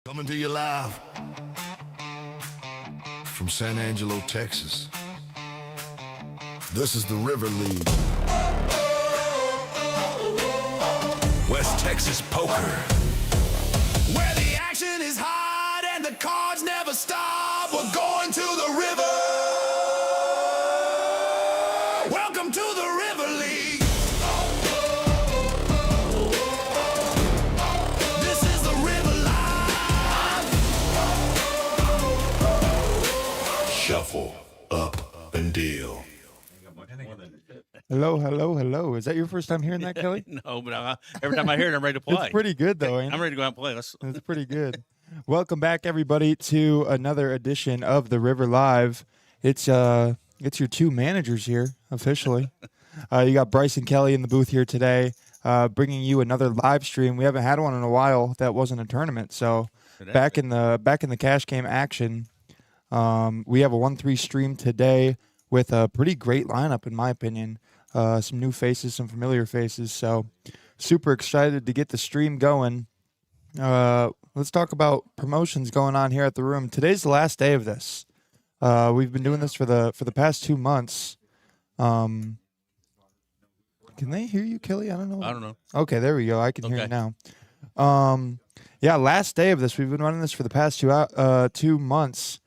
Coming to you live from San Angelo, Texas. This is the River League. West Texas Poker. Where the action is hot and the cards never stop. We're going to the river. Welcome to the River League. This is the River Live. Shuffle up and deal. Hello, hello, hello. Is that your first time hearing that, Kelly? No, but every time I hear it, I'm ready to play. It's pretty good, though, ain't I'm it? ready to go out and play. It's pretty good. Welcome back, everybody, to another edition of the River Live. It's your two managers here, officially. You got Bryce and Kelly in the booth here today, bringing you another live stream. We haven't had one in a while that wasn't a tournament, so back in the cash game action. We have a 1-3 stream today with a pretty great lineup, in my opinion. Some new faces, some familiar faces. So super excited to get the stream going. Let's talk about promotions going on here at the room. Today's the last day of this. We've been doing this for the past 2 months. Can they hear you, Kelly? I don't know. I don't know. Okay, there we go. I can hear you now. Yeah, last day of this. We've been running this for the past 2 months.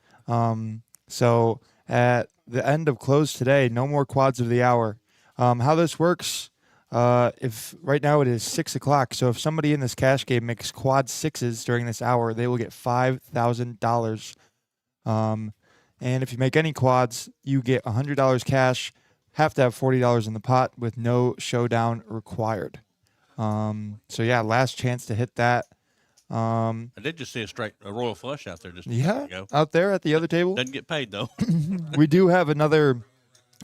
So at the end of close today, no more quads of the hour. How this works, if right now it is 6 o'clock, so if somebody in this cash game makes quad sixes during this hour, they will get $5,000. And if you make any quads, you get $100 cash. Have to have $40 in the pot with no showdown required. So yeah, last chance to hit that. I did just see a royal flush out there just a second ago. Out there at the other table. Doesn't get paid though. We do have another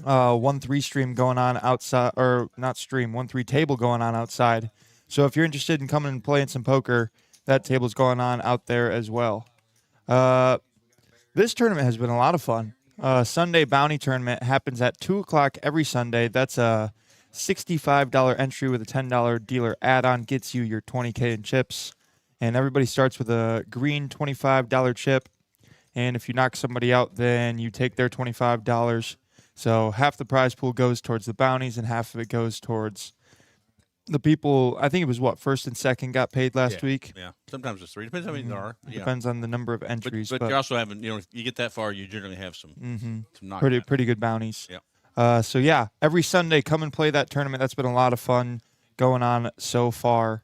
1-3 stream going on outside, or not stream, 1-3 table going on outside. So if you're interested in coming and playing some poker, that table's going on out there as well. This tournament has been a lot of fun. Sunday bounty tournament happens at 2 o'clock every Sunday. That's a $65 entry with a $10 dealer add-on, gets you your $20K in chips. And everybody starts with a green $25 chip. And if you knock somebody out, then you take their $25. So half the prize pool goes towards the bounties and half of it goes towards the people. I think it was first and second got paid last week. Yeah, sometimes it's 3. Depends how many there are. Yeah. Depends on the number of entries. But you're also having, if you get that far, you generally have some knockouts. Pretty good bounties. Yeah. So yeah, every Sunday come and play that tournament. That's been a lot of fun going on so far.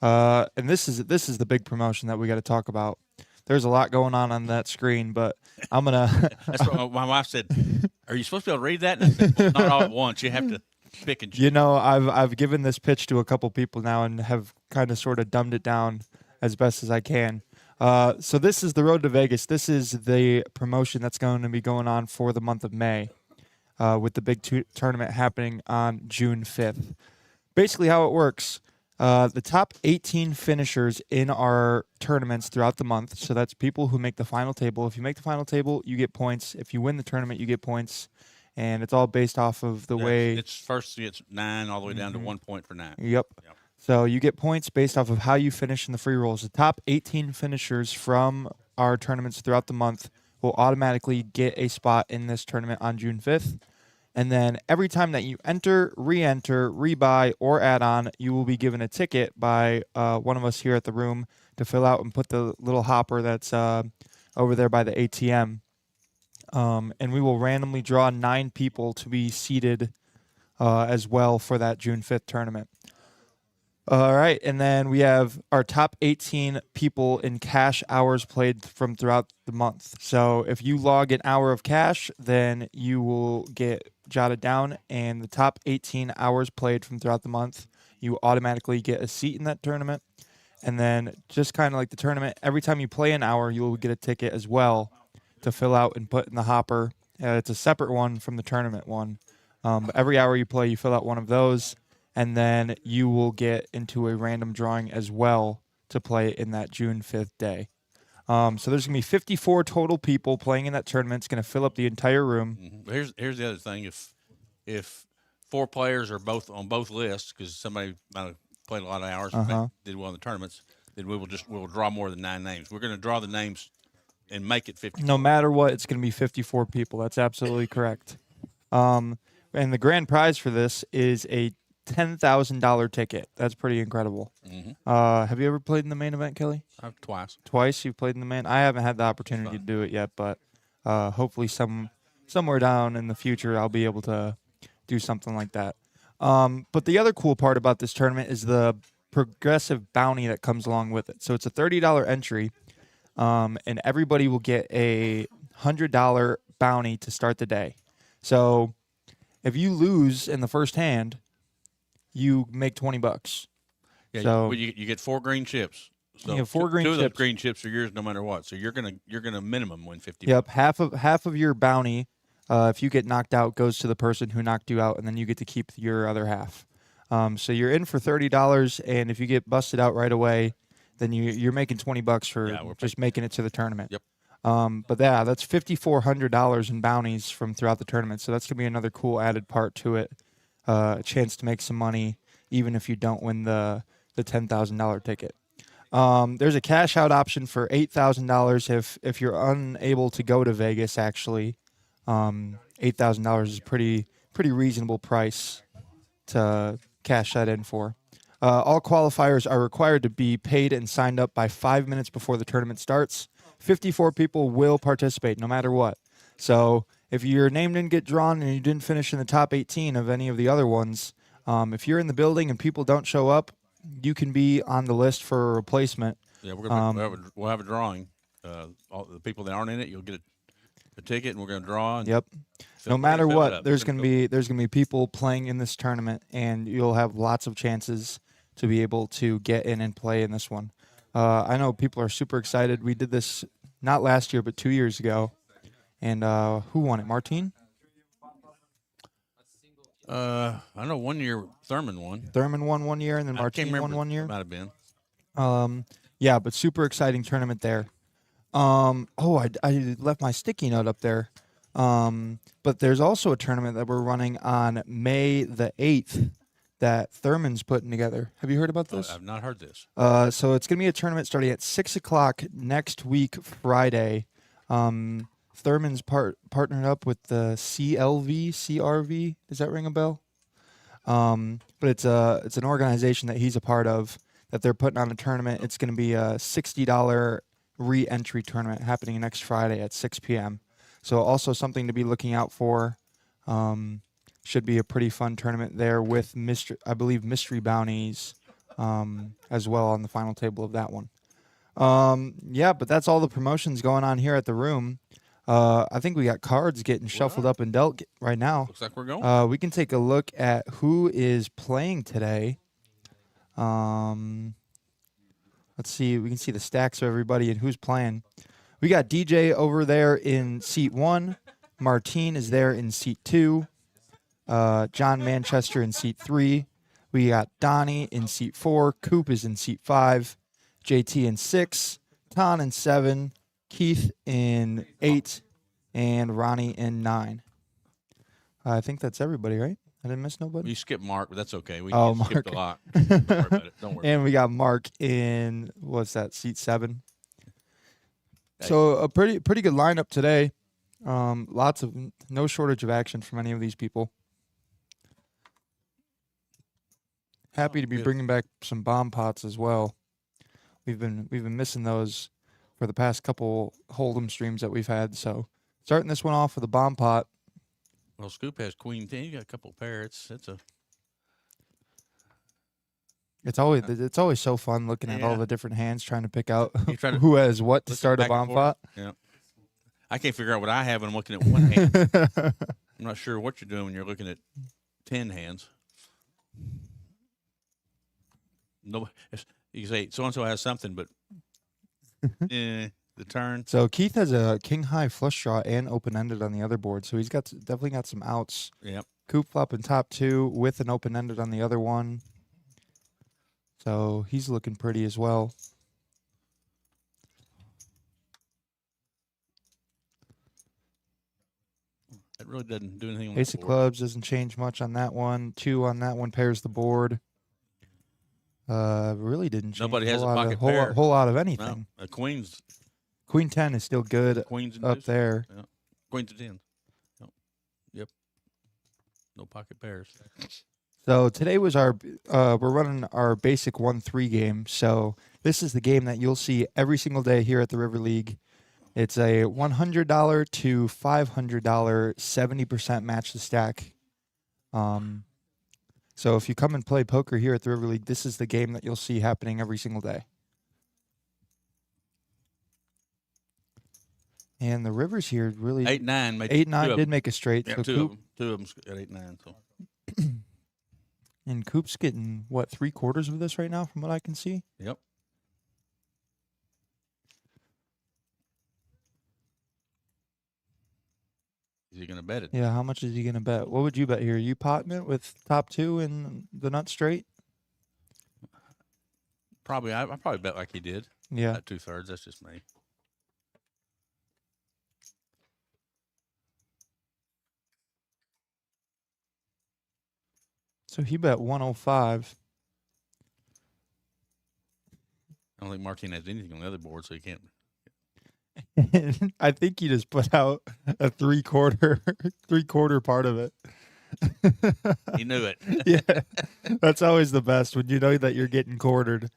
And this is the big promotion that we got to talk about. There's a lot going on that screen, but I'm gonna. That's what my wife said. Are you supposed to be able to read that? And I said, well, not all at once. You have to pick and choose. I've given this pitch to a couple people now and have kind of sort of dumbed it down as best as I can. So this is the Road to Vegas. This is the promotion that's going to be going on for the month of May, with the big tournament happening on June 5th. Basically, how it works. The top 18 finishers in our tournaments throughout the month, so that's people who make the final table. If you make the final table, you get points. If you win the tournament, you get points. And it's all based off of the way... It's first, it's 9 all the way down to 1 point for 9. Yep. So you get points based off of how you finish in the free rolls. The top 18 finishers from our tournaments throughout the month will automatically get a spot in this tournament on June 5th. And then every time that you enter, re-enter, rebuy, or add on, you will be given a ticket by one of us here at the room to fill out and put the little hopper that's over there by the ATM. And we will randomly draw 9 people to be seated as well for that June 5th tournament. All right, and then we have our top 18 people in cash hours played from throughout the month. So if you log an hour of cash, then you will get jotted down, and the top 18 hours played from throughout the month, you automatically get a seat in that tournament. And then just kind of like the tournament, every time you play an hour, you will get a ticket as well to fill out and put in the hopper. It's a separate one from the tournament one. But every hour you play, you fill out one of those. And then you will get into a random drawing as well to play in that June 5th day. So there's going to be 54 total people playing in that tournament. It's going to fill up the entire room. Mm-hmm. Here's the other thing. If 4 players are both on both lists, because somebody might have played a lot of hours and did well in the tournaments, then we'll draw more than 9 names. We're going to draw the names and make it 50. No matter what, it's going to be 54 people. That's absolutely correct. And the grand prize for this is a $10,000 ticket. That's pretty incredible. Have you ever played in the main event, Kelly? I've twice. Twice you've played in the main. I haven't had the opportunity to do it yet, but hopefully somewhere down in the future I'll be able to do something like that. But the other cool part about this tournament is the progressive bounty that comes along with it. So it's a $30 entry, and everybody will get a $100 bounty to start the day. So if you lose in the first hand, you make $20. Yeah, So you get 4 green chips. So you have 4 green two of those chips. green chips are yours no matter what. So you're gonna minimum win 50. Yep, half of your bounty, if you get knocked out, goes to the person who knocked you out, and then you get to keep your other half. So you're in for $30, and if you get busted out right away, then you're making $20 for just making it to the tournament. Yep. But yeah, that's $5,400 in bounties from throughout the tournament. So that's gonna be another cool added part to it. A chance to make some money, even if you don't win the $10,000 ticket. There's a cash out option for $8,000 if you're unable to go to Vegas. Actually, $8,000 is a pretty reasonable price to cash that in for. All qualifiers are required to be paid and signed up by 5 minutes before the tournament starts. 54 people will participate no matter what. So if your name didn't get drawn and you didn't finish in the top 18 of any of the other ones, if you're in the building and people don't show up, you can be on the list for a replacement. Yeah, we'll have a drawing. All the people that aren't in it, you'll get a ticket, and we're going to draw. And Yep. No matter what, there's gonna be people playing in this tournament, and you'll have lots of chances to be able to get in and play in this one. I know people are super excited. We did this not last year, but 2 years ago. And who won it? Martine? I know 1 year Thurman won. Thurman won 1 year, and then Martine won 1 year. Might have been. Yeah, but super exciting tournament there. I left my sticky note up there. But there's also a tournament that we're running on May the 8th that Thurman's putting together. Have you heard about this? I've not heard this. So it's going to be a tournament starting at 6 o'clock next week, Friday. Thurman's partnered up with the CRV. Does that ring a bell? But it's an organization that he's a part of that they're putting on a tournament. It's going to be a $60 re-entry tournament happening next Friday at 6 p.m. So also something to be looking out for. Should be a pretty fun tournament there with mystery bounties as well on the final table of that one. Yeah, but that's all the promotions going on here at the room. I think we got cards getting shuffled up and dealt right now. Looks like we're going. We can take a look at who is playing today. Let's see. We can see the stacks of everybody and who's playing. We got DJ over there in seat 1. Martine is there in seat 2. John Manchester in seat 3. We got Donnie in seat 4. Coop is in seat 5. JT in 6. Ton in 7. Keith in 8. And Ronnie in 9. I think that's everybody, right? I didn't miss nobody? You skipped Mark, but that's okay. We Mark. skipped a lot. Don't worry about it. Don't worry. And we got Mark in, what's that, seat 7. So a pretty good lineup today. No shortage of action from any of these people. Happy to be bringing back some bomb pots as well. We've been missing those for the past couple Hold'em streams that we've had. So starting this one off with a bomb pot. Well, Scoop has Queen 10. You got a couple parrots. It's always so fun looking at all the different hands, trying to pick out trying to who has what to start a back and bomb pot. Yeah. I can't figure out what I have when I'm looking at one hand. I'm not sure what you're doing when you're looking at 10 hands. No, you can say so-and-so has something, but the turn. So Keith has a king high flush draw and open-ended on the other board, so he's definitely got some outs. Yep. Coop flopping top 2 with an open-ended on the other one. So he's looking pretty as well. It really doesn't do anything. Ace of clubs doesn't change much on that one. 2 on that one pairs the board. Really didn't change Nobody has a whole lot of- pocket whole, pair. whole lot of No, anything. queens, Queen 10 is still good queens and up deuces. there. Yeah. Queens and tens. Yep. No pocket pairs. So today was our we're running our basic 1-3 game. So this is the game that you'll see every single day here at the River League. It's a $100 to $500 70% match the stack. So if you come and play poker here at the River League, this is the game that you'll see happening every single day. And the rivers here really 8-9 made 8-9 did make a straight. Yeah, so two Coop, of them. Two of them got 8-9. So and Coop's getting what 3/4 of this right now, from what I can see. yep. Is he gonna bet it? Yeah, how much is he gonna bet? What would you bet here? You potting it with top two and the nut straight? Probably. I probably bet like he did. Yeah. At 2/3. That's just me. So he bet 105. I don't think Martin has anything on the other board, so he can't. I think he just put out a 3/4 part of it. He knew it. Yeah, that's always the best when you know that you're getting quartered.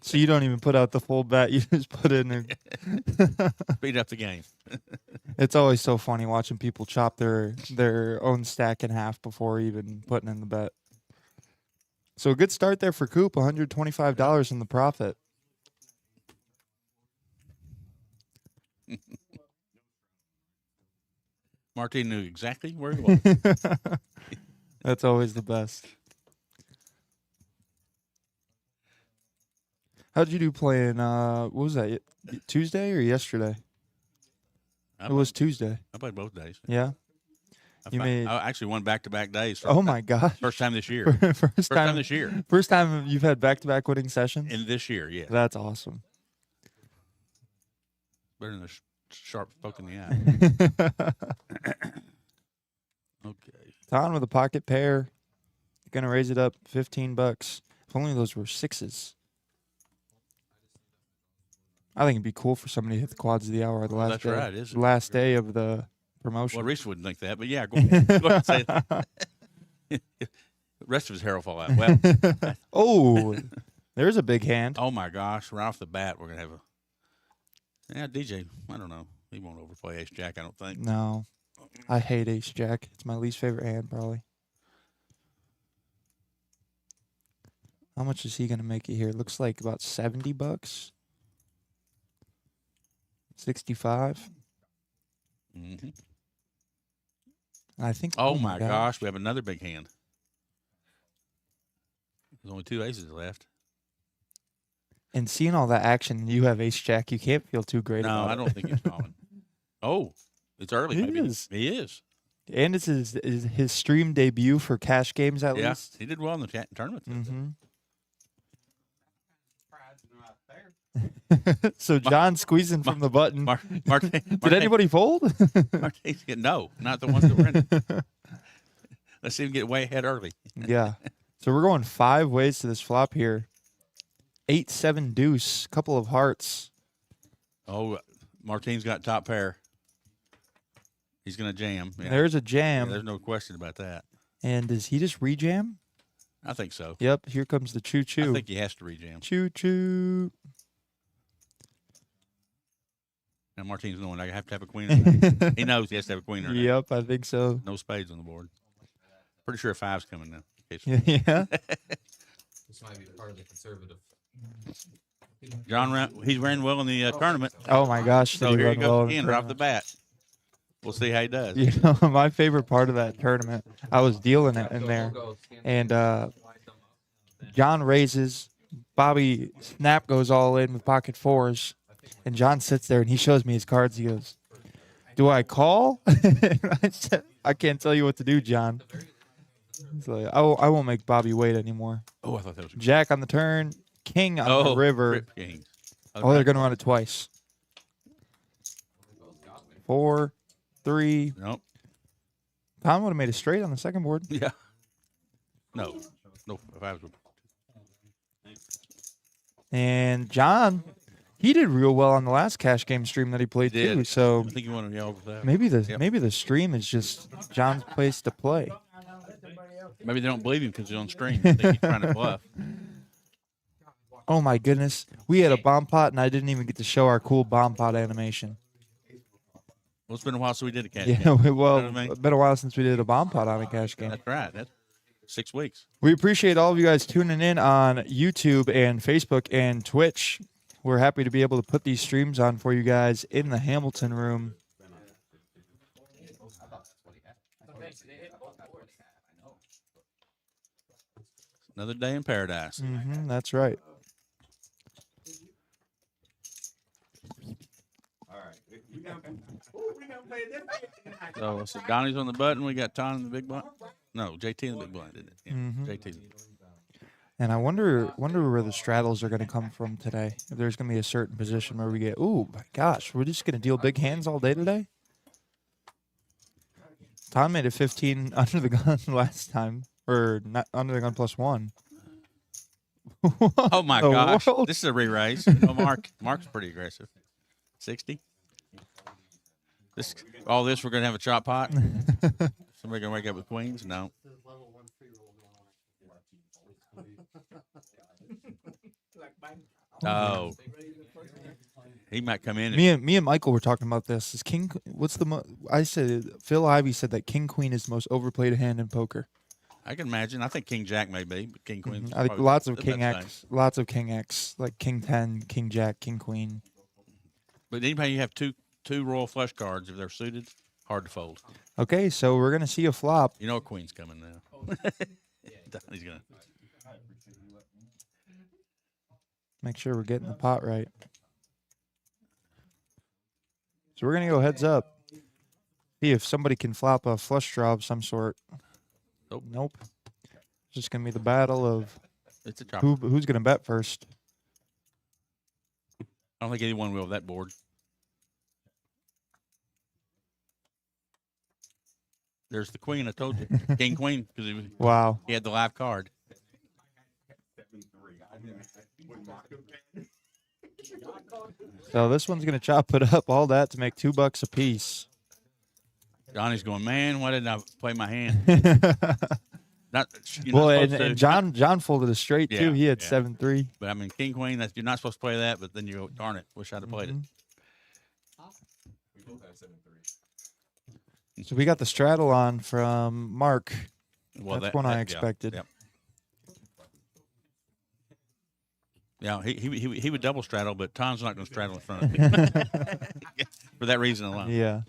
So you don't even put out the full bet; you just put in. Speed up the game. It's always so funny watching people chop their own stack in half before even putting in the bet. So a good start there for Coop, $125 in the profit. Martin knew exactly where he was. That's always the best. How'd you do playing? What was that? Tuesday or yesterday? It was Tuesday. I played both days. Yeah. I actually won back-to-back days. Oh my gosh! First time this year. First time this year. First time you've had back-to-back winning sessions. In this year, yeah. That's awesome. Better than a sharp poke in the eye. Okay. Ton with a pocket pair. Gonna raise it up $15. If only those were sixes. I think it'd be cool for somebody to hit the quads of the hour the last That's day. right, isn't it? Last day of the promotion. Well, Reese wouldn't think that, but yeah, go ahead, go ahead and say that. The rest of his hair will fall out. Well, Oh, there's a big hand. oh my gosh, right off the bat, we're gonna have a. Yeah, DJ. I don't know. He won't overplay Ace Jack. I don't think. No, I hate Ace Jack. It's my least favorite hand, probably. How much is he gonna make it here? Looks like about $70. 65. Mm-hmm. I think. Oh my gosh, we have another big hand. There's only two aces left. And seeing all that action, you have Ace Jack. You can't feel too great No, about I it. don't think he's calling. Oh, it's early. He Maybe is. he is. And this is his stream debut for cash games, at Yeah, least. he did well in the tournament. Mm-hmm. So John squeezing from the button. Did anybody fold? Martin's getting no, not the ones that were in it. Let's see him get way ahead early. Yeah. So we're going 5 ways to this flop here. 8-7 deuce, couple of hearts. Oh, Martin's got top pair. He's gonna jam. Yeah. There's a Yeah, jam. there's no question about that. And does he just rejam? I think so. Yep. Here comes the choo I choo. think he has to rejam. Choo choo. Now Martin's knowing I have to have a queen. In there. He knows he has to have a queen. In there. Yep, I think so. No spades on the board. Pretty sure a 5's coming now. Okay, so Yeah. This might be part of the conservative. John, he's ran well in the tournament. Oh my gosh. did So he here he run well goes in again, right off the tournament. bat. We'll see how he does. You know, my favorite part of that tournament, I was dealing it in there, and John raises, Bobby snap goes all in with pocket fours, and John sits there and he shows me his cards. He goes, "Do I call?" I said, "I can't tell you what to do, John." So I won't make Bobby wait anymore. Oh, I thought that was Jack on the turn, King on the river. Rip King. Oh, they're gonna run it twice. 4, 3. Nope. Tom would have made a straight on the second board. Yeah. No. No. 5's And John, he did real well on the last cash game stream that he played Did. too. So I think you want to yell with that. maybe the Yep. maybe the stream is just John's place to play. Maybe they don't believe him because he's on stream. They think he's trying to bluff. Oh my goodness, we had a bomb pot and I didn't even get to show our cool bomb pot animation. Well, it's been a while since we did a cash Yeah, game. well, You know what I mean? it's been a while since we did a bomb pot on a cash game. That's right. That's 6 weeks. We appreciate all of you guys tuning in on YouTube and Facebook and Twitch. We're happy to be able to put these streams on for you guys in the Hamilton room. Another day in paradise. That's right. So Donnie's on the button. We got Tom in the big blind. No, JT in the big blind, didn't it? Yeah, JT. And I wonder where the straddles are going to come from today. If there's going to be a certain position where we get, ooh, my gosh, we're just going to deal big hands all day today? Tom made it 15 under the gun last time, or not under the gun +1. Oh my the gosh, world? this is a re-raise. Oh, Mark's pretty aggressive. 60. All this we're gonna have a chop pot. Somebody gonna wake up with queens? No. Oh, he might come in. Me and Michael were talking about this. Is king? What's the? I said Phil Ivey said that king queen is the most overplayed hand in poker. I can imagine. I think King Jack may be, but King Queen. I think lots of king X, like king 10, king Jack, king queen. But anybody you have two royal flush cards if they're suited, hard to fold. Okay, so we're gonna see a flop. You know a queen's coming now. He's gonna. Make sure we're getting the pot right. So we're gonna go heads up. See if somebody can flop a flush draw of some sort. Nope. It's just gonna be the battle of It's a chop. who's gonna bet first. I don't think anyone will with that board. There's the queen. I told you, King Queen, because Wow. he had the live card. So this one's gonna chop it up all that to make $2 a piece. Johnny's going, man. Why didn't I play my hand? Not, you're Well, not and, supposed to, and John folded a straight too. Yeah, He had yeah. 7-3. But I mean, King Queen. You're not supposed to play that. But then you go, darn it. Wish I'd have played it. We both have 7-3. So we got the straddle on from Mark. Well, That's one I yeah, expected. Yep. Yeah, he would double straddle, but Tom's not going to straddle in front of him for that reason alone. Yeah.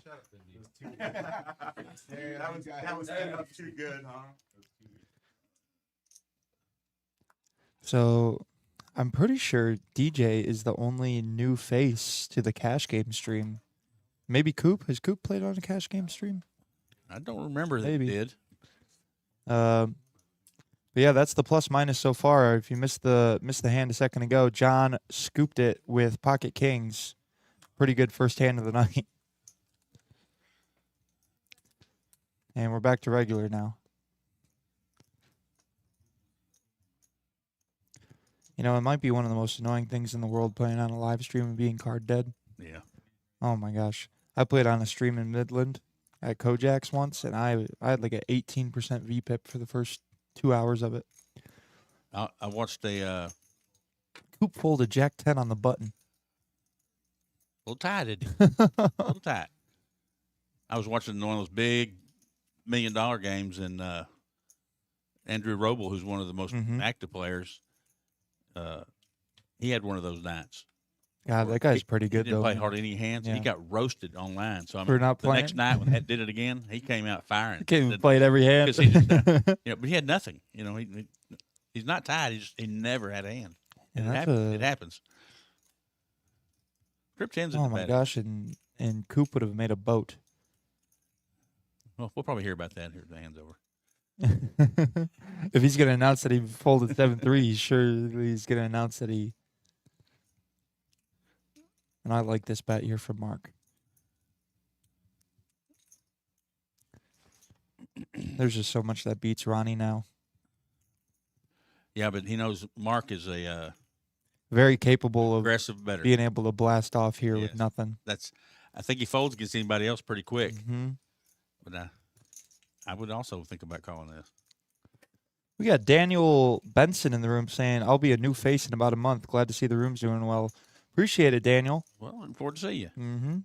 that was too good, huh? So I'm pretty sure DJ is the only new face to the cash game stream. Maybe Coop. Has Coop played on a cash game stream? I don't remember that Maybe. he did. But yeah, that's the plus minus so far. If you missed the hand a second ago, John scooped it with pocket kings. Pretty good first hand of the night. And we're back to regular now. You know, it might be one of the most annoying things in the world playing on a live stream and being card dead. Yeah. Oh my gosh. I played on a stream in Midland at Kojak's once, and I had like an 18% VPIP for the first 2 hours of it. I watched a Coop folded Jack 10 on the button. little tight, did he? Little tight. I was watching one of those big $1 million games, and Andrew Roble, who's one of the most active players, he had one of those nights. God, that guy's pretty He good, didn't though. play hardly any hands. Yeah. He got roasted online. So I mean, For not the next playing? night when that did it again, he came out firing. Can't even Said- play at every hand. because he just, but he had nothing. You know, he's not tied. He never had a hand. And Yeah, it that's happens. a- It happens. Trip 10's Oh my gosh, and Coop would have made a boat. Well, we'll probably hear about that here. The hand's over. If he's gonna announce that he folded 7-3, he's sure he's gonna announce that he. And I like this bet here from Mark. There's just so much that beats Ronnie now. Yeah, but he knows Mark is a very capable of Aggressive, better. being able to blast off here with Yes. nothing. I think he folds against anybody else pretty quick. Hmm. But I would also think about calling this. We got Daniel Benson in the room saying, "I'll be a new face in about a month. Glad to see the room's doing well." Appreciate it, Daniel. Well, looking forward to see you. Mm-hmm.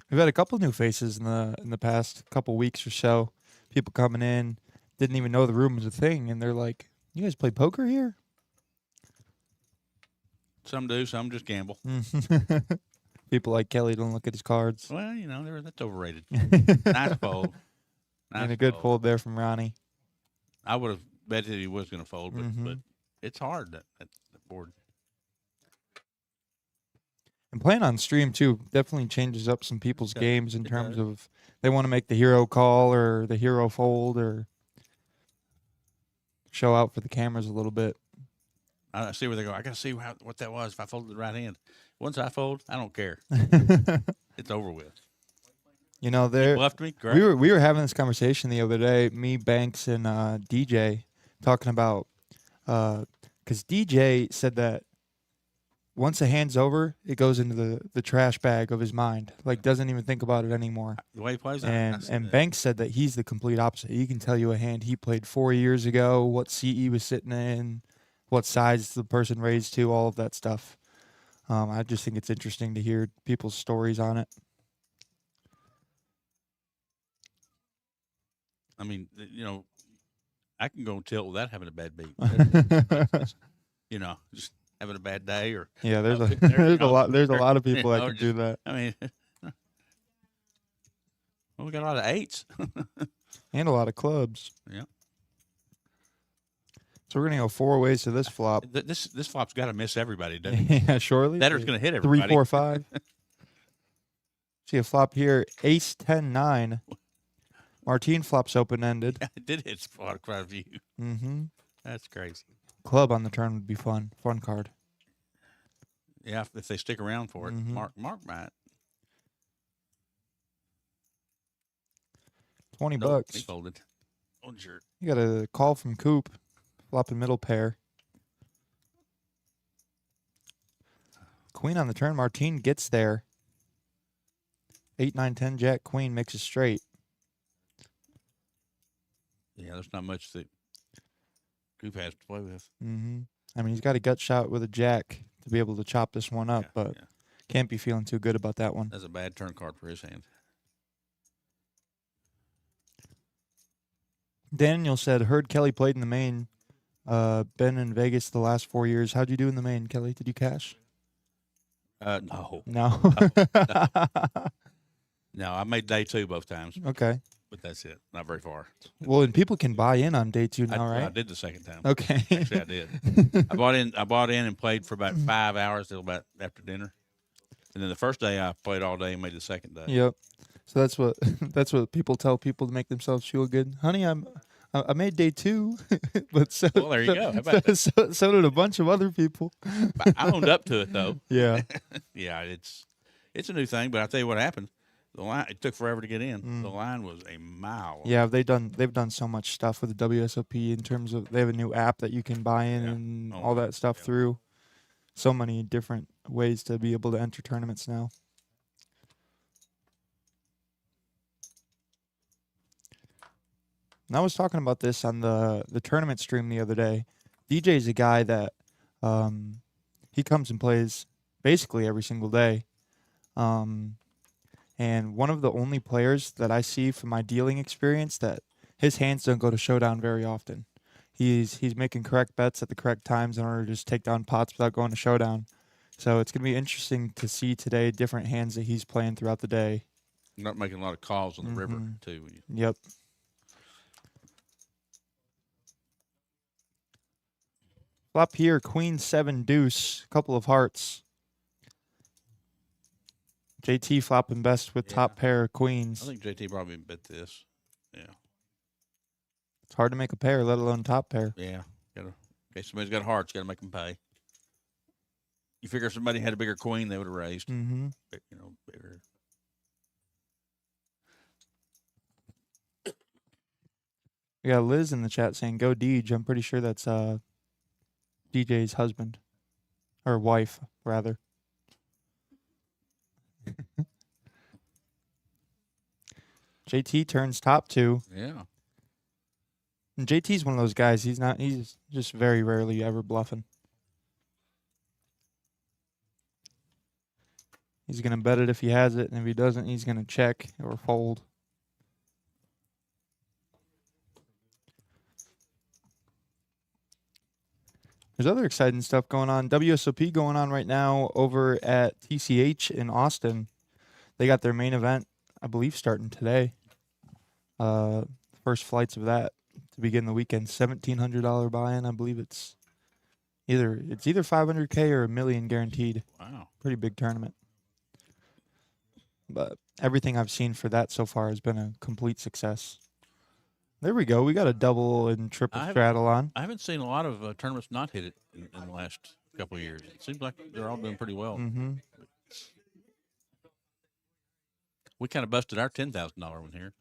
We've had a couple new faces in the past couple weeks or so. People coming in, didn't even know the room was a thing, and they're like, "You guys play poker here?" Some do, some just gamble. People like Kelly don't look at his cards. Well, that's overrated. And Nice fold. a good fold there from Ronnie. I would have bet that he was going to fold, but Mhm. it's hard that board. And playing on stream too definitely changes up some people's It does. games in It terms does. of they want to make the hero call or the hero fold or show out for the cameras a little bit. I see where they go. I got to see what that was if I folded the right hand. Once I fold, I don't care. It's over with. You know, there Bluffed me. Great. we were having this conversation the other day, me, Banks, and DJ, talking about because DJ said that once a hand's over, it goes into the trash bag of his mind, like doesn't even think about it anymore. The way he plays, I And see and that. Banks said that he's the complete opposite. He can tell you a hand he played 4 years ago, what seat he was sitting in, what size the person raised to, all of that stuff. I just think it's interesting to hear people's stories on it. I mean, I can go and tilt without having a bad beat. Just having a bad day or Yeah, there's a There you there's a go. lot there's a lot of people You that know, can do that, I mean, well, we got a lot of eights. and a lot of clubs. Yeah. So we're gonna go 4 ways to this flop. This flop's got to miss everybody, doesn't it? Yeah, surely. Better's going to hit everybody. 3, 4, 5. See a flop here. Ace 10 9. Martine flops open ended. It did hit quite a few. Mm-hmm. That's crazy. Club on the turn would be fun. Fun card. Yeah, if they stick around for it, Mhm. Mark might. 20 Nope, bucks. he folded. Oh, sure. You got a call from Coop. Flopping middle pair. Queen on the turn. Martine gets there. 8, 9, 10, Jack, Queen makes it straight. Yeah, there's not much that Goop has to play with. Mm-hmm. I mean, he's got a gut shot with a jack to be able to chop this one up, Yeah, but yeah. can't be feeling too good about that one. That's a bad turn card for his hand. Daniel said, heard Kelly played in the main. Been in Vegas the last 4 years. How'd you do in the main, Kelly? Did you cash? No. No. No, I made day 2 both times, Okay. but that's it. Not very far. Well, and people can buy in on day 2 now, I right? did the second time. Okay. Actually, I did. I bought in and played for about 5 hours till about after dinner. And then the first day I played all day and made the second day. Yep. So that's what that's what people tell people to make themselves feel good. Honey, I made day 2, but so Well, there you go. How about that? so did a bunch of other people. I owned up to it though. Yeah. Yeah, it's a new thing, but I'll tell you what happened. The line, it took forever to get in. The line was a mile. Yeah, they've done so much stuff with the WSOP in terms of they have a new app that you can buy in Yeah. and Oh, all that stuff yeah. through. So many different ways to be able to enter tournaments now. And I was talking about this on the tournament stream the other day. DJ's a guy that he comes and plays basically every single day. And one of the only players that I see from my dealing experience that his hands don't go to showdown very often. He's making correct bets at the correct times in order to just take down pots without going to showdown. So it's going to be interesting to see today different hands that he's playing throughout the day. Not making a lot of calls on the river Mhm. too. Yep. Flop here, Queen 7 deuce, couple of hearts. JT flopping best with top pair of queens. I think JT probably bet this. Yeah. It's hard to make a pair, let alone top pair. Yeah. Okay, somebody's got hearts, got to make them pay. You figure if somebody had a bigger queen, they would have raised. Mm-hmm. Bigger. We got Liz in the chat saying, go Deej. I'm pretty sure that's DJ's husband. or wife rather. JT turns top 2. Yeah. And JT's one of those guys. He's just very rarely ever bluffing. He's going to bet it if he has it, and if he doesn't, he's going to check or fold. There's other exciting stuff going on. WSOP going on right now over at TCH in Austin. They got their main event, I believe, starting today. First flights of that to begin the weekend. $1,700 buy-in. I believe it's either $500K or $1 million guaranteed. Wow. Pretty big tournament. But everything I've seen for that so far has been a complete success. There we go. We got a double and triple straddle on. I haven't seen a lot of tournaments not hit it in the last couple of years. It seems like they're all doing pretty well. Mm-hmm. We kind of busted our $10,000 one here.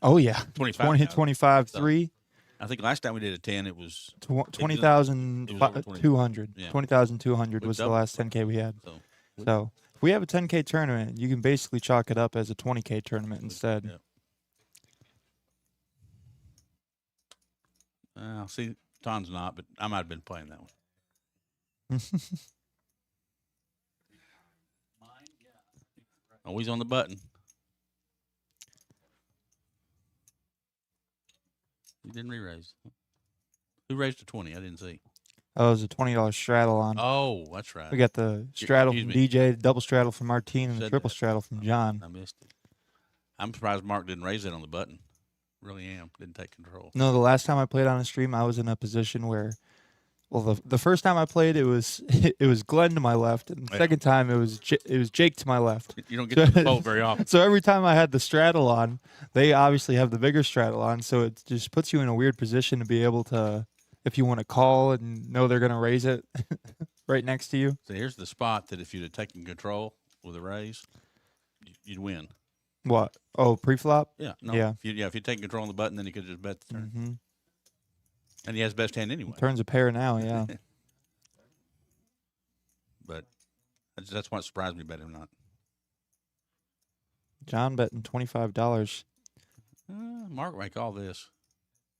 Oh, yeah. 25. 25, 3. I think last time we did a 10, it was 20,200. Yeah. 20,200 We was the doubled. last 10K we had. so. So if we have a 10K tournament, you can basically chalk it up as a 20K tournament instead. Yeah. See, Ton's not, but I might have been playing that one. Always on the button. You didn't re-raise. Who raised to 20? I didn't see. Oh, it was a $20 straddle on. Oh, that's right. We got the straddle from Excuse DJ, the double straddle from Martine, and the Said triple that. straddle from John. I missed it. I'm surprised Mark didn't raise it on the button. Really am. Didn't take control. No, the last time I played on a stream, I was in a position where, well, the first time I played, it was Glenn to my left, and the Yeah. second time it was Jake to my left. You don't get to fold very often. So every time I had the straddle on, they obviously have the bigger straddle on, so it just puts you in a weird position to be able to, if you want to call and know they're going to raise it right next to you. So here's the spot that if you'd have taken control with a raise, you'd win. What? Oh, pre-flop? Yeah. No, Yeah. If you'd taken control on the button, then you could just bet the turn. Mm-hmm. And he has best hand anyway. Turns a pair now, yeah. But that's what surprised me better than not. John betting $25. Mark might call this.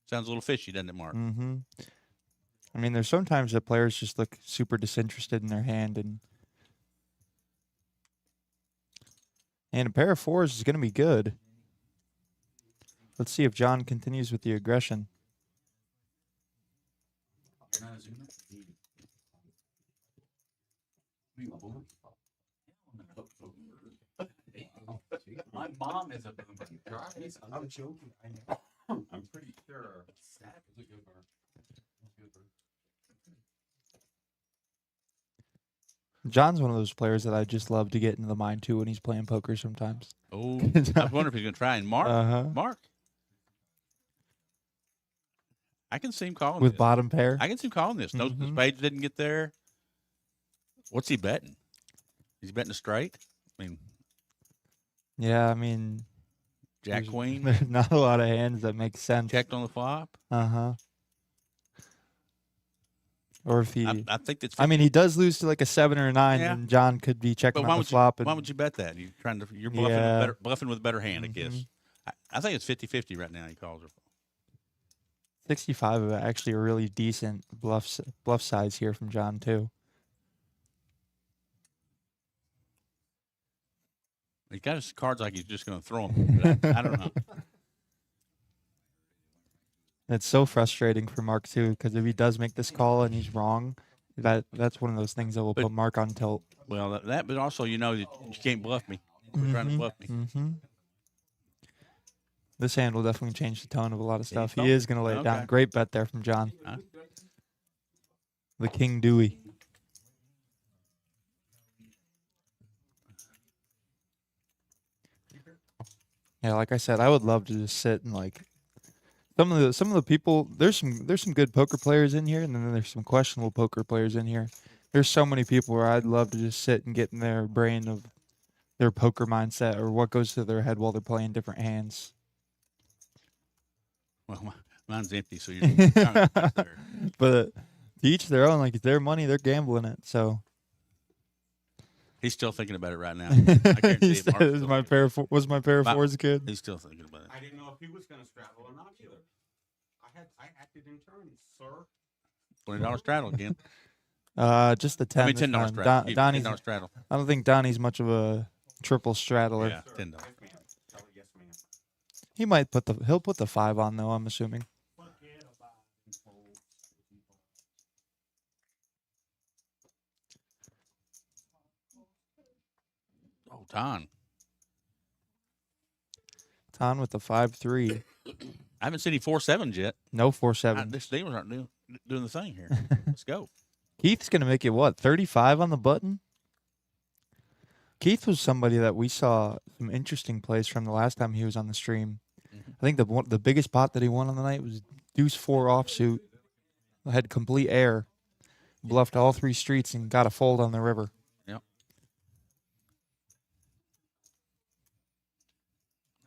Sounds a little fishy, doesn't it, Mark? Mm-hmm. I mean, there's sometimes that players just look super disinterested in their hand, and a pair of fours is going to be good. Let's see if John continues with the aggression. My mom is a boomer. I'm joking. I know. I'm pretty sure. Snap is a good word. John's one of those players that I just love to get into the mind too when he's playing poker sometimes. Oh, I wonder if he's going to try. And Mark, Uh-huh. Mark, I can see him calling With this. bottom pair. I can see him calling this. No, the Mhm. spades didn't get there. What's he betting? Is he betting a straight? I mean, Yeah, I mean, Jack there's- Queen There's not a lot of hands that make sense. checked on the flop. Uh-huh. Or if he, I think that's. I mean, he does lose to like a 7 or a 9, Yeah. and John could be checking but why on the would flop. you? And Why would you bet that? You're bluffing, Yeah. bluffing with a better hand, I guess. Mhm. I think it's 50-50 right now. He calls her. 65 of actually a really decent bluff size here from John too. He got his cards like he's just going to throw them. But I don't know. It's so frustrating for Mark too, because if he does make this call and he's wrong, that's one of those things that will But- put Mark on tilt. Well, that, but also you know that you can't bluff me. You're trying to bluff me. Mm-hmm. This hand will definitely change the tone of a lot of stuff. thought- He is going to lay it down. okay. Great bet there from John. Huh? The King Dewey. Yeah, like I said, I would love to just sit and like some of the people. There's some good poker players in here, and then there's some questionable poker players in here. There's so many people where I'd love to just sit and get in their brain of their poker mindset or what goes through their head while they're playing different hands. Well, mine's empty, so you're trying to bet there. But To each their own. Like, it's their money, they're gambling it. So He's still thinking about it right now. I guarantee he it. said, Mark's "Is still my thinking pair of, was my pair of About- fours good?" He's still thinking about it. I didn't know if he was gonna straddle or not either. I acted in turn, sir. $20 straddle again. Just the 10. I mean, this $10 time. straddle. Donnie's. $10 straddle. I don't think Donnie's much of a triple straddler. Yeah, $10. Yes, ma'am. Tell her yes, ma'am. He might he'll put the 5 on though, I'm assuming. Oh, Ton. Ton with the 5-3. I haven't seen any 4-7s yet. No 4-7. This Steelers aren't doing the thing here. Let's go. Keith's gonna make it what, 35 on the button? Keith was somebody that we saw some interesting plays from the last time he was on the stream. I think the biggest pot that he won on the night was Deuce 4 offsuit. Had complete air, bluffed all 3 streets and got a fold on the river. Yep.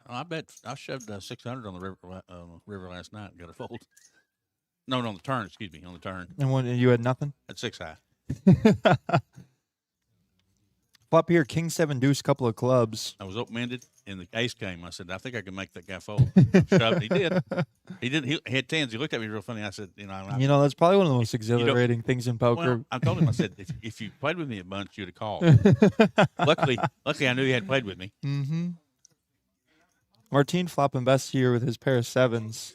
Oh, I bet I shoved 600 on the river last night and got a fold. No, on the turn. Excuse me, on the turn. And when you had nothing? At 6 high. Flop here, King 7 Deuce, couple of clubs. I was open-ended, and the ace came. I said, I think I can make that guy fold. Shoved. He did. He did. He had 10s. He looked at me real funny. I said, You know, that's probably one of the most exhilarating things in poker. well, I told him, I said, if you played with me a bunch, you'd have called. luckily, I knew he had played with me. Mm-hmm. Martine flopping best here with his pair of 7s.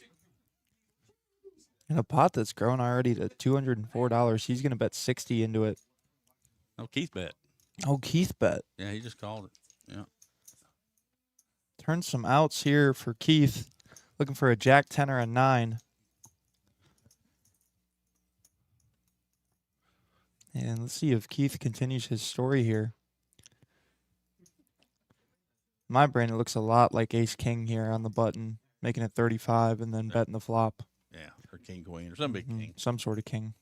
In a pot that's grown already to $204. He's going to bet 60 into it. No, Keith bet. Oh, Keith bet. Yeah, he just called it. Yeah. Turn some outs here for Keith. Looking for a Jack 10 or a 9. And let's see if Keith continues his story here. In my brain, it looks a lot like Ace King here on the button, making it 35 and then betting the flop. Yeah, or king, queen, or some big king. Some sort of king.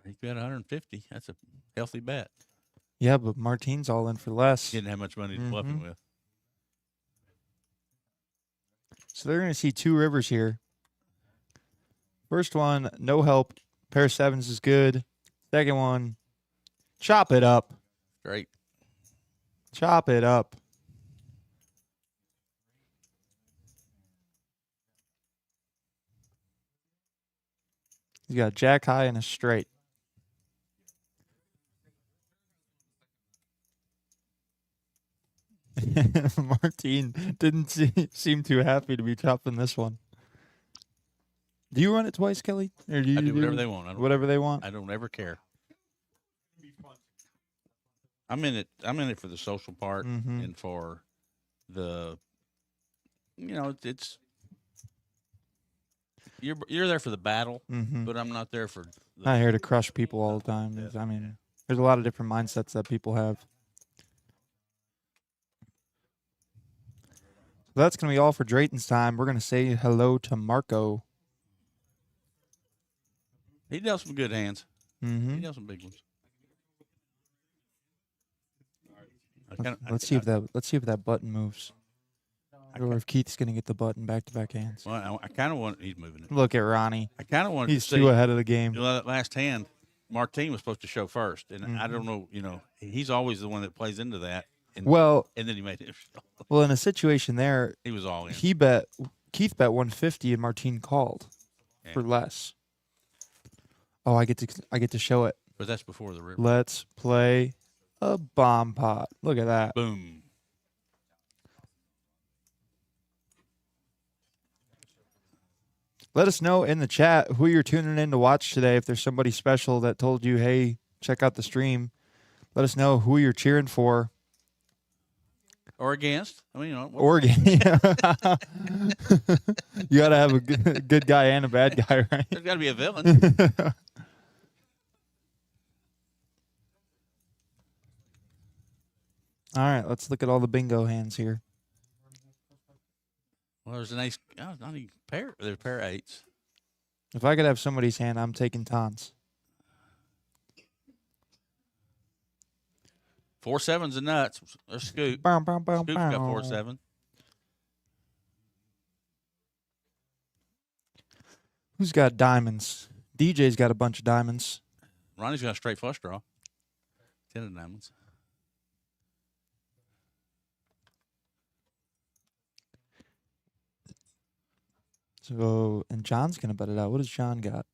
He bet 150. That's a healthy bet. Yeah, but Martine's all in for less. He didn't have much money to bluffing with. So they're going to see 2 rivers here. First one, no help. Pair of 7s is good. Second one, chop it up. Great. Chop it up. He's got a jack high and a straight. Martine didn't seem too happy to be chopping this one. Do you run it twice, Kelly? Or do you I do whatever they want. I don't, whatever they want? I don't ever care. I'm in it for the social part and for the, it's you're there for the battle, but I'm not there for. Not here to crush people all the time. I mean, there's a lot of different mindsets that people have. So that's going to be all for Drayton's time. We're going to say hello to Marco. He dealt some good hands. Mm-hmm. He dealt some big ones. Let's see if that button moves. Or if Keith's going to get the button back-to-back hands. Well, I kind of want. He's moving it. Look at Ronnie. I kind of wanted He's to see. too ahead of the game. That last hand, Martine was supposed to show first, and I don't know. He's always the one that plays into that. And, Well, and then he made it. well, in a situation there, He was all in. Keith bet 150 and Martine called for less. Oh, I get to show it. But that's before the river. Let's play a bomb pot. Look at that. Boom. Let us know in the chat who you're tuning in to watch today. If there's somebody special that told you, hey, check out the stream, let us know who you're cheering for. Or against. I mean, Oregon. You got to have a good guy and a bad guy, right? There's got to be a villain. All right, let's look at all the bingo hands here. Well, there's an ace. Oh, not even pair. There's a pair of eights. If I could have somebody's hand, I'm taking Ton's. 4-7's a nuts. Let's scoop. Bow, bow, bow, Scoop's got bow. 4-7. Who's got diamonds? DJ's got a bunch of diamonds. Ronnie's got a straight flush draw. 10 of diamonds. So, and John's gonna bet it out. What does John got?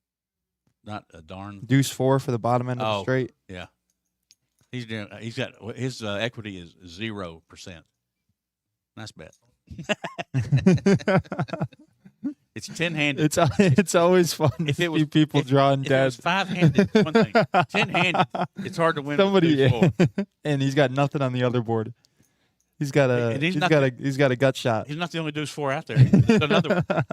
Not a darn. Deuce 4 for the bottom end of the Oh. straight. Yeah. He's got his equity is 0%. Nice bet. It's 10-handed. It's always fun to If it was see people drawing if it dead. was 5-handed, it's one thing. 10-handed, it's hard to win. with Somebody, deuce four. and he's got nothing on the other board. He's got a And he's he's not got a gut shot. He's not the only deuce 4 out there. There's another one.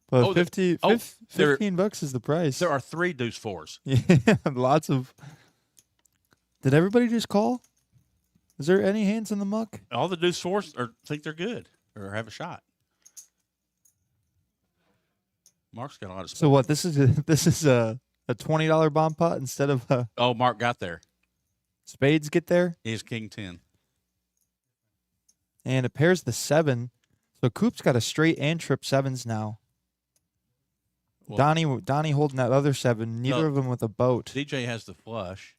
But Oh, 50, oh, there- $15 is the price. There are 3 deuce 4s. Yeah, lots of. Did everybody just call? Is there any hands in the muck? All the deuce 4s think they're good or have a shot. Mark's got a lot of. So what? This is a $20 bomb pot instead of Oh, Mark got there. spades get there, He's king 10. and it pairs the 7. So Coop's got a straight and trip 7s now. Well, Donnie holding that other 7. Neither No. of them with a boat. DJ has the flush.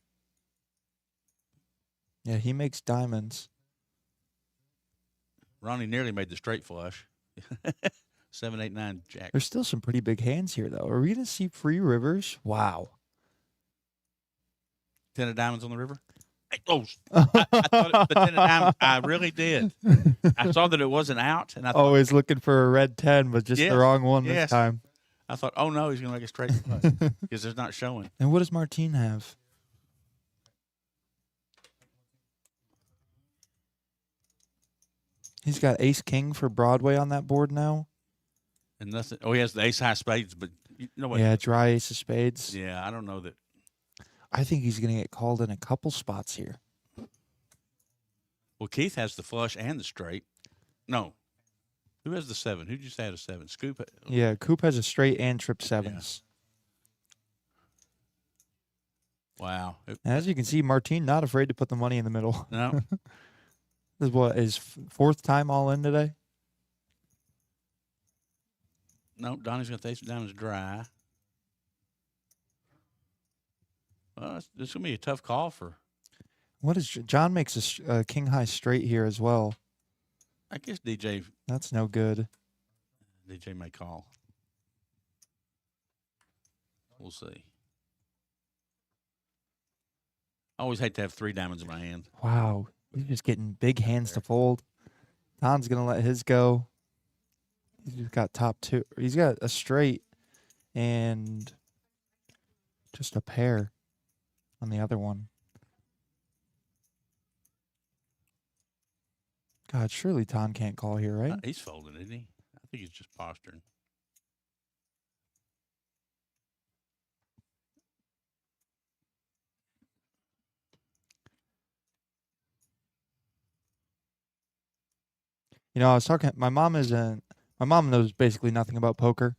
Yeah, he makes diamonds. Ronnie nearly made the straight flush. 7, 8, 9, jack. There's still some pretty big hands here, though. Are we going to see free rivers? Wow. 10 of diamonds on the river. Oh, I thought the 10 of diamonds. I really did. I saw that it wasn't out, and I thought, Always looking for a red 10, but just Yes, the wrong one this yes. time. oh no, he's gonna make a straight flush because it's not showing. And what does Martine have? He's got ace king for Broadway on that board now. And nothing. Oh, he has the ace high spades, but you know what? Yeah, dry ace of spades. Yeah, I don't know that. I think he's going to get called in a couple spots here. Well, Keith has the flush and the straight. No, who has the 7? Who just had a 7? Scoop. Yeah, Coop has a straight and trip 7s. Wow. And as you can see, Martine not afraid to put the money in the middle. No. This is what, his fourth time all in today? No, Donnie's got the ace of diamonds dry. Well, this is going to be a tough call for, What is John makes a king high straight here as well. I guess DJ That's no good. may call. We'll see. I always hate to have 3 diamonds in my hand. Wow. He's just getting big hands to fold. Don's going to let his go. He's just got top 2. He's got a straight and just a pair on the other one. God, surely Don can't call here, right? He's folding, isn't he? I think he's just posturing. You know, I was talking. My mom knows basically nothing about poker,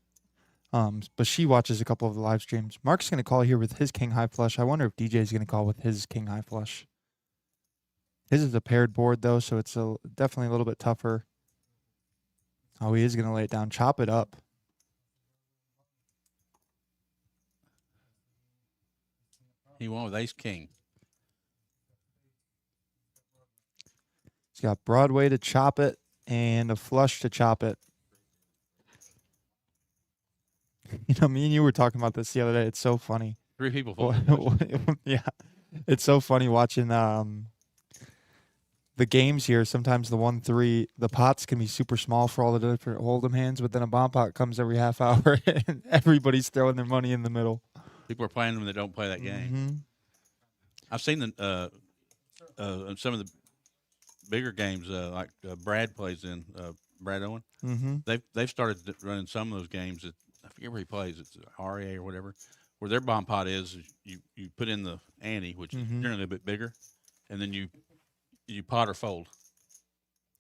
but she watches a couple of the live streams. Mark's going to call here with his king high flush. I wonder if DJ's going to call with his king high flush. His is a paired board though, so it's definitely a little bit tougher. Oh, he is going to lay it down, chop it up. He won with ace king. He's got Broadway to chop it and a flush to chop it. You know, me and you were talking about this the other day. It's so funny. 3 people folded. Yeah, it's so funny watching the games here. Sometimes the 1-3, the pots can be super small for all the different hold'em hands, but then a bomb pot comes every half hour and everybody's throwing their money in the middle. People are playing them that don't play that game. Mhm. I've seen some of the bigger games like Brad plays in, Brad Owen. Mhm. They've started running some of those games that I forget where he plays. It's REA or whatever. Where their bomb pot is you put in the ante, which is generally a bit bigger, and then you pot or fold,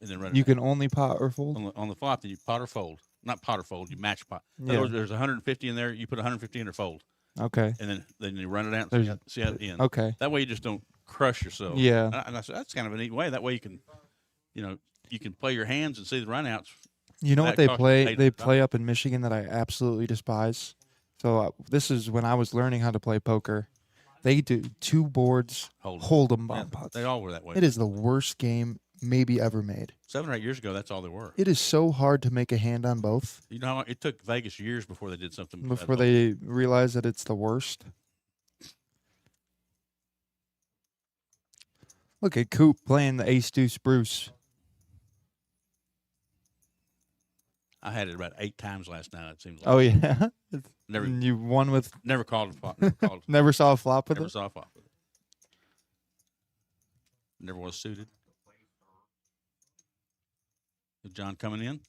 and then run. You it can only pot or fold. on the flop. Then you pot or fold, not pot or fold. You match pot. In Yeah. other words, there's 150 in there. You put 150 in or fold, Okay. and then you run it out. There's- See how it ends. Okay. That way you just don't crush yourself. Yeah. And I said that's kind of a neat way. That way you can, you can play your hands and see the runouts. You know what That they cost play? $8. They play up in Michigan that I absolutely despise. So this is when I was learning how to play poker. They do 2 boards, hold 'em Yeah, bomb pots. they all were that way. It is the worst game maybe ever made. 7 or 8 years ago, that's all they were. It is so hard to make a hand on both You know, how it took Vegas years before they did something. before they realize that it's the worst. Look at Coop playing the ace deuce Bruce. I had it about 8 times last night. It seems like. Oh yeah, Never, and you won with never called a flop. Never called. never saw a flop with Never it. saw a flop with it. Never was suited. Is John coming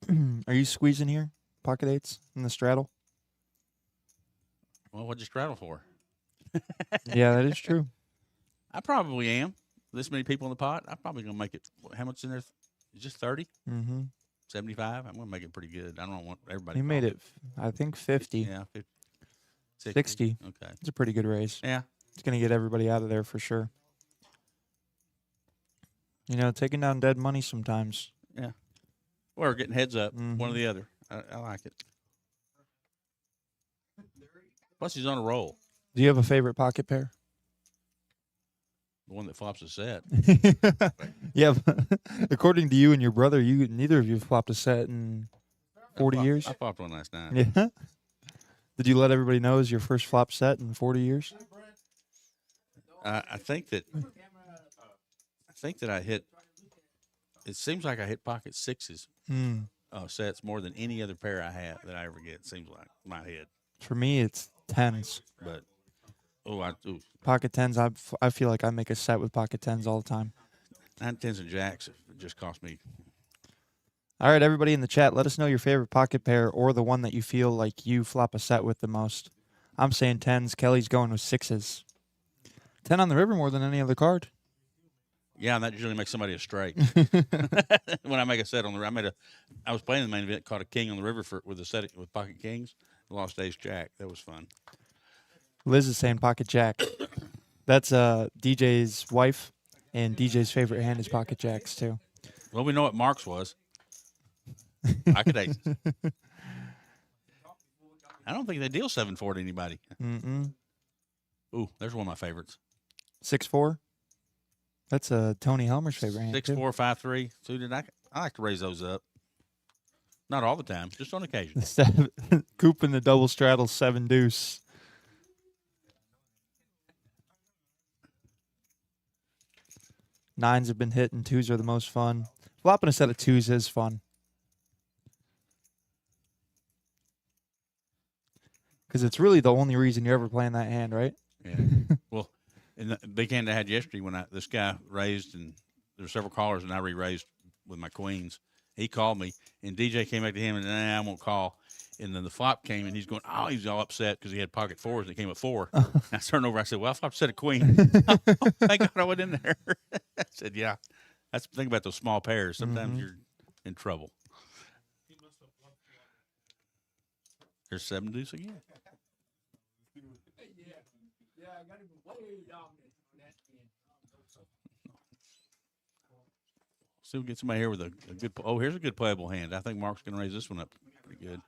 in? Are you squeezing here? Pocket eights in the straddle? Well, what'd you straddle for? Yeah, that is true. I probably am. This many people in the pot, I'm probably gonna make it. How much in there? Just 30, Mm-hmm. 75. I'm gonna make it pretty good. I don't want everybody. You to made call it, I think, 50. Yeah, 50, 60. Okay. It's a pretty good raise. Yeah. It's going to get everybody out of there for sure. You know, taking down dead money sometimes. Or getting heads up, one or Mhm. the other. I like it. Plus, he's on a roll. Do you have a favorite pocket pair? The one that flops a set. Yeah, but according to you and your brother, neither of you have flopped a set in 40 years. I flopped one last night. Yeah. Did you let everybody know it was your first flop set in 40 years? I think that I hit. It seems like I hit pocket sixes Hmm. sets more than any other pair I have that I ever get. Seems like in my head, For me, it's tens. but Pocket tens. I feel like I make a set with pocket tens all the time. 9 10s and jacks. It just cost me. All right, everybody in the chat, let us know your favorite pocket pair or the one that you feel like you flop a set with the most. I'm saying tens. Kelly's going with sixes. 10 on the river more than any other card. Yeah, and that usually makes somebody a straight. When I make a set on the river, I was playing the main event, caught a king on the river with a set with pocket kings, lost ace jack. That was fun. Liz is saying pocket jack. That's DJ's wife, and DJ's favorite hand is pocket jacks too. Well, we know what Mark's was. Pocket aces. I don't think they deal 7-4 to anybody. Mm-mm. Ooh, there's one of my favorites. 6-4. That's Tony Helmer's favorite hand. 6-4, 5-3 suited. I like to raise those up. Not all the time, just on occasion. Coop in the double straddle 7 deuce. Nines have been hit and twos are the most fun. Flopping a set of twos is fun. Because it's really the only reason you're ever playing that hand, right? Yeah. Well, in the big hand I had yesterday when this guy raised and there were several callers and I re-raised with my queens. He called me and DJ came back to him and I won't call. And then the flop came and he's going, he's all upset because he had pocket fours and it came at 4. And I turned over. I said, well, I flopped a set of queen. Thank God I went in there. I said, yeah. That's the thing about those small pairs. Sometimes you're in trouble. There's 7 deuce again. See if we get somebody here with a good. Oh, here's a good playable hand. I think Mark's going to raise this one up pretty good.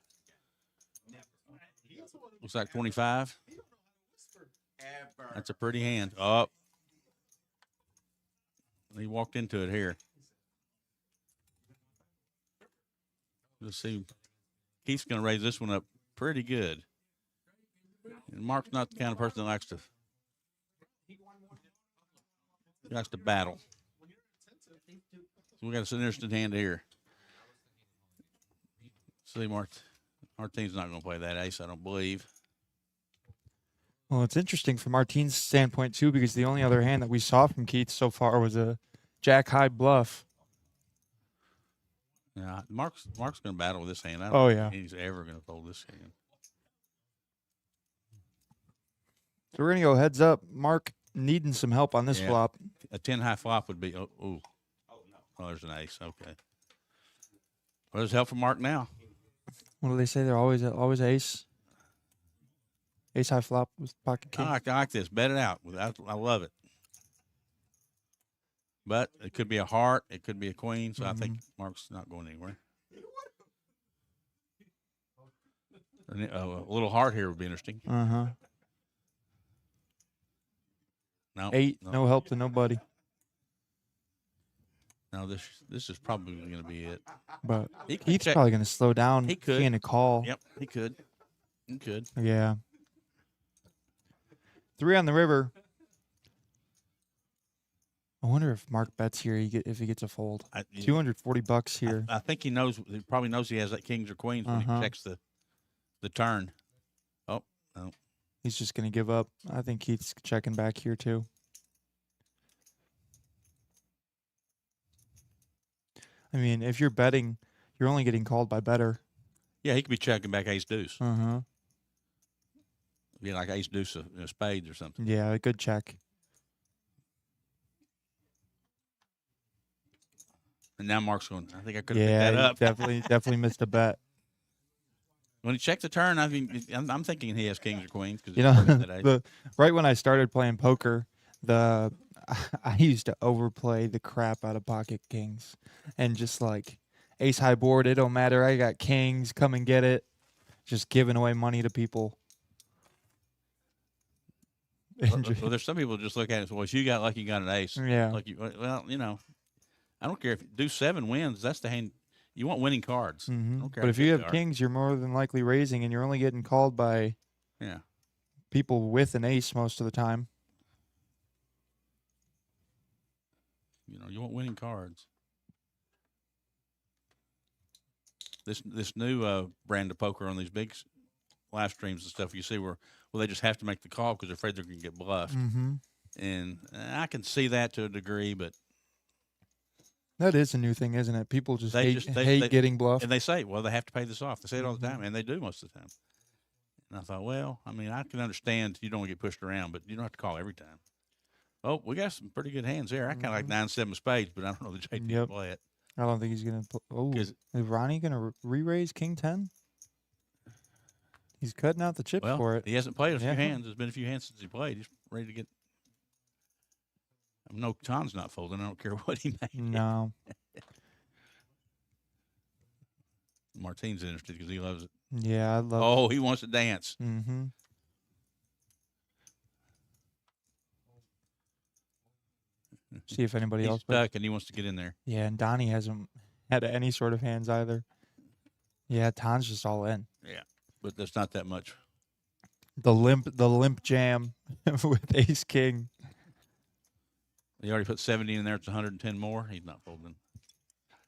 Looks like 25. That's a pretty hand. Oh, he walked into it here. Let's see. Keith's going to raise this one up pretty good. And Mark's not the kind of person that likes to battle. So we got an interesting hand here. See, Martine's not going to play that ace, I don't believe. Well, it's interesting from Martine's standpoint, too, because the only other hand that we saw from Keith so far was a jack-high bluff. Yeah, Mark's going to battle with this hand. I Oh, don't yeah. think he's ever going to fold this hand. So we're going to go heads up. Mark needing some help on this Yeah. flop. A 10-high flop would be, oh, there's an ace. Okay. Well, there's help from Mark now. What do they say? They're always ace. Ace high flop with pocket king. I like this. Bet it out. I love it. But it could be a heart. It could be a queen. So I think Mark's not going anywhere. A little heart here would be interesting. Uh-huh. No, 8, no help to nobody. No, this is probably going to be it. But He could Keith's check- probably going to slow down. He could. Seeing a call. Yep, he could. He could. Yeah. 3 on the river. I wonder if Mark bets here. If he gets a fold. $240 here. I think he knows. He probably knows he has that kings or queens when he checks the turn. Oh no. He's just going to give up. I think Keith's checking back here too. I mean, if you're betting, you're only getting called by better. Yeah, he could be checking back ace deuce. Uh-huh. Be like ace deuce of spades or something. Yeah, a good check. And now Mark's going, I think I could have Yeah, picked that up. definitely missed a bet. When he checked the turn, I mean, I'm thinking he has kings or queens. Cause You know, right when I started playing poker, I used to overplay the crap out of pocket kings and just like ace high board. It don't matter. I got kings. Come and get it. Just giving away money to people. well, there's some people just look at it and say, well, if you got lucky, you got an ace. Yeah. Like well, you know, I don't care if do 7 wins. That's the hand. You want winning cards. I don't care But how if you good have they are. kings, you're more than likely raising, and you're only getting called by Yeah. people with an ace most of the time. You know, you want winning cards. This new brand of poker on these big live streams and stuff you see where they just have to make the call because they're afraid they're going to get bluffed. Mm-hmm. And I can see that to a degree, but That is a new thing, isn't it? People just They hate, just- they- hate they- getting bluffed. and they say, well, they have to pay this off. They say it all the time, and they do most of the time. And I thought, well, I mean, I can understand you don't want to get pushed around, but you don't have to call every time. Oh, we got some pretty good hands there. I kind of like 9-7 spades, but I don't know that JT Yep. can play it. I don't think he's gonna. Oh, is 'Cause- Ronnie gonna re-raise King 10? He's cutting out the chips Well, for it. he hasn't played a few Yeah. hands. There's been a few hands since he played. He's ready to get. No, Tom's not folding. I don't care what he made. No. Martine's interested because he loves it. Yeah, I love. Oh, he wants to dance. Mm-hmm. See if anybody He's else. stuck, and he wants to get in there. Yeah, and Donnie hasn't had any sort of hands either. Yeah, Ton's just all in. Yeah, but that's not that much. The limp jam with Ace King. He already put 70 in there. It's 110 more. He's not folding.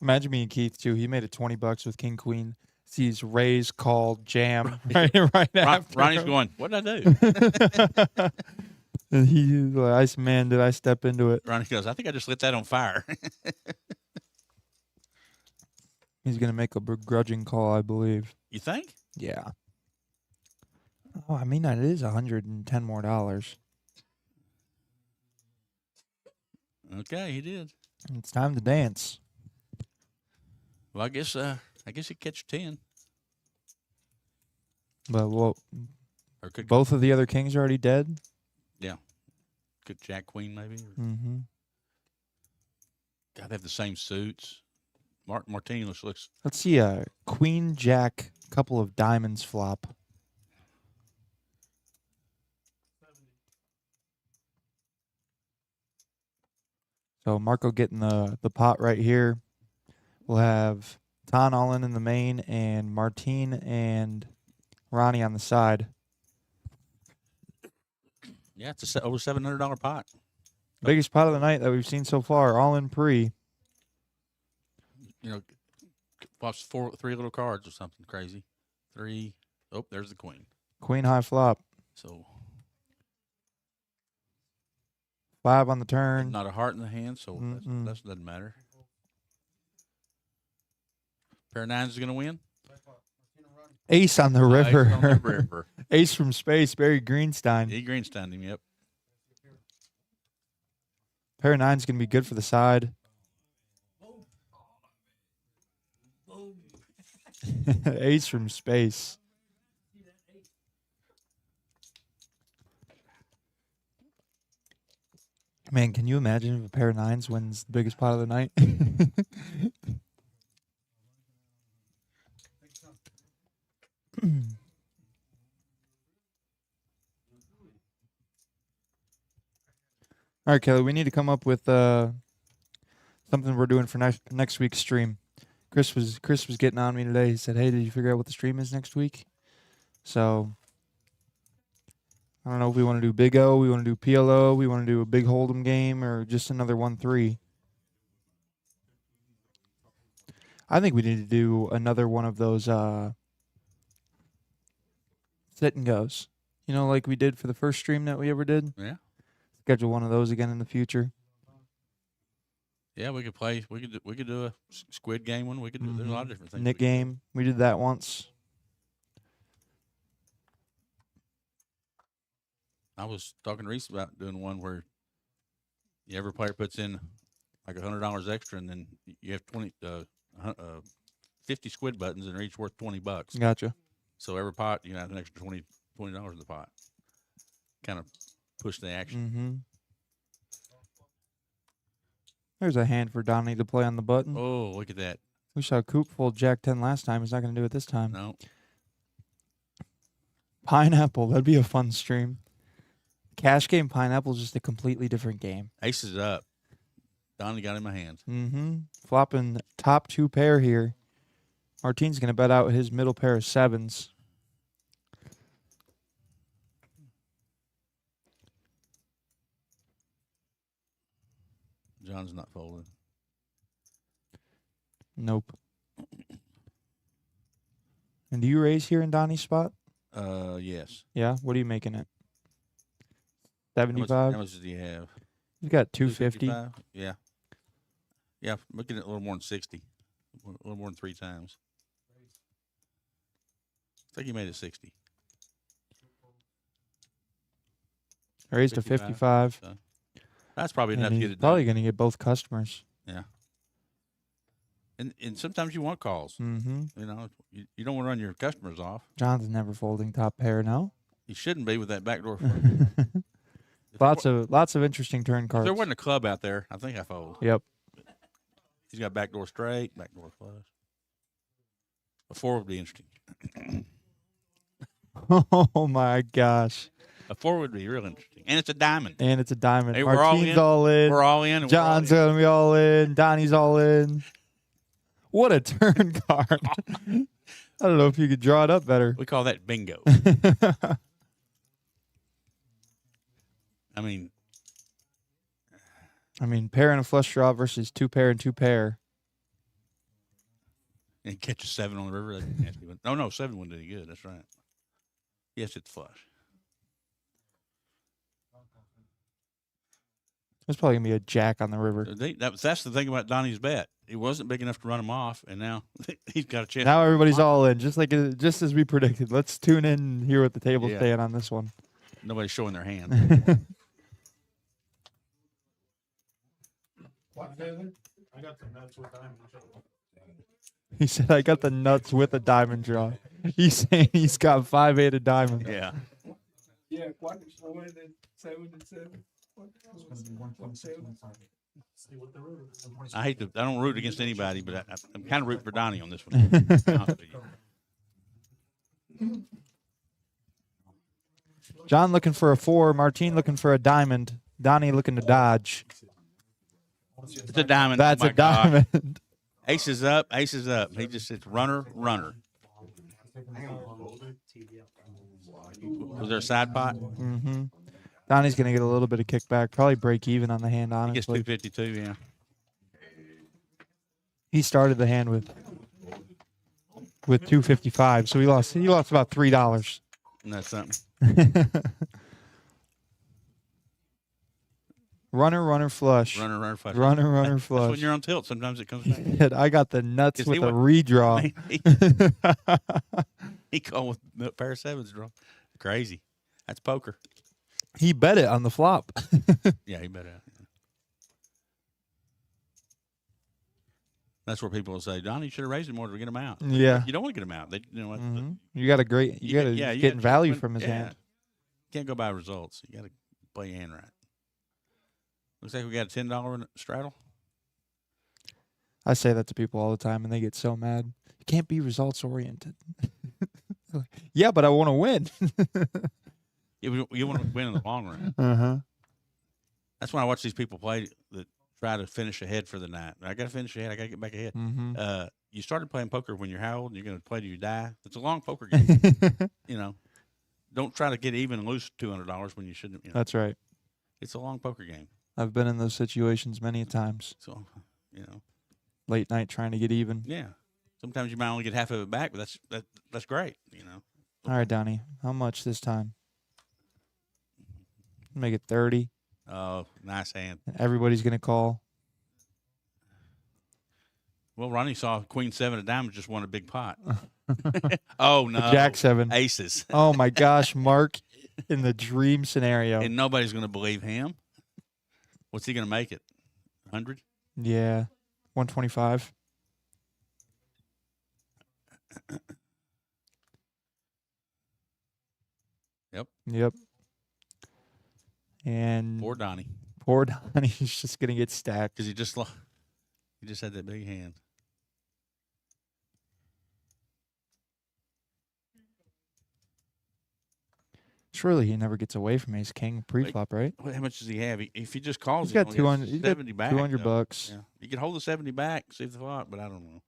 Imagine me and Keith too. He made it $20 with King Queen. Sees raise, call, jam right after. Ronnie's going, what did I do? And he's like, "Ice man, did I step into it?" Ronnie goes, I think I just lit that on fire. He's gonna make a begrudging call, I believe. You think? Yeah. Oh, I mean that is $110 more. Okay, he did. It's time to dance. Well, I guess he catch 10. But well, Or could both of the other kings are already dead. could Jack Queen maybe? Or, Mm-hmm. God, they have the same suits. Martini looks Let's see a Queen Jack, couple of diamonds flop. So Marco getting the pot right here. We'll have Ton all in the main and Martine and Ronnie on the side. yeah, it's over $700 pot. Biggest pot of the night that we've seen so far, all in pre. You know, flops 3 little cards or something crazy. 3. Oh, there's the queen. Queen high flop. So 5 on the turn. not a heart in the hand, so Mm-mm. that doesn't matter. Pair of 9s is going to win. Ace on the Ace river. on the river. Ace from space, Barry Greenstein. He greensteined him. Yep. Pair of 9's going to be good for the side. Ace from space. Man, can you imagine if a pair of nines wins the biggest pot of the night? All right, Kelly, we need to come up with something we're doing for next week's stream. Chris was getting on me today. He said, "Hey, did you figure out what the stream is next week?" So I don't know if we want to do Big O, we want to do PLO, we want to do a big Hold'em game, or just another 1-3. I think we need to do another one of those sit and goes. You know, like we did for the first stream that we ever did. Yeah. Schedule one of those again in the future. Yeah, we could play. We could do a squid game one. We could do. There's a lot of different things. Nick game. We did that once. I was talking to Reese about doing one where every player puts in like $100 extra, and then you have 50 squid buttons, and they're each worth $20. Gotcha. So every pot, you have an extra $20 in the pot. Kind of push the action. Mm-hmm. There's a hand for Donnie to play on the button. Oh, look at that! We saw Coop fold Jack 10 last time. He's not going to do it this time. No, Pineapple. That'd be a fun stream. Cash game Pineapple is just a completely different game. aces up. Donnie got in my hands. Mm-hmm. Flopping top 2 pair here. Martine's going to bet out his middle pair of sevens. John's not folding. Nope. And do you raise here in Donnie's spot? Yes. Yeah. What are you making it? How much 75. does he have? He's got 250. 255? Yeah. Yeah, looking at a little more than 60. A little more than 3 times. I think he made it 60. Raised to 55. So that's probably enough And to get he's it probably done. going to get both customers. Yeah. And sometimes you want calls. Mm-hmm. You know, you don't want to run your customers off. John's never folding top pair, no? You shouldn't be with that backdoor flush. Lots of interesting turn If cards. there wasn't a club out there, I think I fold. Yep. He's got backdoor straight, backdoor flush. A 4 would be interesting. Oh my gosh. A 4 would be real interesting. And it's a diamond. And it's a diamond. Hey, we're all Martine's in. all in. We're all in. And John's we're all going to be all in. Donnie's all in. What a turn card. I don't know if you could draw it up better. we call that bingo. I mean, pair and a flush draw versus 2 pair and 2 pair. and catch a 7 on the river. That's a nasty one. No, 7 wouldn't do any good. That's right. Yes, it's flush. There's probably going to be a jack on the river. That's the thing about Donnie's bet. It wasn't big enough to run him off, and now he's got a chance. Now everybody's all in, just as we predicted. Let's tune in and hear what the table's Yeah. saying on this one. Nobody's showing their hand. What, Taylor? I got the nuts with diamond. He said, I got the nuts with a diamond draw. He's saying he's got 5-8 of diamond. Yeah. Yeah, cuatro, so went at 7 and 7. I don't root against anybody, but I'm kind of rooting for Donnie on this one. To be honest with you. John looking for a 4. Martine looking for a diamond. Donnie looking to dodge. It's a diamond. That's Oh my a diamond. God. Ace is up. Ace is up. He just says runner, runner. Was there a side pot? Mm-hmm. Donnie's going to get a little bit of kickback. Probably break even on the hand, He gets honestly. 252. Yeah. He started the hand with 255, so he lost about $3. And that's something. Runner, flush. Runner, runner, flush. Runner, That's flush. when you're on tilt. Sometimes it comes He back. said, I got the nuts Is with he a what- redraw. He called with a pair of 7s draw. Crazy. That's poker. He bet it on the flop. Yeah, he bet out. That's where people will say, Donnie, you should have raised him more to get him out. Yeah. You don't want to get him out. They, you know, what, Mhm. You got a great. You got to you get gotta value win- from his yeah. hand. Can't go by results. You got to play your hand right. Looks like we got a $10 straddle. I say that to people all the time, and they get so mad. You can't be results oriented. Yeah, but I want to win. You want to win in the long run. Uh-huh. That's when I watch these people play that try to finish ahead for the night. I got to finish ahead. I got to get back ahead. Mm-hmm. You started playing poker when you're how old? And you're going to play till you die. It's a long poker game. You know, don't try to get even and lose $200 when you shouldn't. You know, That's right. it's a long poker game. I've been in those situations many times. So, you know, Late night trying to get even. yeah. Sometimes you might only get half of it back, but that's great. You know. All right, Donnie. How much this time? Make it 30. Oh, nice hand. Everybody's going to call. Well, Ronnie saw Queen 7 of Diamonds just won a big pot. Oh no, Jack 7. aces, Oh, my gosh. Mark in the dream scenario. and nobody's going to believe him. What's he going to make it? 100? Yeah. 125. Yep. And Poor Donnie, poor Donnie's just going to get stacked. because he just had that big hand. Surely he never gets away from ace king pre-flop, right? How much does he have? If he just calls, He's got he 200. only has He's got 70 back. 200 though. bucks. Yeah, you could hold the 70 back, see if the flop, but I don't know.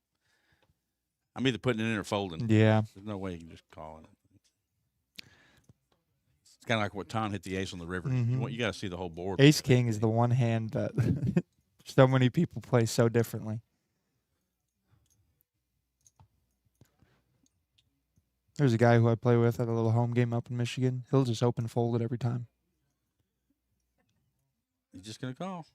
I'm either putting it in or folding. Yeah. There's no way you can just call it. It's kind of like what Tom hit the ace on the river. Mhm. You got to see the whole board. Ace king is the one hand that so many people play so differently. There's a guy who I play with at a little home game up in Michigan. He'll just open fold it every time. He's just gonna call.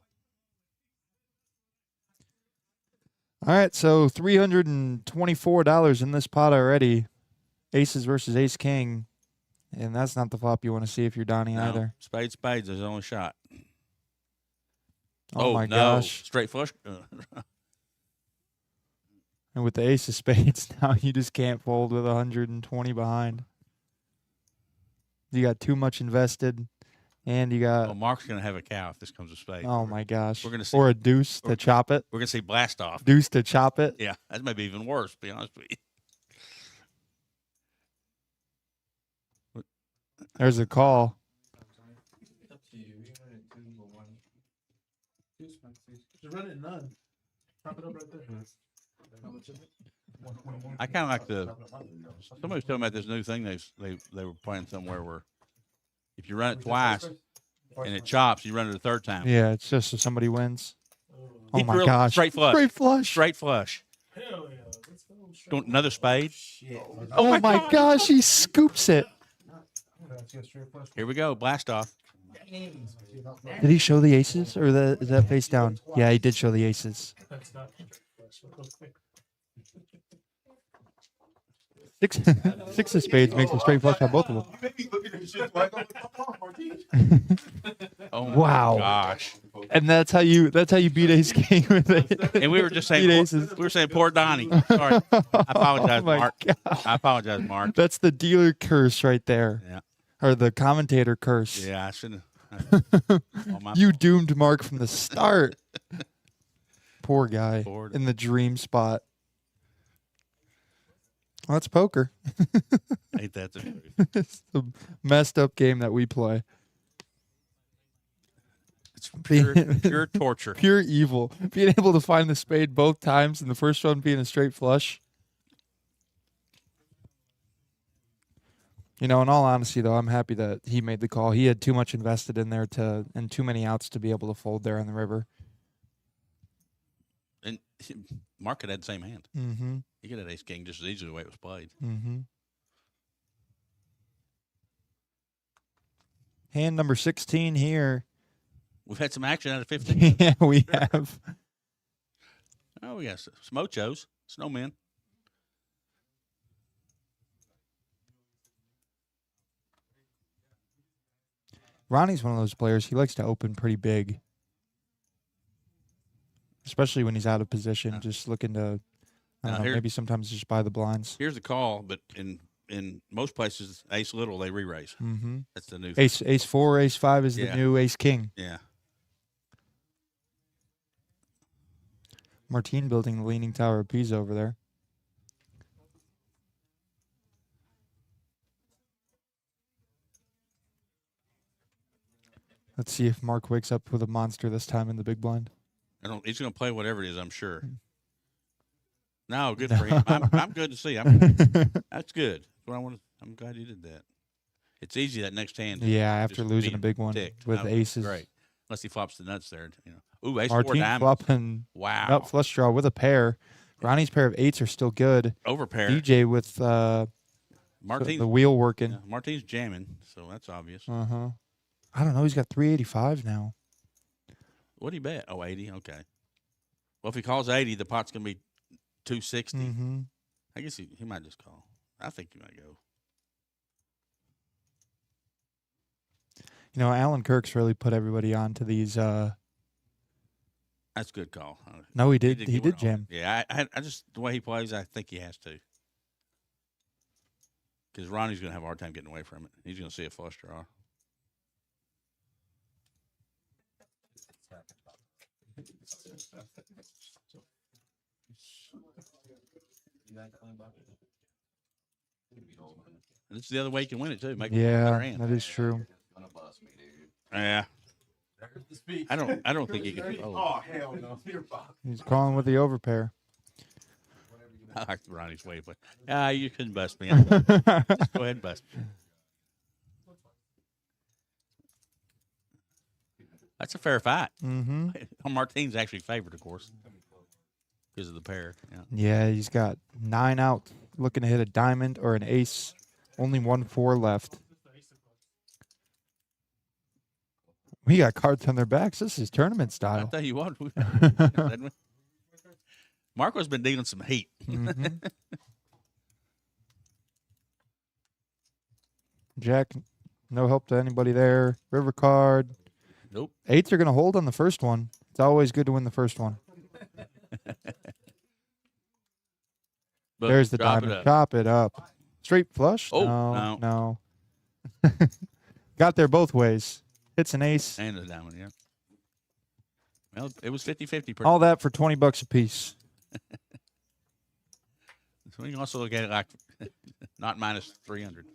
All right, so $324 in this pot already. Aces versus ace king. And that's not the flop you want to see if you're Donnie No, either. spades. There's the only shot. Oh, my no. gosh. Straight flush. And with the ace of spades, now you just can't fold with 120 behind. You got too much invested, and you Well, got, Mark's gonna have a cow if this comes to spades. oh my gosh, We're gonna see- or a deuce to we're- chop it. We're gonna see blast off. Deuce to chop it. Yeah, that may be even worse. To be honest with you. There's a call. Up to you. You run it 2 or 1. 2 spots. Just run it none. Chop it up right there. How much is it? I kind of like somebody was talking about this new thing they were playing somewhere where if you run it twice and it chops, you run it a third time. Yeah, it's just so somebody wins. Oh Deep my drill, gosh. straight flush. Straight flush. Straight flush. Hell yeah. Let's go. Don't- Another spade. Oh my gosh, he scoops it. Here we go. Blast off. Did he show the aces or is that face down? Yeah, he did show the aces. That's not. Six of spades makes a straight flush on both of them. You made me look at this shit like, come on, Martin. Oh my Wow. gosh. And that's how you beat ace king with it. And we were just saying, Beat aces. we were saying, poor Donnie. Sorry. I apologize, Oh my Mark. gosh. I apologize, Mark. That's the dealer curse right there. Yeah. Or the commentator curse. Yeah, I shouldn't have. You doomed Mark from the start. Poor guy Poor- in the dream spot. Well, that's poker. Ain't that the truth? It's the messed up game that we play. It's pure torture. Pure evil. Being able to find the spade both times and the first one being a straight flush. You know, in all honesty, though, I'm happy that he made the call. He had too much invested in there and too many outs to be able to fold there on the river. And Mark could have the same hand. Mm-hmm. He could have ace king just as easily the way it was played. Mm-hmm. Hand number 16 here. We've had some action out of 15. Yeah, we have. Oh, we got Smochos, snowmen. Ronnie's one of those players. He likes to open pretty big, especially when he's out of position, just looking to, I Now don't know, here- maybe sometimes just buy the blinds. Here's the call, but in most places, ace little, they re-raise. Mm-hmm. That's the new thing. Ace 4, ace 5 is the Yeah. new ace king. Yeah. Martine building the Leaning Tower of Pisa over there. Let's see if Mark wakes up with a monster this time in the big blind. He's going to play whatever it is, I'm sure. No, good for him. I'm good to see. That's good. That's what I want. I'm glad you did that. It's easy that next hand. Yeah, after just losing being a big one ticked. with That was aces. Great. Unless he flops the nuts there. Ooh, ace four Martine diamond. flopping Wow. up flush draw with a pair. Ronnie's pair of eights are still good. Over pair. DJ with Martine's, the wheel working. Martine's jamming, so that's obvious. Uh-huh. I don't know. He's got 385 now. What do you bet? Oh, 80? Okay. Well, if he calls 80, the pot's going to be 260. Mm-hmm. I guess he might just call. I think he might go. You know, Alan Kirk's really put everybody on to these. That's a good call. No, he did. get He one did off. jam. Yeah, I just, the way he plays, I think he has to. Because Ronnie's going to have a hard time getting away from it. He's going to see a flush draw. And this is the other way you can win it, too. Make it a better Yeah, hand. that is true. Gonna bust me, dude. Yeah. There's the speech. I don't think he can. Oh, Oh, hell no. You're fine. He's calling with the overpair. I like Ronnie's way, but you couldn't bust me. Just go ahead and bust me. That's a fair fight. Mm-hmm. Martine's actually favored, of course, because of the pair. Yeah. Yeah, he's got 9 out, looking to hit a diamond or an ace. Only 1-4 left. We got cards on their backs. This is tournament I style. tell you what, Marco's been dealing some heat. Mhm. Jack, no help to anybody there. River card. Nope. Eights are going to hold on the first one. It's always good to win the first one. But There's the drop it diamond. up. Chop it up. Straight flush? Oh, no. Got there both ways. Hits an ace. And a diamond, yeah. Well, it was 50-50. All that for $20 a piece. So we can also look at it like not minus 300.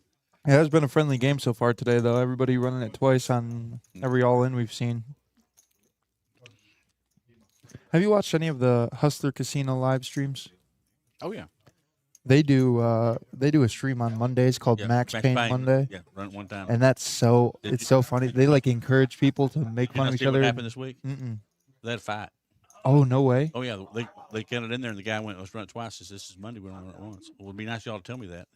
Yeah, it's been a friendly game so far today, though. Everybody running it twice on every all-in we've seen. Have you watched any of the Hustler Casino live streams? Oh, yeah. They do a stream on Mondays called Yeah, Max Payne Monday, Yeah, run it one time. and that's so Did it's you- so funny. They like encourage people to make Did fun I of each see what other. happened this week? Mm-mm. They had a fight. Oh no way! Oh, yeah. They counted in there, and the guy went, let's run it twice. Says, this is Monday. We're going to run it once. Well, it'd be nice y'all to tell me that.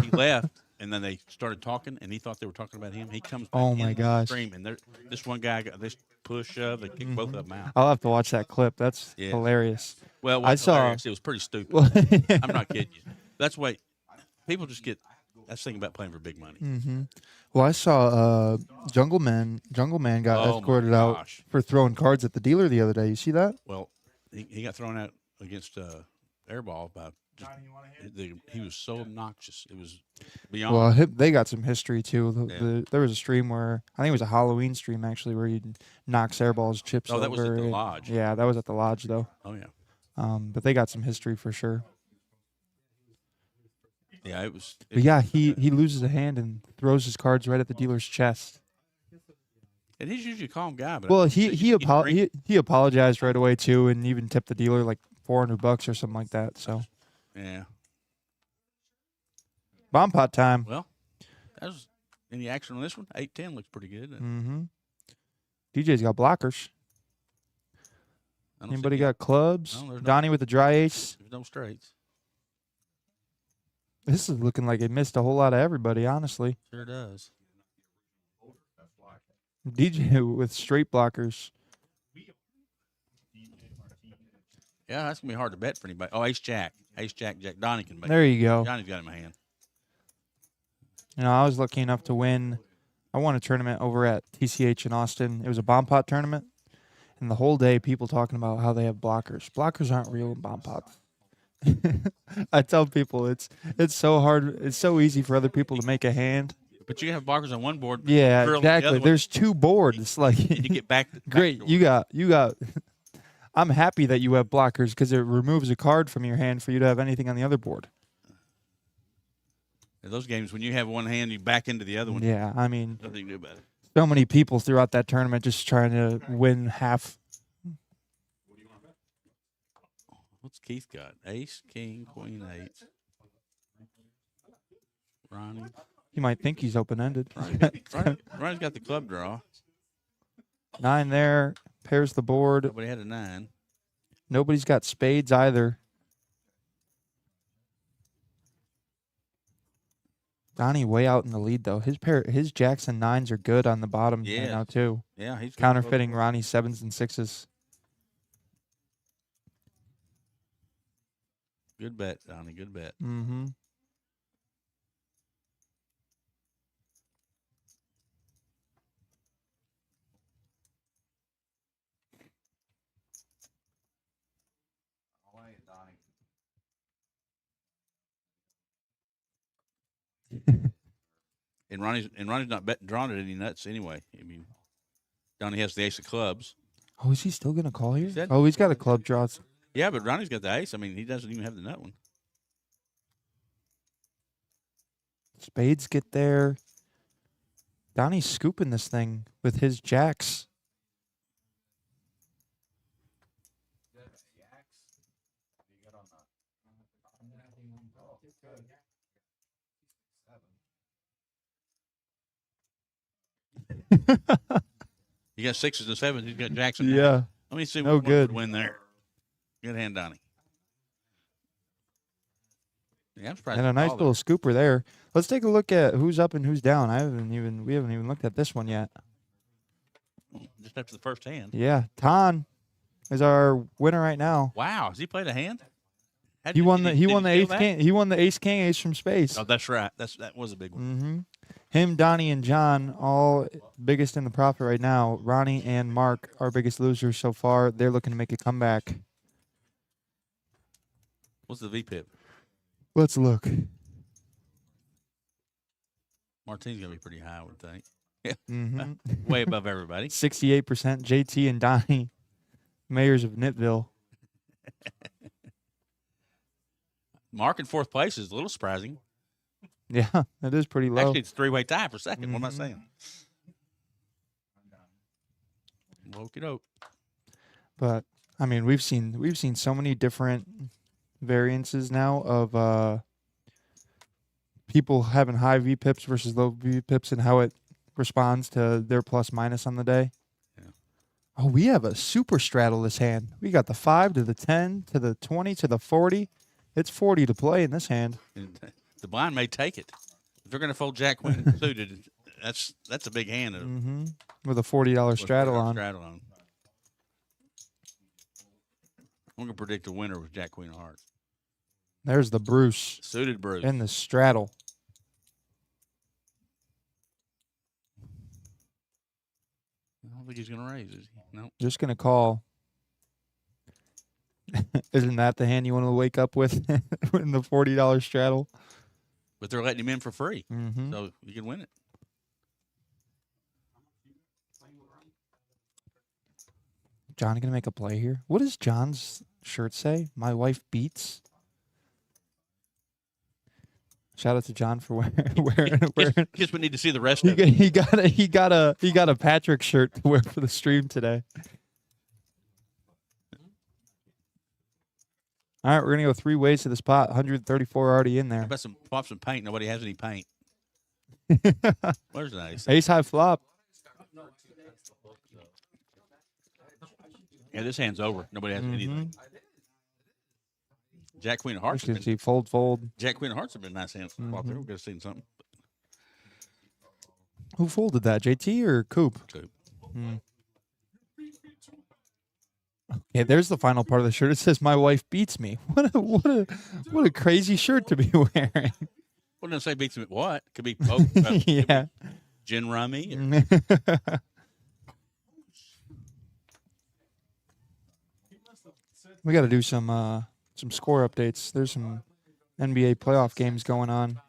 He left, and then they started talking, and he thought they were talking about him. He comes back Oh, in my the gosh. stream, and this one guy got this push shove. They kicked both of them out. I'll have to watch that clip. That's Yeah. hilarious. Well, it I wasn't saw- hilarious. It was pretty stupid. Well, I'm not kidding you. That's why people just get. That's the thing about playing for big money. Mm-hmm. Well, I saw Jungle Man. Jungle Man got Oh, my escorted out gosh. for throwing cards at the dealer the other day. You see that? Well, he got thrown out against Airball by. He was so obnoxious. It was beyond. Well, they got some history too. Yeah. There was a stream where I think it was a Halloween stream actually where he knocks Airball's chips Oh, over. that was at the and- lodge. Yeah, that was at the lodge though. Oh yeah, But they got some history for sure. yeah. It was. But yeah, he loses a hand and throws his cards right at the dealer's chest. And he's usually a calm guy. But Well, I he think he, you apo- drink- he apologized right away too, and even tipped the dealer like $400 or something like that. So Yeah. bomb pot time. Well, that was any action on this one. 8-10 looks pretty good. Mm-hmm. DJ's got blockers. I don't see Anybody any- got clubs? No, there's no- Donnie with the dry ace. There's no straights. This is looking like it missed a whole lot of everybody, honestly. Sure does. DJ with straight blockers. Yeah, that's gonna be hard to bet for anybody. Oh, Ace Jack. Donnie can make. There you go. Johnny's got him a hand. You know, I was lucky enough to win. I won a tournament over at TCH in Austin. It was a bomb pot tournament. And the whole day, people talking about how they have blockers. Blockers aren't real in bomb pots. I tell people it's so hard. It's so easy for other people to make a hand. But you have blockers on one board. Yeah, drill on the other exactly. one, There's two boards. It's like and you get back. great. You got. I'm happy that you have blockers because it removes a card from your hand for you to have anything on the other board. In those games, when you have one hand, you back into the other one. Yeah, I mean, Nothing you can do about it. so many people throughout that tournament just trying to win half. What's Keith got? Ace, king, queen, eight. Ronnie. You might think he's open-ended. Ronnie's got the club draw. 9 there, pairs the board. Nobody had a 9. Nobody's got spades either. Donnie way out in the lead though. His jacks and 9s are good on the bottom right Yeah. now too. Yeah, he's Counterfeiting Ronnie's 7s and 6s. Good bet, Donnie. Good bet. Mm-hmm. And Ronnie's not drawn at any nuts anyway. I mean, Donnie has the ace of clubs. Oh, is he still gonna call here? Said- Oh, he's got a club draw. Yeah, but Ronnie's got the ace. I mean, he doesn't even have the nut one. Spades get there. Donnie's scooping this thing with his jacks. You got 6s and 7s. He's got jacks and nines. Yeah. Let me see No what good. would win there. Good hand, Donnie. Yeah, I'm surprised. And a he nice called little scooper there. Let's take a look at who's up and who's down. We haven't even looked at this one yet. it. Just after the first hand. Yeah, Tan is our winner right now. Wow, has he played a hand? He won the did ace steal that? king. He won the ace king ace from space. Oh, that's right. That was a big one. Mm-hmm. Him, Donnie, and John, all biggest in the profit right now. Ronnie and Mark, our biggest losers so far. They're looking to make a comeback. What's the VPIP? Let's look. Martine's gonna be pretty high, I would think. Mm-hmm. Way above everybody. 68%. JT and Donnie, mayors of Knittville. Mark in 4th place is a little surprising. Yeah, that is pretty low. Actually, it's a 3-way tie for 2nd. What am I Mhm. saying? Okie doke. But I mean, we've seen so many different variances now of people having high VPIPs versus low VPIPs and how it responds to their plus minus on the day. Yeah. Oh, we have a super straddle this hand. We got the 5 to the 10 to the 20 to the 40. It's 40 to play in this hand. And the blind may take it. If they're going to fold Jack Queen suited, that's a big hand. Mm-hmm. With a $40 straddle on. I'm going to predict a winner with Jack Queen of Hearts. There's the Bruce Suited Bruce. and the straddle. I don't think he's going to raise, is he? No. Just gonna call. Isn't that the hand you want to wake up with in the $40 straddle? But they're letting him in for free, Mm-hmm. so you can win it. John gonna make a play here. What does John's shirt say? My wife beats. Shout out to John for wearing. Guess we need to see the rest He of it. got a Patrick shirt to wear for the stream today. All right, we're gonna go 3 ways to the spot. 134 already in How there. about pop some paint? Nobody has any paint. Where's the ace? Ace high flop. Yeah, this hand's over. Nobody has anything. Jack Queen of Hearts. Just gonna see fold. Jack Queen of Hearts have been nice hands. Flop there. We could have seen something. Who folded that? JT or Coop? Coop. Okay, there's the final part of the shirt. It says "My wife beats me." What a crazy shirt to be wearing. Well, don't say beats him at what? Could be both. Yeah. Gin rummy. We got to do some score updates. There's some NBA playoff games going on.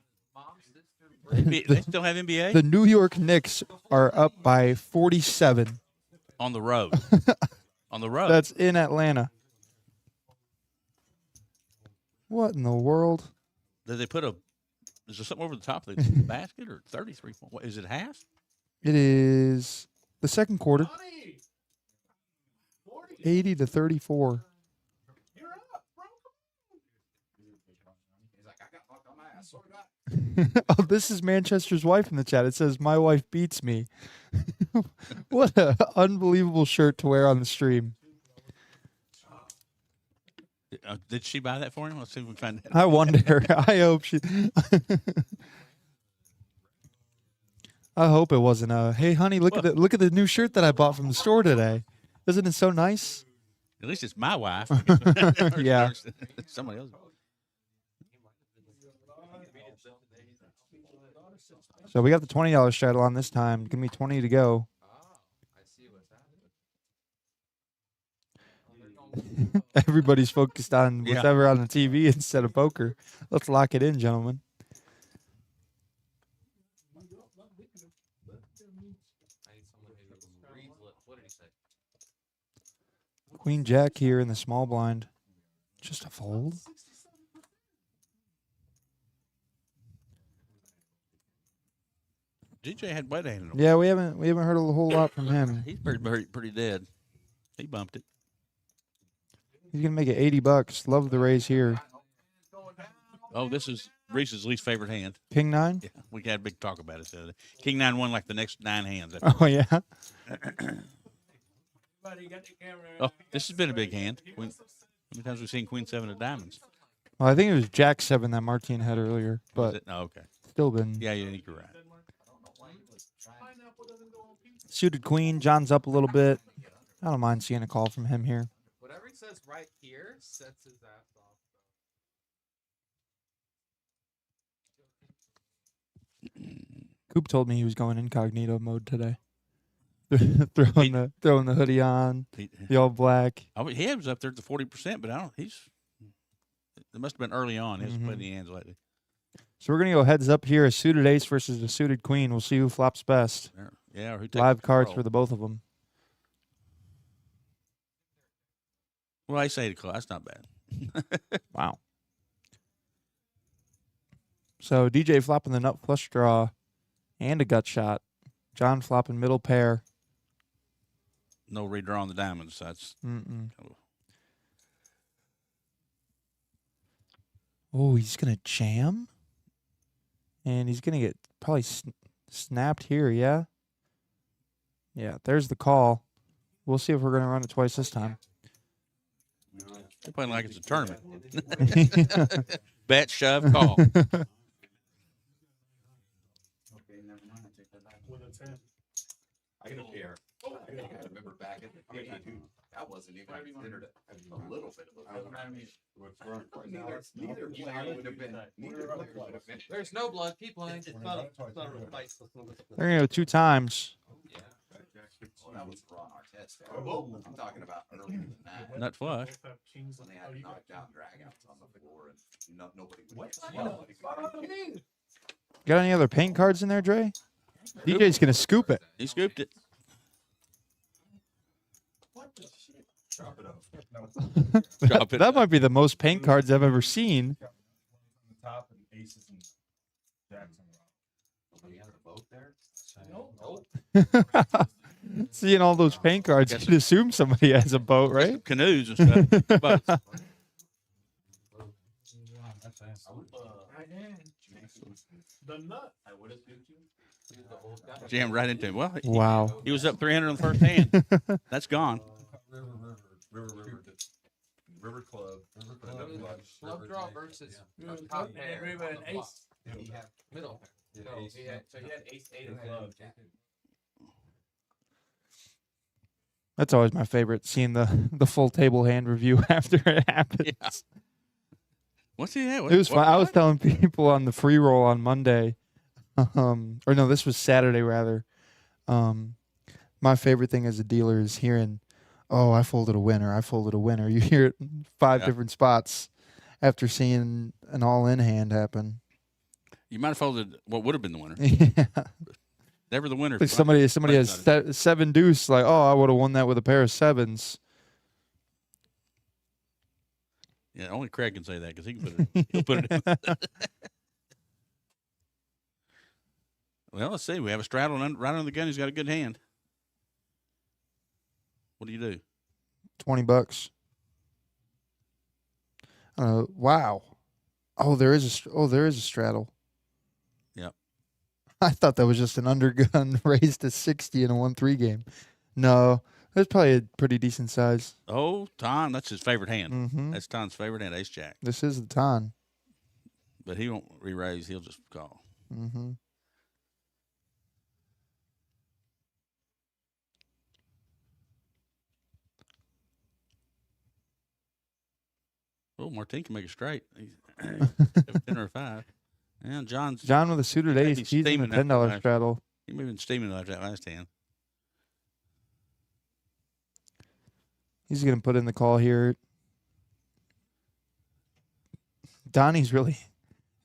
They still have NBA The New York Knicks are up by 47. on the road. On the road. That's in Atlanta. What in the world? Did they put is there something over the top of the basket or 33 point? What, is it half? It is the second quarter, 80 to 34. You're up, bro. He's like, I got fucked on my ass. So did I. Oh, this is Manchester's wife in the chat. It says, "My wife beats me." What an unbelievable shirt to wear on the stream. Did she buy that for him? Let's see if we can find it. I wonder. I hope she. I hope it wasn't hey honey, look at the new shirt that I bought from the store today. Isn't it so nice? At least it's my wife. Yeah. Somebody else. So we got the $20 straddle on this time. Give me 20 to go. Everybody's focused on Yeah. whatever on the TV instead of poker. Let's lock it in, gentlemen. Queen Jack here in the small blind. Just a fold. DJ had wet hand. Yeah, we haven't heard a whole lot from him. He's pretty dead. He bumped it. He's gonna make it $80. Love the raise here. Oh, this is Reese's least favorite hand. King 9. Yeah, we had a big talk about it the other day. King 9 won like the next 9 hands. Oh yeah. Oh, this has been a big hand. How many times have we seen Queen 7 of diamonds? Well, I think it was Jack 7 that Martine had earlier, Was but it? Oh, okay. still been Yeah, I think you're right. suited queen. John's up a little bit. I don't mind seeing a call from him here. Whatever he says right here sets his ass off. Coop told me he was going incognito mode today. throwing the hoodie on, the all black. He was up there at the 40%, but I don't. It must have been early on. He hasn't played any hands lately. So we're gonna go heads up here. A suited ace versus a suited queen. We'll see who flops best. Yeah, or who takes Live cards control. for the both of them. Well, I say to call. That's not bad. Wow. So DJ flopping the nut flush draw and a gut shot. John flopping middle pair. No redraw on the diamonds. That's Oh, he's going to jam? And he's going to get probably snapped here, yeah? Yeah, there's the call. We'll see if we're going to run it twice this time. they're playing like it's a tournament. Bet, shove, call. Okay, never mind. I take that back. I got a pair. I remember back in the day, dude, that wasn't even considered a little bit of a neither player would have been. Neither player would have been. There's no blood. Keep playing. It's not a real fight. They're going to go 2 times. Oh, that was Ron Artest. I'm talking about earlier than that. Nut flush. When they had knockdown dragouts on the floor and nobody would get Got any other paint cards in there, Dre? DJ's going to scoop it. He scooped it. Chop it up. Drop it. That might be the most paint cards I've ever seen. Top and aces and jacks on Somebody has a boat there? Nope. Seeing all those paint cards, Guess you'd assume somebody has a boat, right? Canoes and stuff. But The nut. jammed right into him. Well, Wow. he was up 300 on the first hand. That's gone. River Club. Club draw versus top pair. River and ace. He had Middle. Yeah, No, ace. he had ace 8 and Club. jack. That's always my favorite, seeing the full table hand review after it happens. Yeah. What's he at? It was fun. I was telling people on the free roll on Monday, or no, this was Saturday rather. My favorite thing as a dealer is hearing, "Oh, I folded a winner. I folded a winner." You hear it in 5 different spots after seeing an all-in hand happen. You might have folded what would have been the winner. Yeah. Never the winner. Like somebody has 7 deuce, like, "Oh, I would have won that with a pair of 7s." Yeah, only Craig can say that because he can put it. He'll put it in. Well, let's see. We have a straddle right under the gun. He's got a good hand. What do you do? $20. Wow. Oh, there is a straddle. Yep. I thought that was just an undergun raised to 60 in a 1-3 game. No, that's probably a pretty decent size. Oh, Ton, that's his favorite hand. Mm-hmm. That's Ton's favorite hand, ace jack. This is the ton. But he won't re-raise. He'll just call. Mm-hmm. Oh, Martin can make it straight. He's 10 or 5. And John John with a suited Maybe ace. He's in the steaming that $10 last- straddle. He may have been steaming after that last hand. He's going to put in the call here. Donnie's really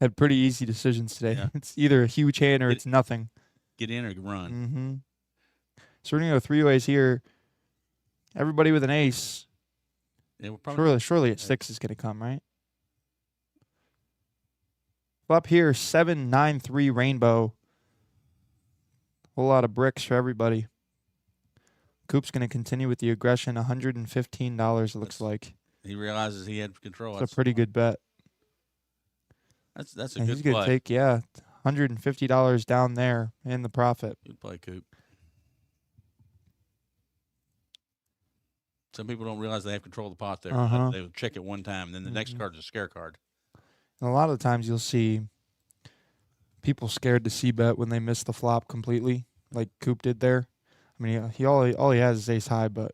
had pretty easy decisions today. Yeah. It's either a huge hand or it's nothing. Get in or run. Mm-hmm. So we're going to go 3 ways here. Everybody with an ace. Yeah, we'll probably Surely a 6 is going to come, right? Up here, 7-9-3 rainbow. Whole lot of bricks for everybody. Coop's going to continue with the aggression. $115, it looks like. he realizes he had control. It's a pretty good bet. That's a And good he's going to play. take, $150 down there in the profit. Good play, Coop. Some people don't realize they have control of the pot there. Uh-huh. They will check it one time, and then the next card's a scare card. And a lot of the times you'll see people scared to c-bet when they miss the flop completely, like Coop did there. I mean, he all he has is ace high, but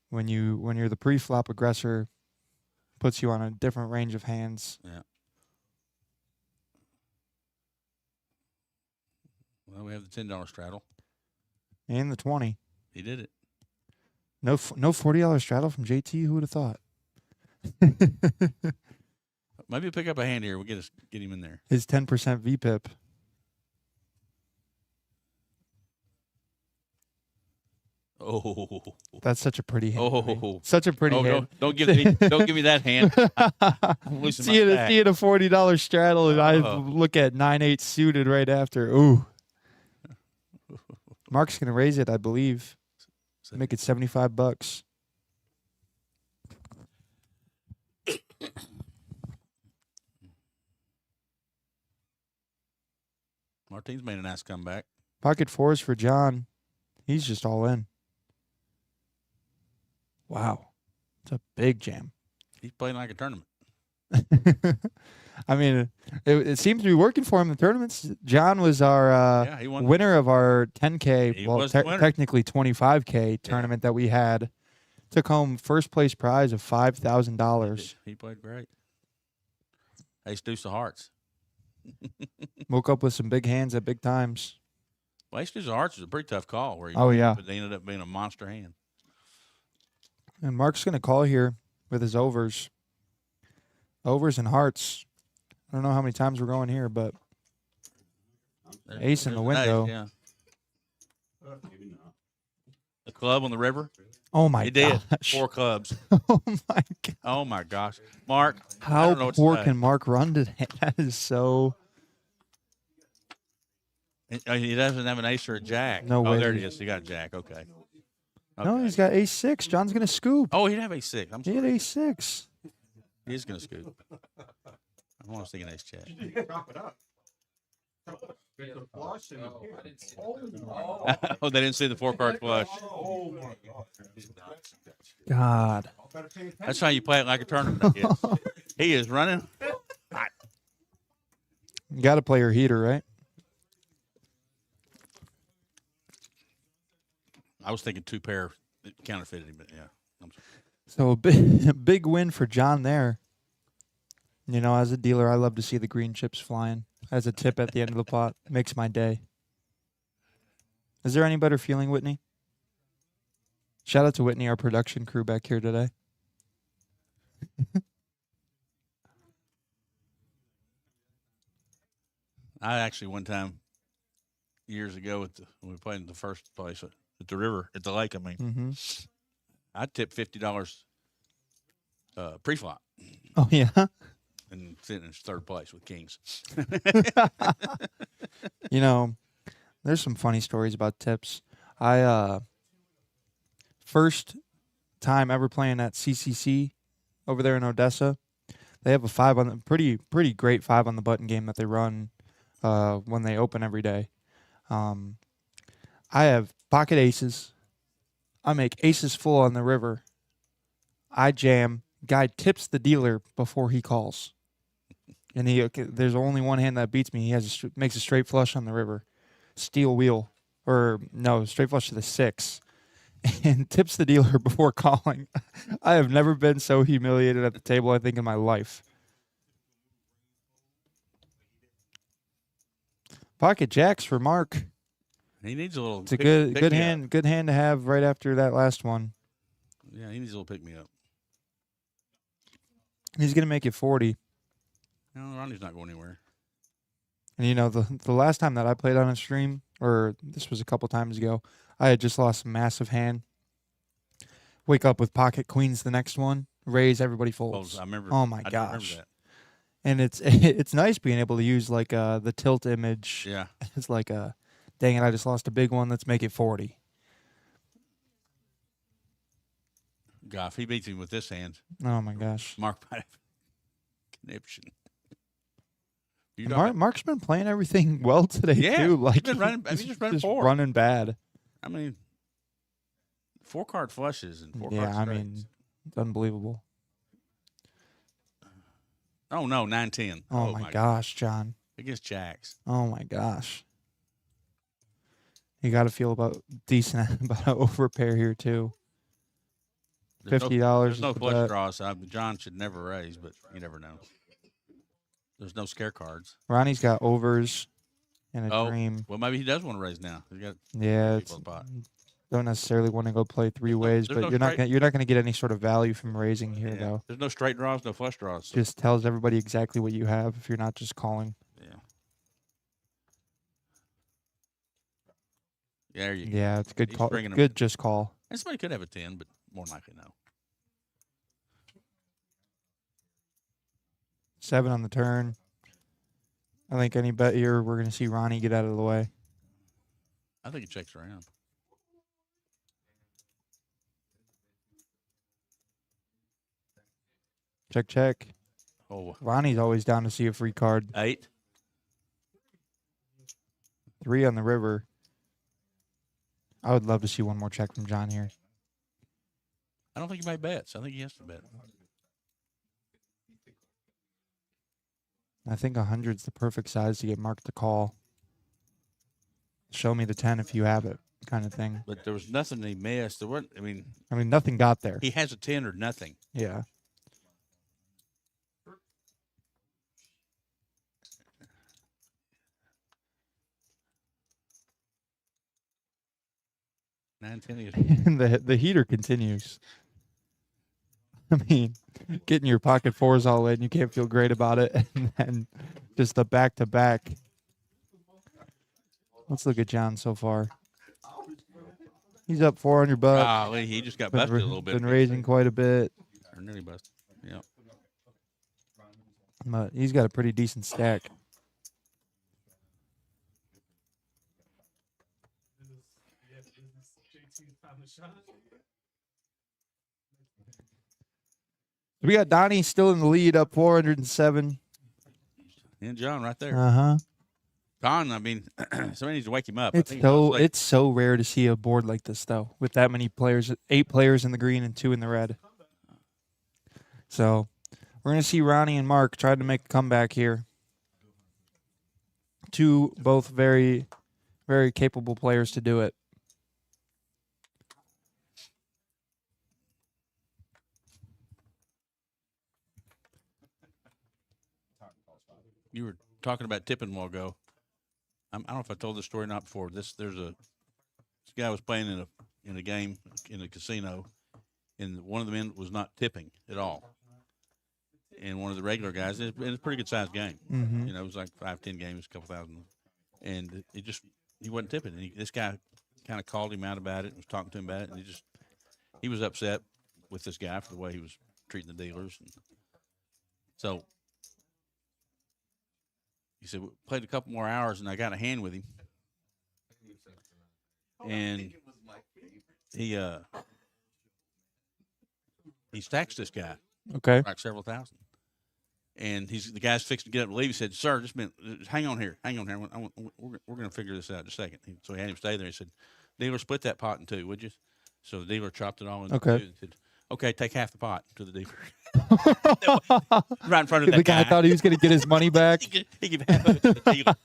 when you're the pre-flop aggressor, puts you on a different range of hands. Yeah. Well, we have the $10 straddle. And the 20. He did it. No $40 straddle from JT. Who would have thought? Maybe we'll pick up a hand here. We'll get him in there. His 10% VPIP. Oh, That's such a pretty hand. to me. oh, Such a pretty oh! hand. Don't give me that hand. I'm losing my stack. See it a $40 straddle, and I Oh. look at 9-8 suited right after. Ooh. Mark's gonna raise it, I believe. Make it $75. Martin's made a nice comeback. Pocket fours for John. He's just all in. Wow. It's a big jam. He's playing like a tournament. I mean, it seems to be working for him in the tournaments. John was our Yeah, he won. winner of our 10K, He well, was the winner. technically 25K tournament that we had. Took home first place prize of $5,000. He played great. Ace deuce of hearts. Woke up with some big hands at big times. Well, ace deuce of hearts is a pretty tough call. Oh, yeah. But they ended up being a monster hand. And Mark's going to call here with his overs. Overs and hearts. I don't know how many times we're going here, but ace in the There's an ace, window. yeah. Maybe not. The club on the river. Oh, my He did. gosh. 4 clubs. Oh, my God. Oh my gosh, Mark. I How don't know what to poor say. can Mark run today? That is so... He doesn't have an ace or a jack. No Oh, way. there it is. He got a jack. Okay. No, Okay. he's got ace-6. John's going to scoop. Oh, he'd have ace 6. I'm He sorry. had ace-6. He is going to scoop. I want to see an ace jack. Chop it up. There's a flush and Oh, I didn't see that. oh, Oh, they didn't see the 4-card flush. oh my God. God. Better pay attention. That's how you play it like a tournament. I guess. He is running. You got to play your heater, right? I was thinking 2 pair. It counterfeited him, but yeah. I'm sorry. So a big, big win for John there. You know, as a dealer, I love to see the green chips flying as a tip at the end of the pot. Makes my day. Is there any better feeling, Whitney? Shout out to Whitney, our production crew back here today. I actually one time years ago when we played in the first place at the river, at the lake, I mean, Mm-hmm. I tipped $50 pre-flop. Oh yeah. and sitting in third place with Kings. You know, there's some funny stories about tips. I first time ever playing at CCC over there in Odessa. They have a 5 on the pretty great 5 on the button game that they run when they open every day. I have pocket aces. I make aces full on the river. I jam. Guy tips the dealer before he calls, and there's only one hand that beats me. He has makes a straight flush on the river, steel wheel, or no, straight flush to the 6, and tips the dealer before calling. I have never been so humiliated at the table, I think, in my life. Pocket jacks for Mark. He needs a little. It's a good hand to have right after that last one. Yeah, he needs a little pick me up. He's gonna make it 40. No, Ronnie's not going anywhere. And you know, the last time that I played on a stream, or this was a couple times ago, I had just lost a massive hand. Wake up with pocket queens the next one, raise, everybody folds. I remember. Oh my I do gosh. remember And it's nice being able to use like the tilt image. that. Yeah. It's like dang it, I just lost a big one. Let's make it 40. God, if he beats him with this hand, Oh my gosh. Mark might have conniption. You And don't Mark's been playing everything well today Yeah, too. he's Like been running- he's just running forward. running bad. I mean, 4-card flushes and 4 Yeah, card I straights. mean, it's unbelievable. Oh no, 9-10. Oh, my gosh, John. Against Jacks. Oh my gosh. You got to feel about decent about an overpair here too. There's $50 There's is no the flush bet. draws. John should never raise, but you never know. There's no scare cards. Ronnie's got overs and a Oh, dream. well, maybe he does want to raise now. He got Yeah, people in the pot. don't necessarily want to go play 3 ways, there's but no you're not gonna get any sort of value from raising here Yeah. though. There's no straight draws, no flush draws. Just tells everybody exactly what you have if you're not just calling. Yeah. Yeah, there you go. Yeah, it's a good He's call. bringing 'em Good, in. just call. And somebody could have a 10, but more than likely no. 7 on the turn. I think any bet here, we're gonna see Ronnie get out of the way. I think he checks around. Check, check. Oh, Ronnie's always down to see a free card. 8. 3 on the river. I would love to see one more check from John here. I don't think he made bets. I think he has to bet. I think 100's the perfect size to get Mark to call. Show me the 10 if you have it, kind of thing. But there was nothing he missed. There weren't. I mean, I mean, nothing got there. he has a 10 or nothing. Yeah. Nine, 10 is And the heater continues. I mean, getting your pocket 4s all in, you can't feel great about it. And then just the back-to-back. Let's look at John so far. He's up 400 bucks. golly, he just got busted a little bit. Been raising quite a bit, Or nearly busted. Yeah. but he's got a pretty decent stack. We got Donnie still in the lead, up 407. And John right there. Uh-huh. Don, I mean, somebody needs to wake him up. I think he's asleep. It's so rare to see a board like this though, with that many players, 8 players in the green and 2 in the red. So we're gonna see Ronnie and Mark trying to make a comeback here. 2 both very, very capable players to do it. You were talking about tipping a while ago. I don't know if I told this story or not before. This guy was playing in a game in a casino, and one of the men was not tipping at all. And one of the regular guys, and it's a pretty good sized game. Mm-hmm. You know, it was like 5-10 games, a couple thousand, and he wasn't tipping. And this guy kind of called him out about it, and was talking to him about it, and he was upset with this guy for the way he was treating the dealers. And So he said, we played a couple more hours and I got a hand with him. And he stacks this guy Okay. like several thousand. And the guy's fixing to get up and leave. He said, "Sir, just a minute, hang on here. We're going to figure this out in a second." So he had him stay there. He said, "Dealer, split that pot in two, would you?" So the dealer chopped it all into Okay. two and said, "Okay, take half the pot," to the dealer. Right in front of that The guy thought he was going to get his money back. he gave half of it to the dealer.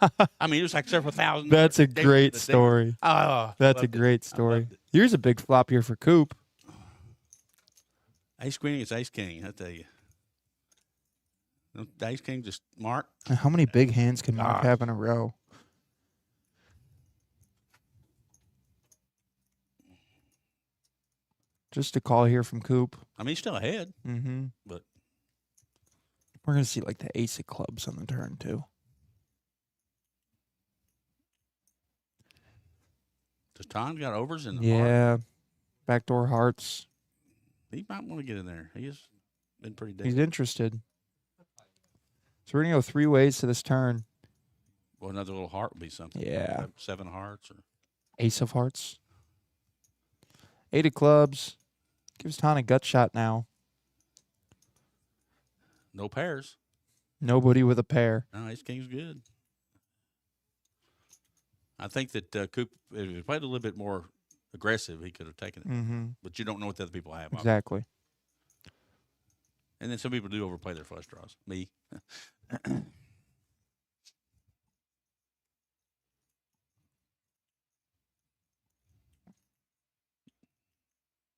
I mean, it was like several thousand. That's a Gave it to great the dealer. story. Oh, That's a loved it. great I story. loved it. Here's a big flop here for Coop. Ace Queen against Ace King, I tell you. The Ace King just Mark. How many big hands can Mark Gosh. have in a row? Just a call here from Coop. I mean, he's still ahead, Mm-hmm. but We're going to see like the ace of clubs on the turn, too. does Tom got overs in the Yeah. Backdoor hearts. He might want to get in there. He has been pretty He's deep. interested. So we're going to go 3 ways to this turn. Well, another little heart would be something. Yeah. 7 hearts or Ace of hearts. 8 of clubs. Gives Ton a gut shot now. no pairs. Nobody with a pair. No, Ace King's good. I think that Coop, if he played a little bit more aggressive, he could have taken it. Mm-hmm. But you don't know what the other people have. obviously. Exactly. And then some people do overplay their flush draws. Me.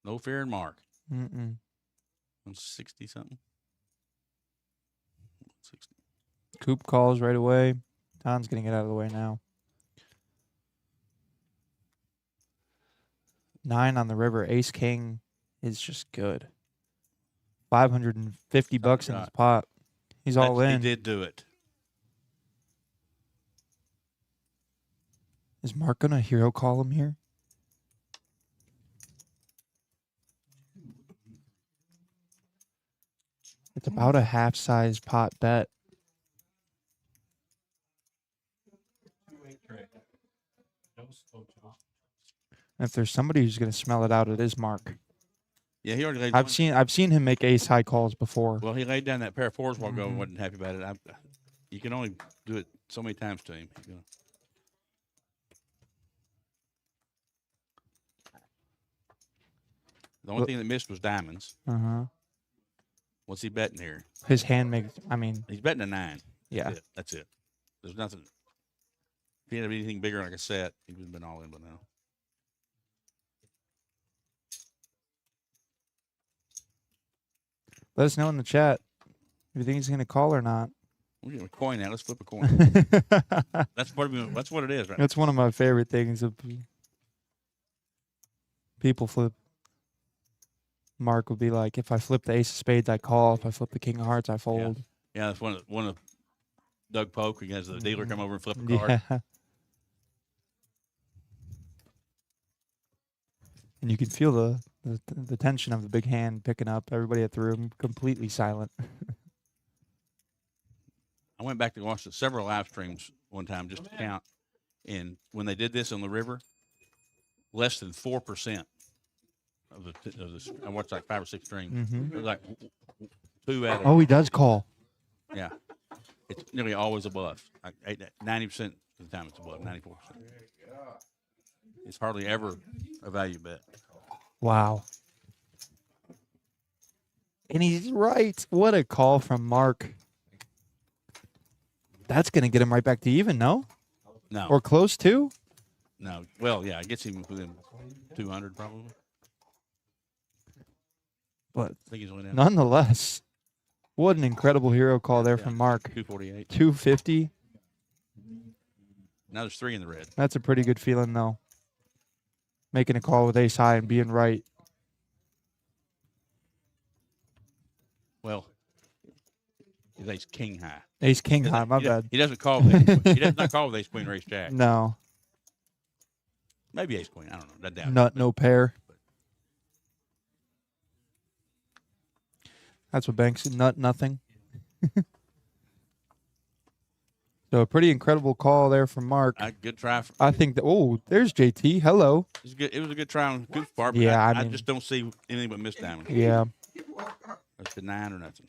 No fear in Mark. Mm-mm. 160 something. 60. Coop calls right away. Ton's going to get out of the way now. 9 on the river. Ace King is just good. 550 bucks in his God. pot. He's all He in. did do it. Is Mark going to hero call him here? It's about a half-size pot bet. And if there's somebody who's going to smell it out, it is Mark. Yeah, he already laid I've seen him make ace high calls before. Well, he laid down that pair of fours while ago and Mhm. wasn't happy about it. You can only do it so many times to him. The only Well- thing that missed was diamonds. Uh-huh. What's he betting here? His hand makes, I mean, He's betting a 9. yeah. That's it. That's it. There's nothing. If he had anything bigger like a set, he would have been all in by now. Let us know in the chat if you think he's going to call or not. We're getting a coin now. Let's flip a coin. That's what it is, right? That's one of my favorite things. Of people flip. Mark would be like, if I flip the ace of spades, I call. If I flip the king of hearts, I fold. Yeah, that's one of Doug Polk. He has the dealer come over and flip a card. Yeah. And you can feel the tension of the big hand picking up. Everybody at the room completely silent. I went back to watch several live streams one time just to count, and when they did this on the river, less than 4% of the I watched like 5 or 6 streams. Mhm. It was like 2 out of Oh, he does call. yeah. It's nearly always above. Like 90% of the time, it's above 94%. It's hardly ever a value bet. Wow. And he's right. What a call from Mark. That's going to get him right back to even, no? No, Or close to? no. Well, yeah, it gets him within 200 probably. But I think he's only down nonetheless, what an incredible hero call there from Mark. 248. 250. Now there's 3 in the red. That's a pretty good feeling, though. Making a call with ace high and being right. Well, he's ace king high. Ace king high, my he, bad. He doesn't call with ace, he does not call with ace queen or ace jack. No. Maybe ace queen. I don't know. I doubt it. Nut, no pair. That's what Banks nut, nothing. So a pretty incredible call there from Mark. Good try. I think that. Oh, there's JT. Hello. It was good. It was a good try on Coop's part. But Yeah, I I mean- just don't see anything but miss diamond. Yeah. That's the 9 or nothing.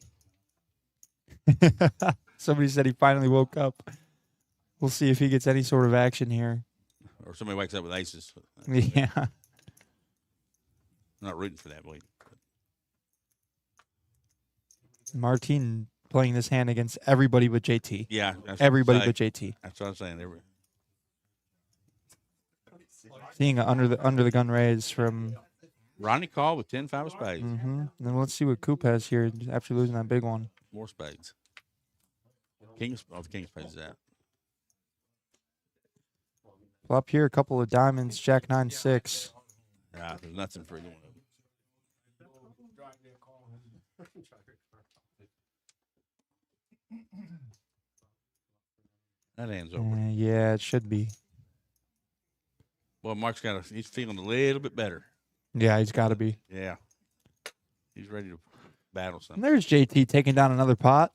Somebody said he finally woke up. We'll see if he gets any sort of action here. Or somebody wakes up with aces. Yeah. I'm not rooting for that, believe. Martin playing this hand against everybody but JT. Yeah, that's what Everybody I'm but saying. JT. That's what I'm saying. Seeing an under the gun raise from. Ronnie called with 10-5 of spades. And then let's see what Coop has here after losing that big one. More spades. The king of spades is out. Flop here, a couple of diamonds, Jack 9-6. Yeah, there's nothing for either one of them. That hand's over. Yeah, it should be. Well, Mark's he's feeling a little bit better. Yeah, he's got to be. Yeah. He's ready to battle And something. there's JT taking down another pot.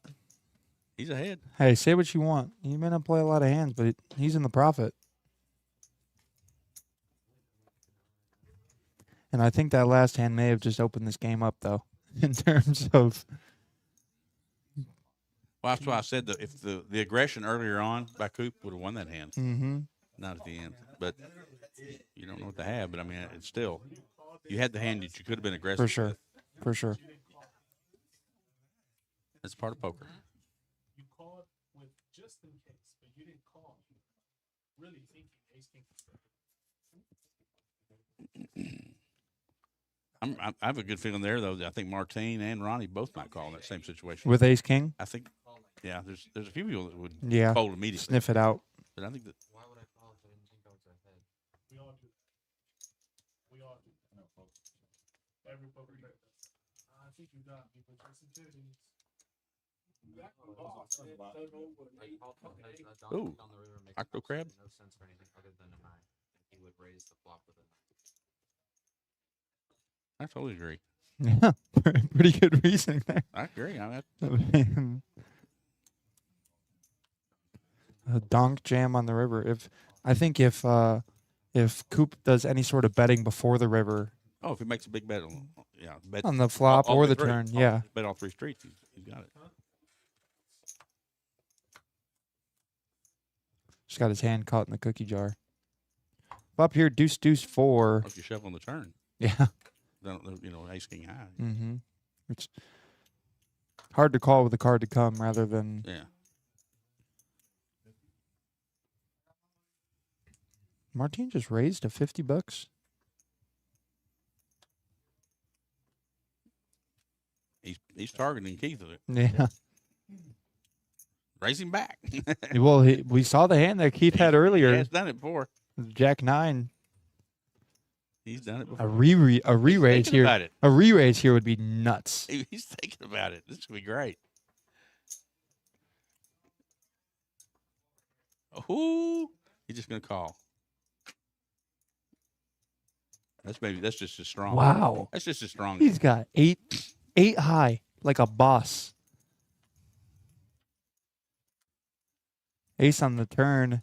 He's ahead. Hey, say what you want. He may not play a lot of hands, but he's in the profit. And I think that last hand may have just opened this game up, though, in terms of. Well, that's why I said that if the aggression earlier on by Coop would have won that hand, Mm-hmm. not at the end. But you don't know what they have. But I mean, it's still, you had the hand that you could have been aggressive. For sure. with. For sure. That's part of poker. You called with just in case, but you didn't call. Really thinking ace king. I have a good feeling there, though. That I think Martine and Ronnie both might call in that same situation. With ace king? I think, yeah, there's a few people that would Yeah. fold immediately. Sniff it out. But I think that Why would I call if I didn't think I was ahead? We all do. We all do. Every poker player does. I think you got me, but just in case. I called because Don Ooh, on the river makes Octo crab? no sense for anything other than a 9. He would raise the flop with a 9. I totally agree. Yeah. Pretty good reasoning there. I agree. A donk jam on the river. I think if Coop does any sort of betting before the river Oh, if he makes a big bet bet on the flop all or the the three. turn, All- yeah. bet all 3 streets. He's got it. Just got his hand caught in the cookie jar. Up here, deuce, deuce, 4. If you shove on the turn, Yeah. then ace king high. Mm-hmm. It's hard to call with a card to come rather than. Yeah. Martin just raised to $50. He's targeting Keith with it. Yeah. Raise him back. Well, we saw the hand that Keith had He earlier. has done it before. Jack 9. He's done it A before. re-raise thinking here. about it. A re-raise here would be nuts. He's thinking about it. This could be great. Oh, he's just gonna call. That's just as strong. Wow. That's just as strong. He's got eight high, like a boss. Ace on the turn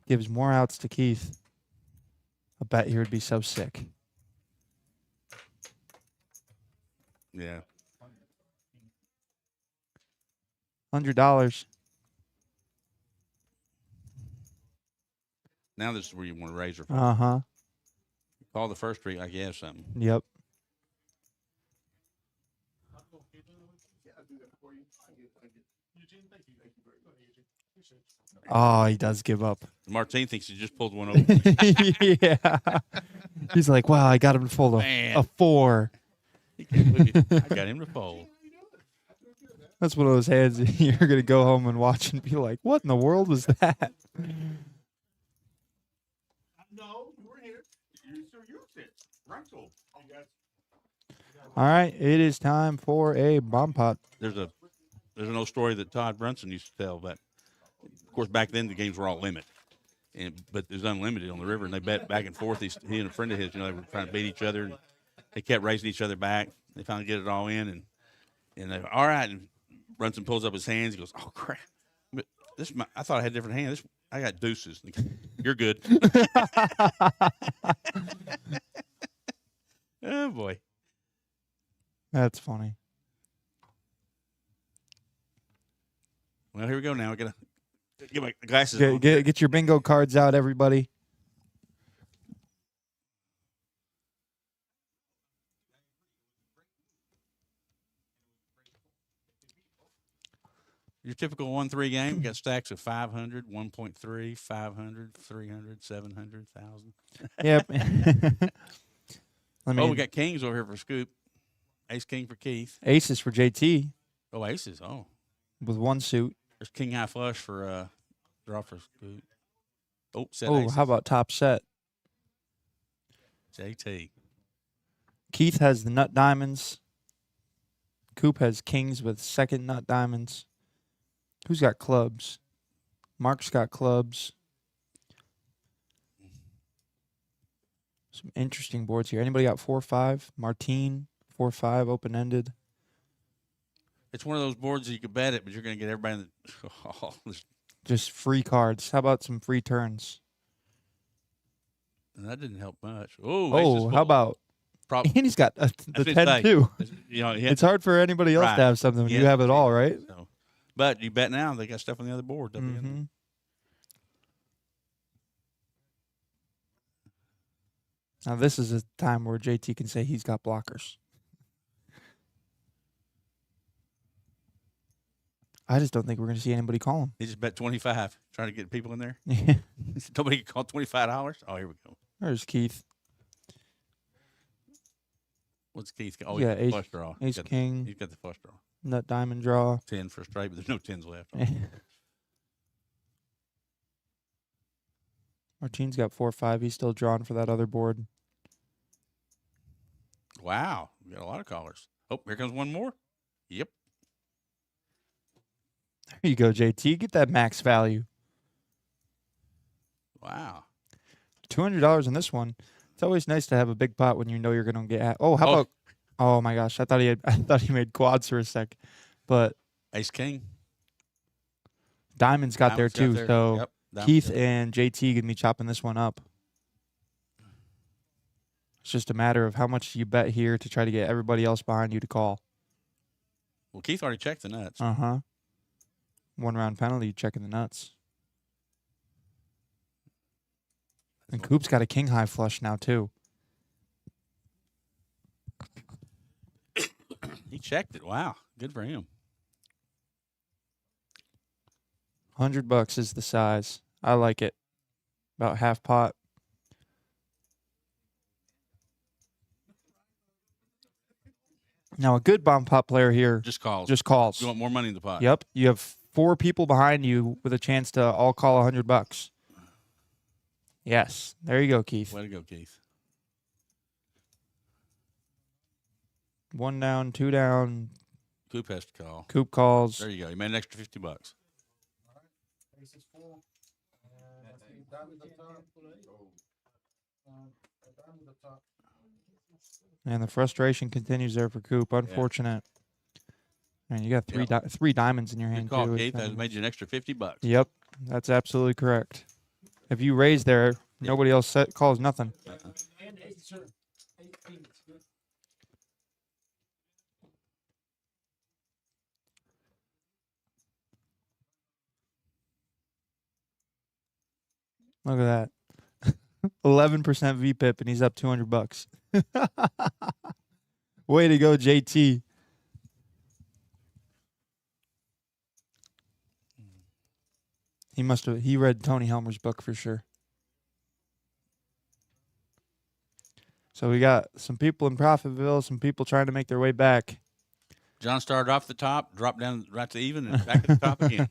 gives more outs to Keith. I bet he would be so sick. Yeah. $100. Now this is where you want to raise her. From. Uh-huh. Call the first street like you have something. Yep. Oh, he does give up. Martin thinks he just pulled one over. Yeah. He's like, wow, I got him to fold Man. a 4. He can't believe it. I got him to fold. That's one of those hands you're going to go home and watch and be like, what in the world was that? No, you were here. You still used it. Rental. All right, it is time for a bomb pot. There's an old story that Todd Brunson used to tell. But of course, back then the games were all limit, but it was unlimited on the river, and they bet back and forth. He and a friend of his, they were trying to beat each other, and they kept raising each other back. They finally get it all in, and And they're all right. And Brunson pulls up his hands. He goes, "Oh crap! But I thought I had different hands. I got deuces. You're good." Oh boy. That's funny. Well, here we go. Now I gotta get my glasses. on. Get your bingo cards out, everybody. Your typical 1-3 game got stacks of 500, 1.3, 500, 300, 700, 1,000. Yep. Oh, we got kings over here for Scoop. Ace king for Keith. Aces for JT Oh, aces. Oh, with one suit. there's king high flush for draw for Scoop. Oh, set Oh, aces. how about top set? JT. Keith has the nut diamonds. Coop has kings with second nut diamonds. Who's got clubs? Mark's got clubs. Some interesting boards here. Anybody got 4-5? Martine, 4-5, open-ended. It's one of those boards that you could bet it, but you're going to get everybody in the. Oh, Just free cards. How about some free turns? that didn't help much. Oh, Oh, how about... Prob- And he's got the That's what 10 I say. too. You know, It's hard for anybody else Right. to have something when Yeah. you have it all, right? So, but you bet now they got stuff on the other board. They'll be in there. Mm-hmm. Now this is a time where JT can say he's got blockers. I just don't think we're going to see anybody call him. He just bet 25, trying to get people in there. Yeah. He said, nobody can call $25. Oh, here we go. There's Keith. What's Keith? Oh, Yeah, he's got the ace- flush draw. ace king. He's got the flush draw. Nut diamond draw. 10 for straight, but there's no 10s left. Martine's got 4-5. He's still drawn for that other board. Wow. We got a lot of callers. Oh, here comes one more. Yep. There you go, JT. Get that max value. Wow. $200 on this one. It's always nice to have a big pot when you know you're going to get. Oh, how about? Oh my gosh, I thought he made quads for a sec, but Ace king. Diamond's got there Diamond's too. So Yep. Diamond's Keith got there. and JT gonna be chopping this one up. It's just a matter of how much you bet here to try to get everybody else behind you to call. Well, Keith already checked the nuts. 1 round penalty, checking the nuts. And Coop's got a king high flush now too. He checked it. Wow. Good for him. $100 is the size. I like it. About half pot. Now a good bomb pot player here Just calls. just calls. You want more money in the pot. Yep. You have 4 people behind you with a chance to all call $100. Yes. There you go, Keith. Way to go, Keith. 1 down, 2 down. Coop has to call. Coop calls. There you go. You made an extra $50. Ace is full. And I think diamond up top. Diamond up top. And the frustration continues there for Coop. Unfortunate. And you got three diamonds in your hand, Good call, too. Keith. That made you an extra $50. Yep. That's absolutely correct. If you raise there, nobody else calls nothing. And ace, sir. Ace kings. Look at that. 11% VPIP, and he's up $200. Way to go, JT. He read Tony Helmer's book for sure. So we got some people in Profitville, some people trying to make their way back. John started off the top, dropped down right to even, and back at the top again.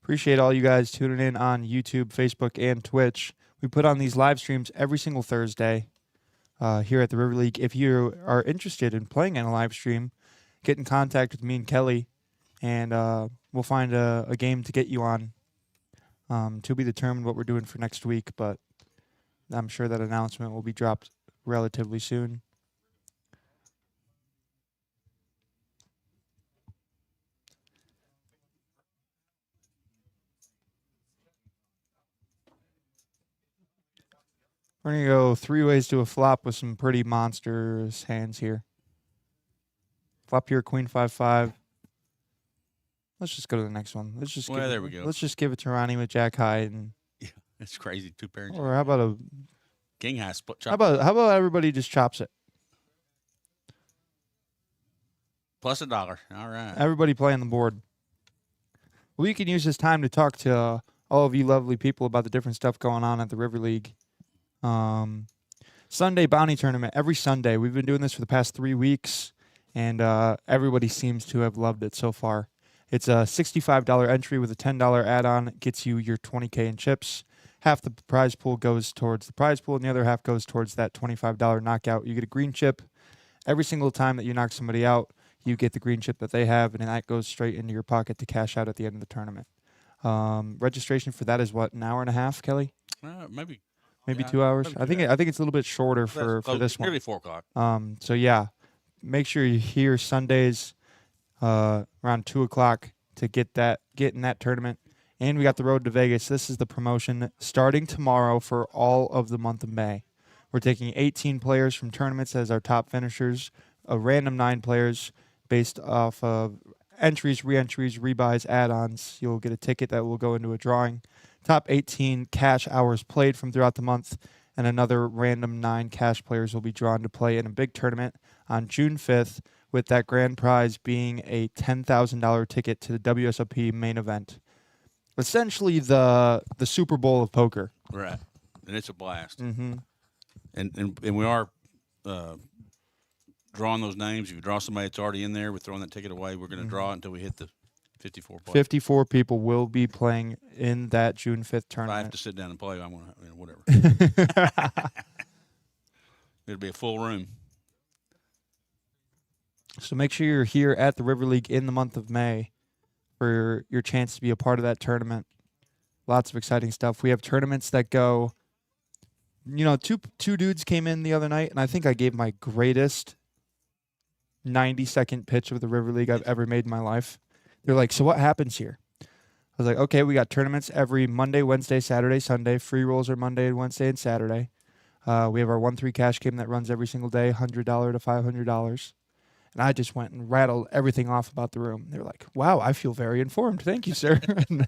Appreciate all you guys tuning in on YouTube, Facebook, and Twitch. We put on these live streams every single Thursday here at the River League. If you are interested in playing in a live stream, get in contact with me and Kelly, and we'll find a game to get you on. To be determined what we're doing for next week, but I'm sure that announcement will be dropped relatively soon. We're going to go 3 ways to a flop with some pretty monstrous hands here. Flop here, Queen 5-5. Let's just go to the next one. Let's just Well, there we go. Let's just give it to Ronnie with Jack High, and It's crazy. 2 pairs. or how about King high split how chop. about everybody just chops it? Plus $1. All right. Everybody playing the board. We can use this time to talk to all of you lovely people about the different stuff going on at the River League. Sunday bounty tournament every Sunday. We've been doing this for the past 3 weeks, and everybody seems to have loved it so far. It's a $65 entry with a $10 add-on. It gets you your 20K in chips. Half the prize pool goes towards the prize pool, and the other half goes towards that $25 knockout. You get a green chip. Every single time that you knock somebody out, you get the green chip that they have, and that goes straight into your pocket to cash out at the end of the tournament. Registration for that is what, an hour and a half, Kelly? Maybe Maybe Yeah, 2 hours. maybe I think 2 I think it's a little bit shorter for this one. Nearly 4 o'clock. So yeah, make sure you're here Sundays around 2 o'clock to get in that tournament. And we got the road to Vegas. This is the promotion starting tomorrow for all of the month of May. We're taking 18 players from tournaments as our top finishers, a random 9 players based off of entries, re-entries, rebuys, add-ons. You'll get a ticket that will go into a drawing. Top 18 cash hours played from throughout the month, and another random 9 cash players will be drawn to play in a big tournament on June 5th, with that grand prize being a $10,000 ticket to the WSOP main event. Essentially the Super Bowl of poker. Right. And it's a blast. Mm-hmm. And we are drawing those names. If you draw somebody that's already in there, we're throwing that ticket away. We're going to draw it until we hit the 54 play. 54 people will be playing in that June 5th If I have tournament. to sit down and play, I'm going to, whatever. It'll be a full room. So make sure you're here at the River League in the month of May for your chance to be a part of that tournament. Lots of exciting stuff. We have tournaments that go, two dudes came in the other night, and I think I gave my greatest 90-second pitch of the River League I've ever made in my life. They're like, so what happens here? I was like, okay, we got tournaments every Monday, Wednesday, Saturday, Sunday. Free rolls are Monday, Wednesday, and Saturday. We have our 1-3 cash game that runs every single day, $100 to $500. And I just went and rattled everything off about the room. They were like, wow, I feel very informed. Thank you, sir. and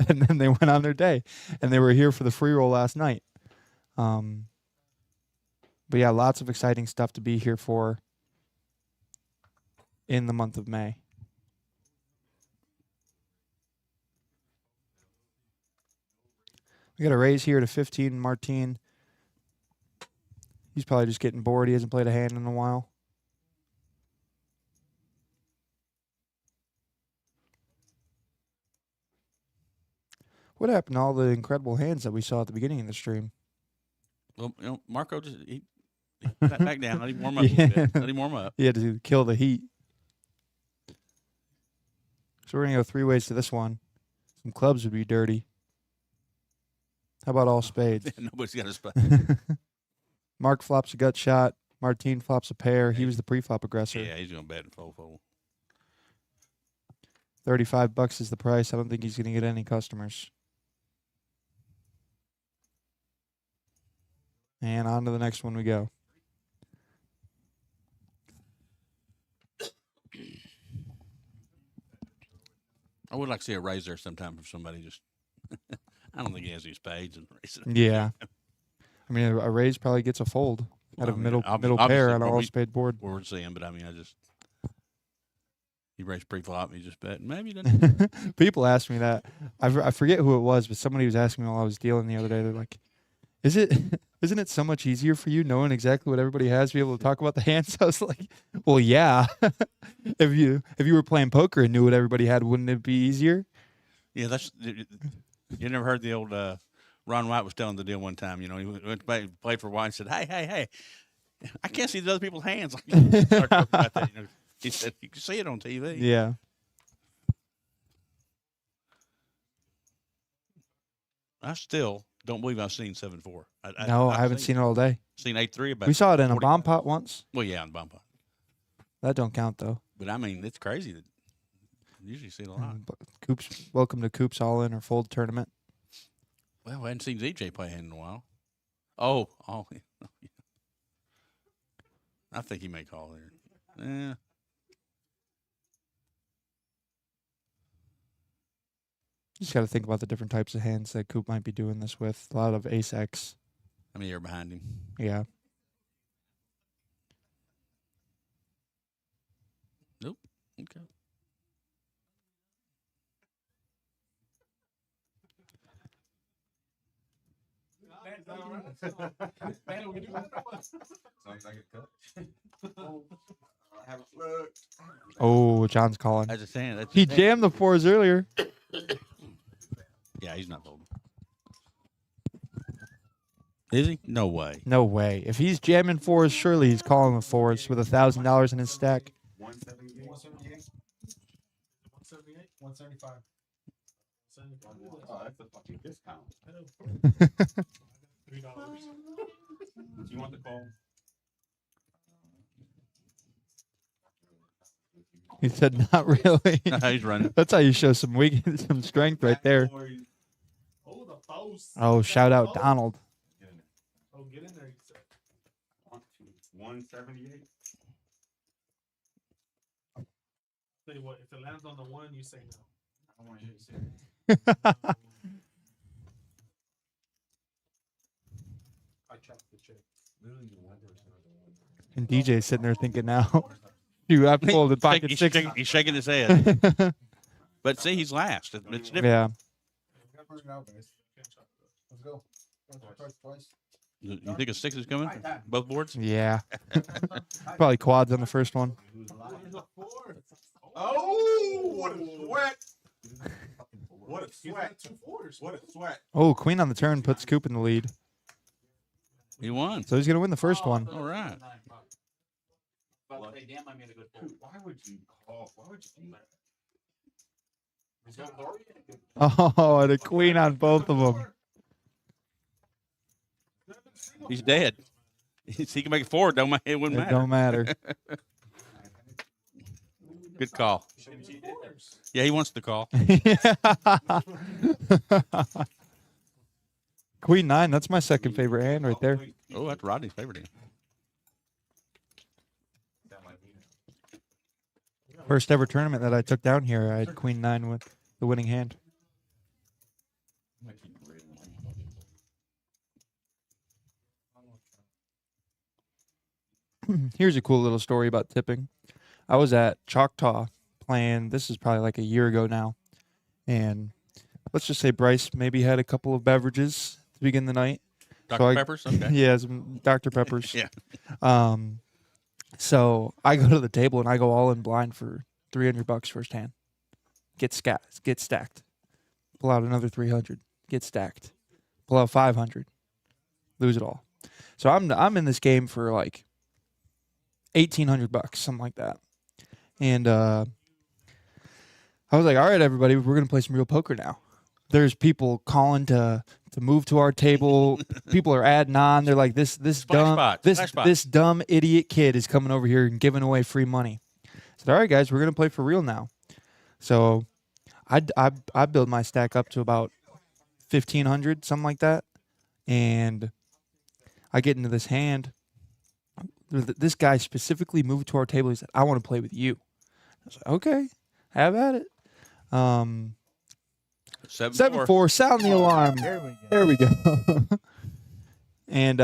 then they went on their day. And they were here for the free roll last night. But yeah, lots of exciting stuff to be here for in the month of May. We got a raise here to 15, Martine. He's probably just getting bored. He hasn't played a hand in a while. What happened to all the incredible hands that we saw at the beginning of the stream? Well, Marco just he back down. Let him warm up a little bit. Let him warm up. He had to kill the heat. So we're going to go 3 ways to this one. Some clubs would be dirty. How about all spades? Nobody's got a spot. Mark flops a gut shot. Martine flops a pair. He was the pre-flop aggressor. Yeah, he's going to bet in full. $35 is the price. I don't think he's going to get any customers. And on to the next one we go. I would like to see a raise there sometime for somebody just. I don't think he has any spades and raising. Yeah. I mean, a raise probably gets a fold out of middle obviously pair on an what all we- spade board. We're seeing, but I mean, he raised pre-flop and he just bet. Maybe he doesn't. People ask me that. I forget who it was, but somebody was asking me while I was dealing the other day. They're like, isn't it so much easier for you knowing exactly what everybody has to be able to talk about the hands? I was like, well, yeah. if you were playing poker and knew what everybody had, wouldn't it be easier? Yeah, that's. You never heard the old Ron White was telling the deal one time. He went to play for White and said, "Hey, I can't see the other people's hands." Started talking about that, he said, "You can see it on TV." Yeah. I still Don't believe I've seen 7-4. No, I haven't seen it all day. Seen 8-3 about. We saw it in a 40 bomb pot once. Well, yeah, on bomb pot. That don't count though. But I mean, it's crazy that you usually see it a lot. But Coops, welcome to Coops All In or Fold tournament. Well, I hadn't seen ZJ play hand in a while. Oh, yeah. I think he may call there. Yeah. Just got to think about the different types of hands that Coop might be doing this with. A lot of ace X. I mean, you're behind him. Yeah. Nope. Okay. Sounds like a cut. Have a look. Oh, John's calling. That's a saying. That's He a saying. jammed the fours earlier. Yeah, he's not folding. Is he? No way. No way. If he's jamming fours, surely he's calling the fours with $1,000 in his stack. 178. 178, 175. Oh, that's a fucking discount. $3. Do you want the call? He said, "Not really." He's running. That's how you show some weakness, some strength right there. Oh, the post. Oh, shout out Donald. Oh, get in there. You said. 178. Tell you what, if it lands on the one, you say no. I want to hear you say that. I chopped the check. And DJ's sitting there thinking now, "You I folded pocket He's six." he's shaking his head. But see, he's last. It's different. Yeah. Let's go. Twice. You think a 6 is coming? Both boards? Yeah. Probably quads on the first one. Oh, what a sweat. What a sweat. Two fours. What a sweat. Oh, queen on the turn puts Coop in the lead. He won. So he's going to win the first one. All right. Why would you call? Why would you do that? Oh, and a queen on both of them. He's dead. He can make it forward. Don't it wouldn't It matter. don't matter. Good call. Yeah, he wants the call. Queen 9, that's my second favorite hand right there. Oh, that's Rodney's favorite hand. First ever tournament that I took down here, I had Queen 9 with the winning hand. Here's a cool little story about tipping. I was at Choctaw playing, this is probably like a year ago now, and let's just say Bryce maybe had a couple of beverages to begin the night. Dr. Peppers? Okay. Yeah, some Dr. Peppers. Yeah. So I go to the table and I go all in blind for $300 first hand. Get stacked. Pull out another 300. Get stacked. Pull out 500. Lose it all. So I'm in this game for like $1,800, something like that. And I was like, all right, everybody, we're gonna play some real poker now. There's people calling to move to our table. People are adding on. They're like, this spot. this dumb idiot kid is coming over here and giving away free money. I said, all right, guys, we're gonna play for real now. So I build my stack up to about 1,500, something like that, and I get into this hand. This guy specifically moved to our table. He said, I want to play with you. I was like, okay, have at it. 7-4. 7-4, sound the alarm. There we go. And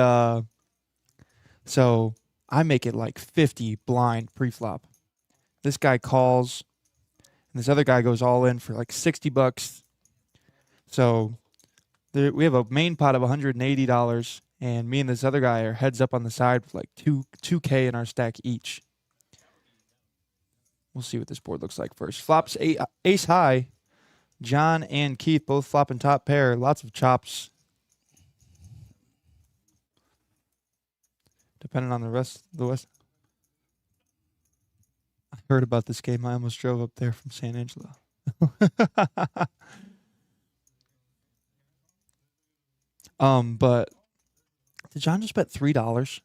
so I make it like 50 blind pre-flop. This guy calls, and this other guy goes all in for like $60. So we have a main pot of $180. And me and this other guy are heads up on the side with like 2K in our stack each. We'll see what this board looks like first. Flops ace high. John and Keith both flopping top pair. Lots of chops. Depending on the West. I heard about this game. I almost drove up there from San Angelo. But did John just bet $3?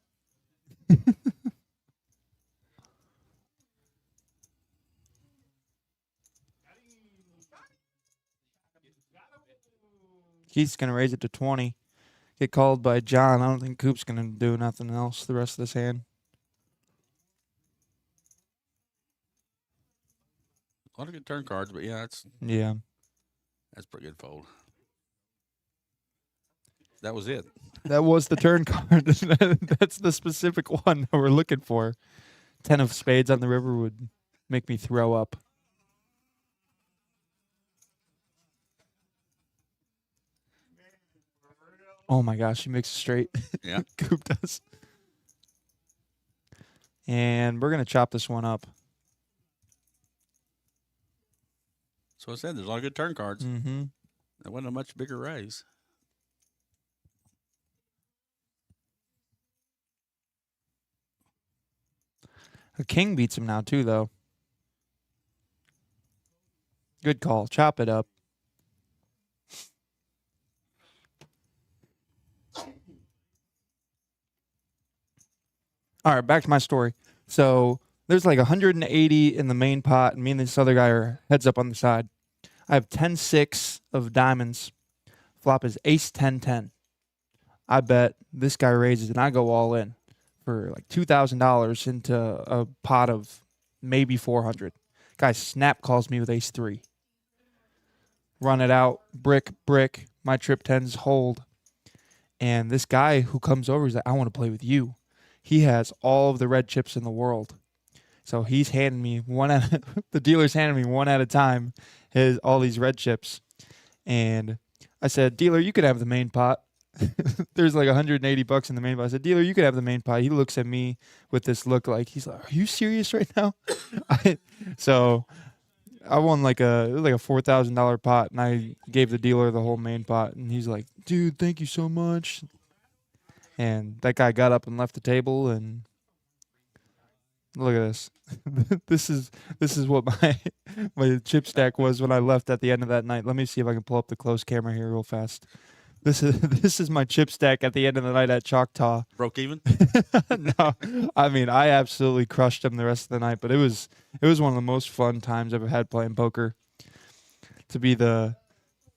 Keith's gonna raise it to 20. Get called by John. I don't think Coop's gonna do nothing else the rest of this hand. A lot of good turn cards, but yeah, Yeah. that's a pretty good fold. That was it. That was the turn card. That's the specific one that we're looking for. 10 of spades on the river would make me throw up. Oh my gosh, he makes it straight. Yeah. Coop does. And we're going to chop this one up. So I said there's a lot of good turn cards. Mm-hmm. That wasn't a much bigger raise. A king beats him now, too, though. Good call. Chop it up. All right, back to my story. So there's like 180 in the main pot, and me and this other guy are heads up on the side. I have 10-6 of diamonds. Flop is ace-10-10. I bet this guy raises, and I go all in for like $2,000 into a pot of maybe 400. Guy snap calls me with ace-3. Run it out, brick, brick. My trip 10s hold. And this guy who comes over is like, I want to play with you. He has all of the red chips in the world. So he's handing me the dealer's handing me one at a time all these red chips. And I said, dealer, you could have the main pot. There's like $180 in the main pot. I said, dealer, you could have the main pot. He looks at me with this look like, he's like, are you serious right now? So I won like a $4,000 pot, and I gave the dealer the whole main pot. And he's like, dude, thank you so much. And that guy got up and left the table, and look at this. This is what my chip stack was when I left at the end of that night. Let me see if I can pull up the close camera here real fast. This is my chip stack at the end of the night at Choctaw. Broke even? No, I mean I absolutely crushed them the rest of the night, but it was one of the most fun times I've ever had playing poker. To be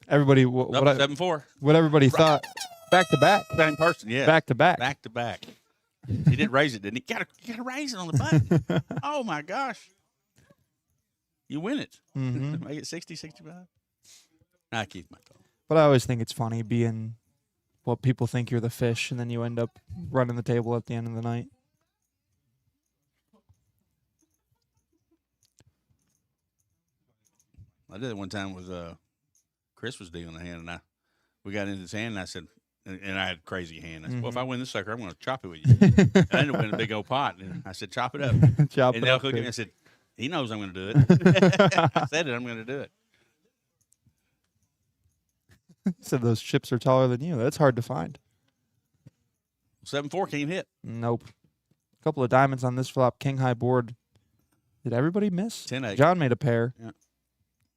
everybody Up what 7-4. everybody thought. Back to back. Same person, yeah. Back to back. Back to back. He did raise it, didn't he? You gotta raise it on the button. Oh my gosh. You win it. Mhm. Make it 60, 65. I keep my call. But I always think it's funny being what people think you're the fish, and then you end up running the table at the end of the night. I did it one time with Chris was dealing a hand, and we got into this hand, and I said, and I had a crazy hand. I said, well, if I win this sucker, I'm going to chop it with you. And I ended up winning a big old pot, and I said, chop it up. Chop And it they'll up, look at me kid. and said, he knows I'm going to do it. I said it, I'm going to do it. Said those chips are taller than you. That's hard to find. 7-4 can't hit. Nope. A couple of diamonds on this flop. King high board. Did everybody miss? 10-8. John made a pair.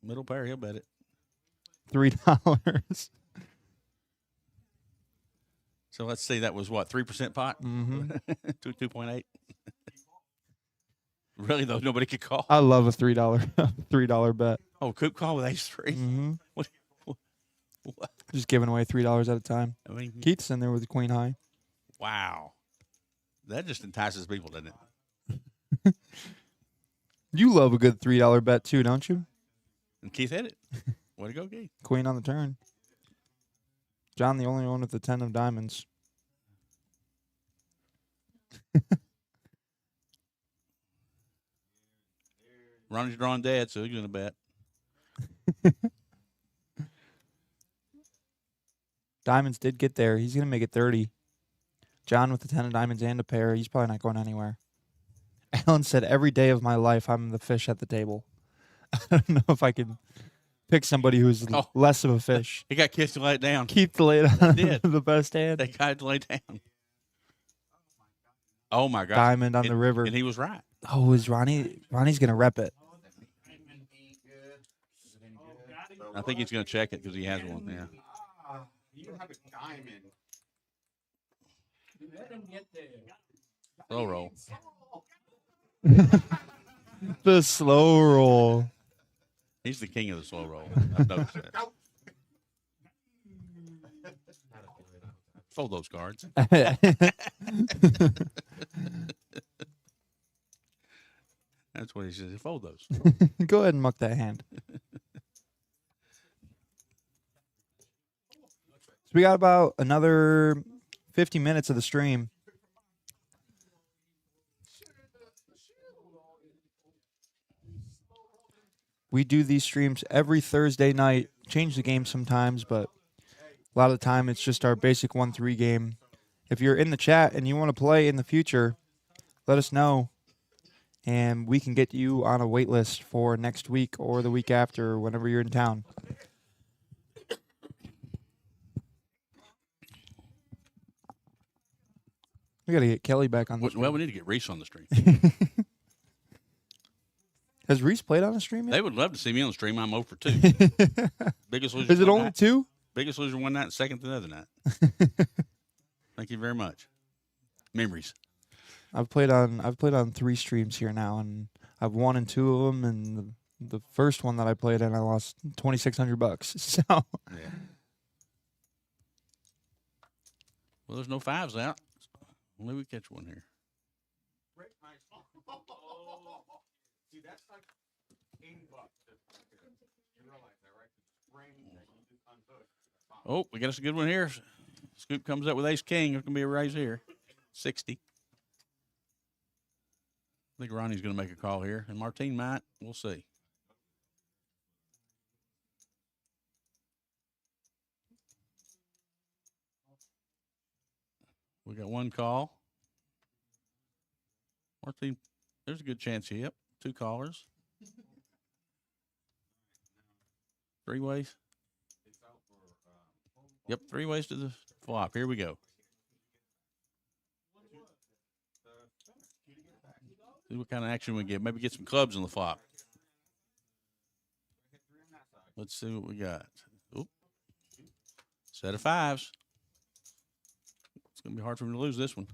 Middle pair, he'll bet it. $3. So let's see, that was what, 3% pot? Mm-hmm. 2.8. Really though, nobody could call. I love a $3 bet. Oh, Coop call with ace-3. Mm-hmm. What? Just giving away $3 at a time. I mean, Keith's in there with the queen high. wow, that just entices people, doesn't it? You love a good $3 bet too, don't you? And Keith hit it. Way to go, Keith. Queen on the turn. John, the only one with the 10 of diamonds. Ronnie's drawing dead, so he's going to bet. Diamonds did get there. He's going to make it 30. John with the 10 of diamonds and a pair. He's probably not going anywhere. Alan said, every day of my life, I'm the fish at the table. I don't know if I can pick somebody who's less of a fish. He got Keith to lay it down. Keith laid on did. the best hand. They got to lay down. Oh, my God. Diamond on the river. And he was right. Oh, is Ronnie's going to rep it. I think he's going to check it because he has one. Yeah. You have a diamond. Let him get there. Slow roll. The slow roll. He's the king of the slow roll. I've noticed that. Fold those cards. That's what he says. Fold those. Go ahead and muck that hand. So we got about another 50 minutes of the stream. We do these streams every Thursday night. Change the game sometimes, but a lot of the time it's just our basic 1-3 game. If you're in the chat and you want to play in the future, let us know. And we can get you on a wait list for next week or the week after, or whenever you're in town. We got to get Kelly back on the Well, we need to get Reese on the stream. Has Reese played on the stream yet? They would love to see me on the stream. I'm 0 for 2. Biggest loser. Is it one only night. 2? Biggest loser one night, second the other night. Thank you very much. Memories. I've played on 3 streams here now, and I've won in 2 of them. And the first one that I played in, I lost $2,600. So Yeah. Well, there's no 5s out. Maybe we catch one here. See, that's like $80. You realize that, right? The spring that you just unhook. Oh, we got us a good one here. Scoop comes up with ace king. There's going to be a raise here. 60. I think Ronnie's going to make a call here, and Martine might. We'll see. We got one call. Martine, there's a good chance here. Yep, 2 callers. 3 ways. Yep, 3 ways to the flop. Here we go. See what kind of action we get. Maybe get some clubs on the flop. Let's see what we got. Oop. Set of 5s. It's going to be hard for him to lose this one.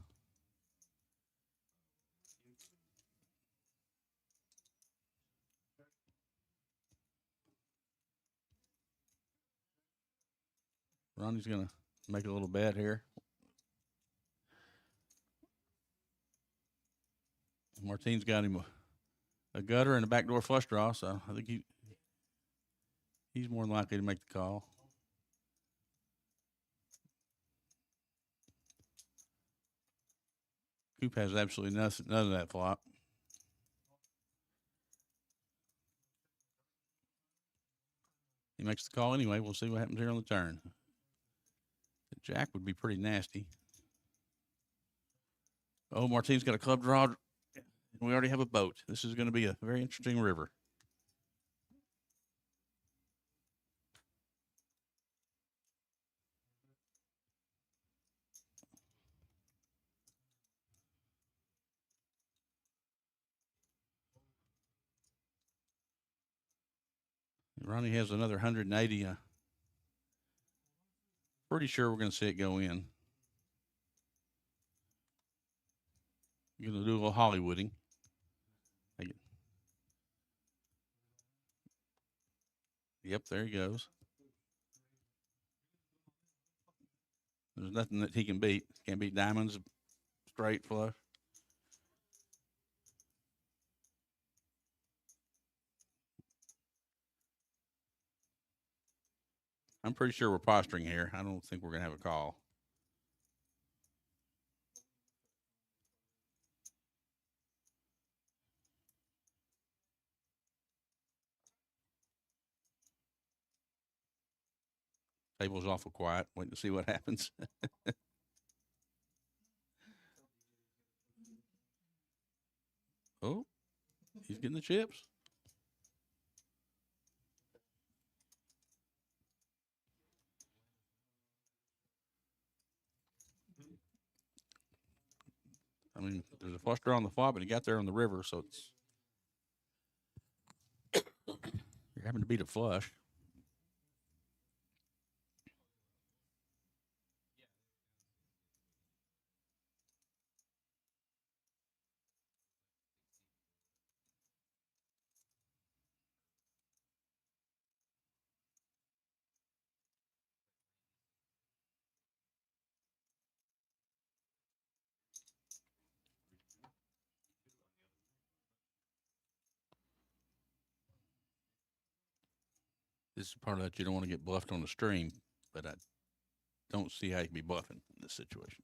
Ronnie's going to make a little bet here. Martine's got him a gutter and a backdoor flush draw, so I think he's more than likely to make the call. Coop has absolutely none of that flop. He makes the call anyway. We'll see what happens here on the turn. The jack would be pretty nasty. Oh, Martine's got a club draw. We already have a boat. This is going to be a very interesting river. Ronnie has another 180. Pretty sure we're going to see it go in. You're going to do a little Hollywooding. Yep, there he goes. There's nothing that he can beat. Can't beat diamonds, straight flush. I'm pretty sure we're posturing here. I don't think we're going to have a call. Table's awful quiet. Waiting to see what happens. Oh, he's getting the chips. I mean, there's a flush draw on the flop, and he got there on the river, so it's you're having to beat a flush. This is part of that you don't want to get bluffed on the stream, but I don't see how you can be bluffing in this situation.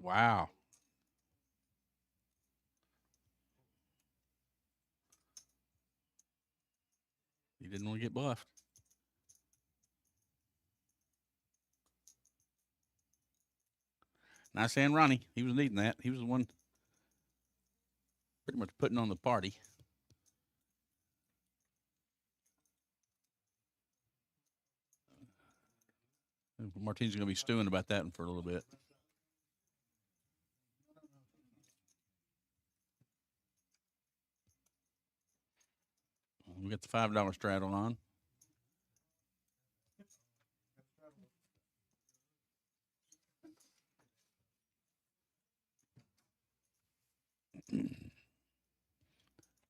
Wow. He didn't want to get bluffed. Nice hand, Ronnie. He was needing that. He was the one pretty much putting on the party. Martin's going to be stewing about that one for a little bit. We got the $5 straddle on.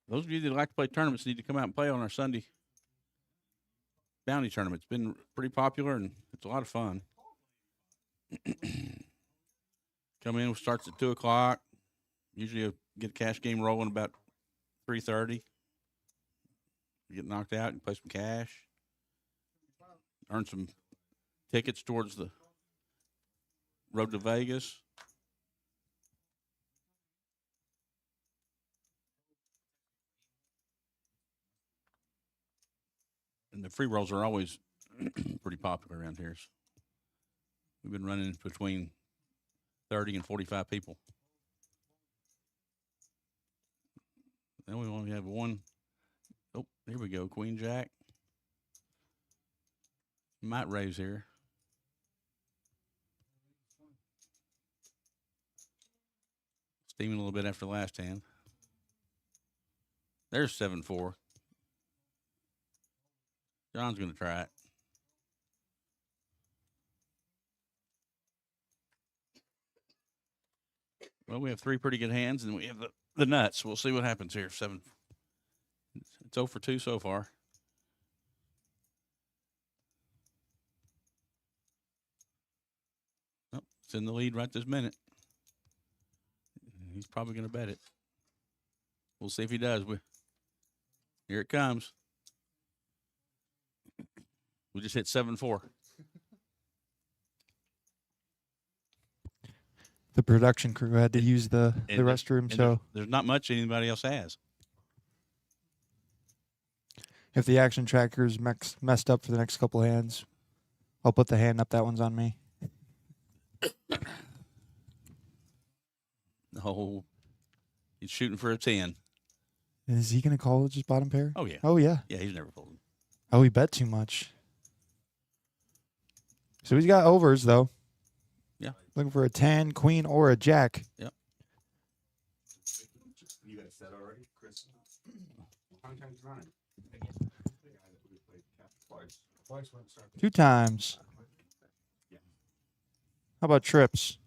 Those of you that like to play tournaments need to come out and play on our Sunday bounty tournament. It's been pretty popular and it's a lot of fun. Come in, starts at 2 o'clock. Usually you get a cash game rolling about 3:30. You get knocked out and play some cash. Earn some tickets towards the road to Vegas. And the free rolls are always pretty popular around here. So we've been running between 30 and 45 people. Then we only have one. Oh, here we go. Queen Jack. Might raise here. Steaming a little bit after the last hand. There's 7-4. John's going to try it. Well, we have 3 pretty good hands, and we have the nuts. We'll see what happens here. 7. It's 0 for 2 so far. Oh, it's in the lead right this minute. He's probably going to bet it. We'll see if he does. Here it comes. We just hit 7-4. The production crew had to use the restroom, so there's not much anybody else has. if the action tracker's messed up for the next couple hands, I'll put the hand up. That one's on me. No, he's shooting for a 10. Is he going to call just bottom pair? Oh, yeah. Oh, yeah. Yeah, he's never folding. Oh, he bet too much. So he's got overs, though. Yeah. Looking for a 10, queen, or a jack. Yep. You got set already, Chris? How many times running? Twice when it started. 2 times. How about trips?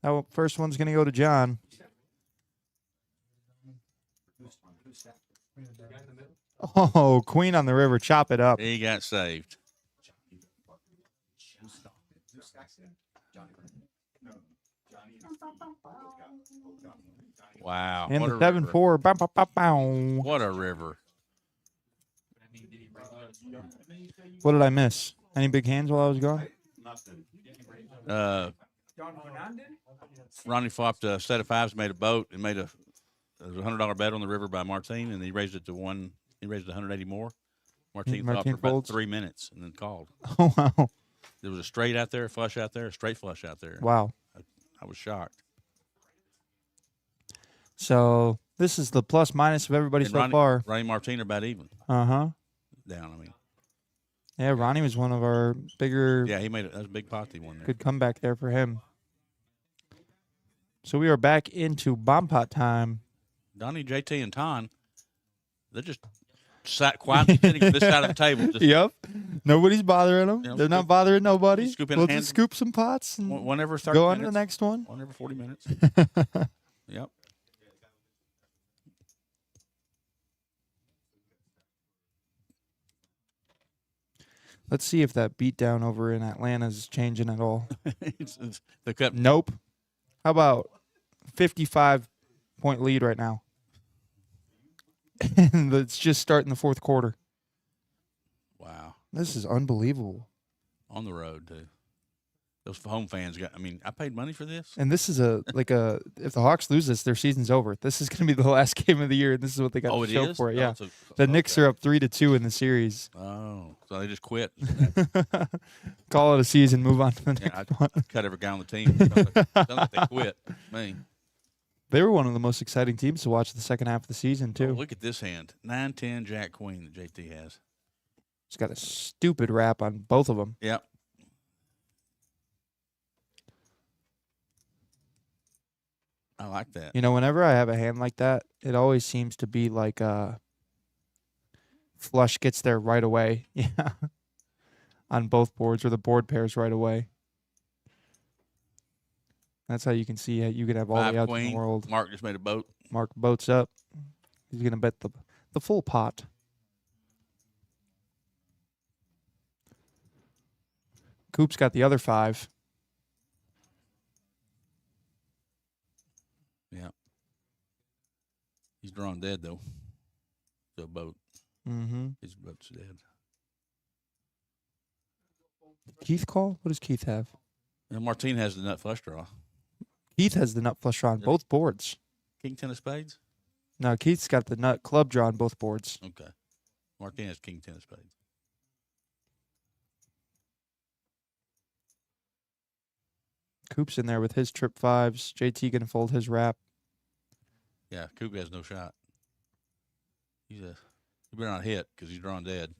That first one's going to go to John. Oh, queen on the river. Chop it up. He got saved. Wow. And what the a 7-4. river. Bow, bow, bow, bow. What a river. What did I miss? Any big hands while I was gone? Ronnie flopped a set of 5s, made a boat, and made a $100 bet on the river by Martine, and he raised it to 1. He raised 180 more. Martine flopped for about folds. 3 minutes and then called. Oh, wow. There was a straight out there, a flush out there, a straight flush out there. Wow. I was shocked. So this is the plus minus of everybody And so far. Ronnie Martine are about even Uh-huh. down. I mean, Yeah, Ronnie was one of our bigger, yeah, he made it. That was a big pot he won there. good comeback there for him. So we are back into bomb pot time. Donnie, JT, and Ton, they're just sat quietly sitting at this side of the table. Just Yep. Nobody's bothering them. You know, They're not scoop- bothering nobody. scoop in We'll hand- just scoop some pots and one every 30 go on to minutes. the next one. One every 40 minutes. Yep. Let's see if that beatdown over in Atlanta is changing at all. the cut. Nope. How about 55-point lead right now? And it's just starting the fourth quarter. Wow. This is unbelievable. On the road too. Those home fans got. I mean, I paid money for this. And this is if the Hawks lose this, their season's over. This is going to be the last game of the year, and this is what they got Oh, to it show is. for it. Oh, Yeah, it's a- the Knicks okay. are up 3-2 in the series. Oh, so they just quit. Call it a season. Move on to the Yeah, next I one. cut every guy on the team. Sounds like they quit. Man, They were one of the most exciting teams to watch the second half of the season too. oh, look at this hand. 9-10 Jack Queen that JT has. It's got a stupid wrap on both of them. Yep. I like that. You know, whenever I have a hand like that, it always seems to be like flush gets there right away. Yeah. On both boards, or the board pairs right away. That's how you can see you can have all Five the outs in Queen. the world. Mark just made a boat. Mark boats up. He's gonna bet the full pot. Coop's got the other 5. Yeah. He's drawn dead though. The boat. Mm-hmm. His boat's dead. Keith call? What does Keith have? And Martine has the nut flush draw. Keith has the nut flush draw on Yeah. both boards. King ten of spades. No, Keith's got the nut club draw on both boards. Okay. Martine has king ten of spades. Coop's in there with his trip 5s. JT gonna fold his wrap. Yeah, Coop has no shot. He better not hit because he's drawn dead.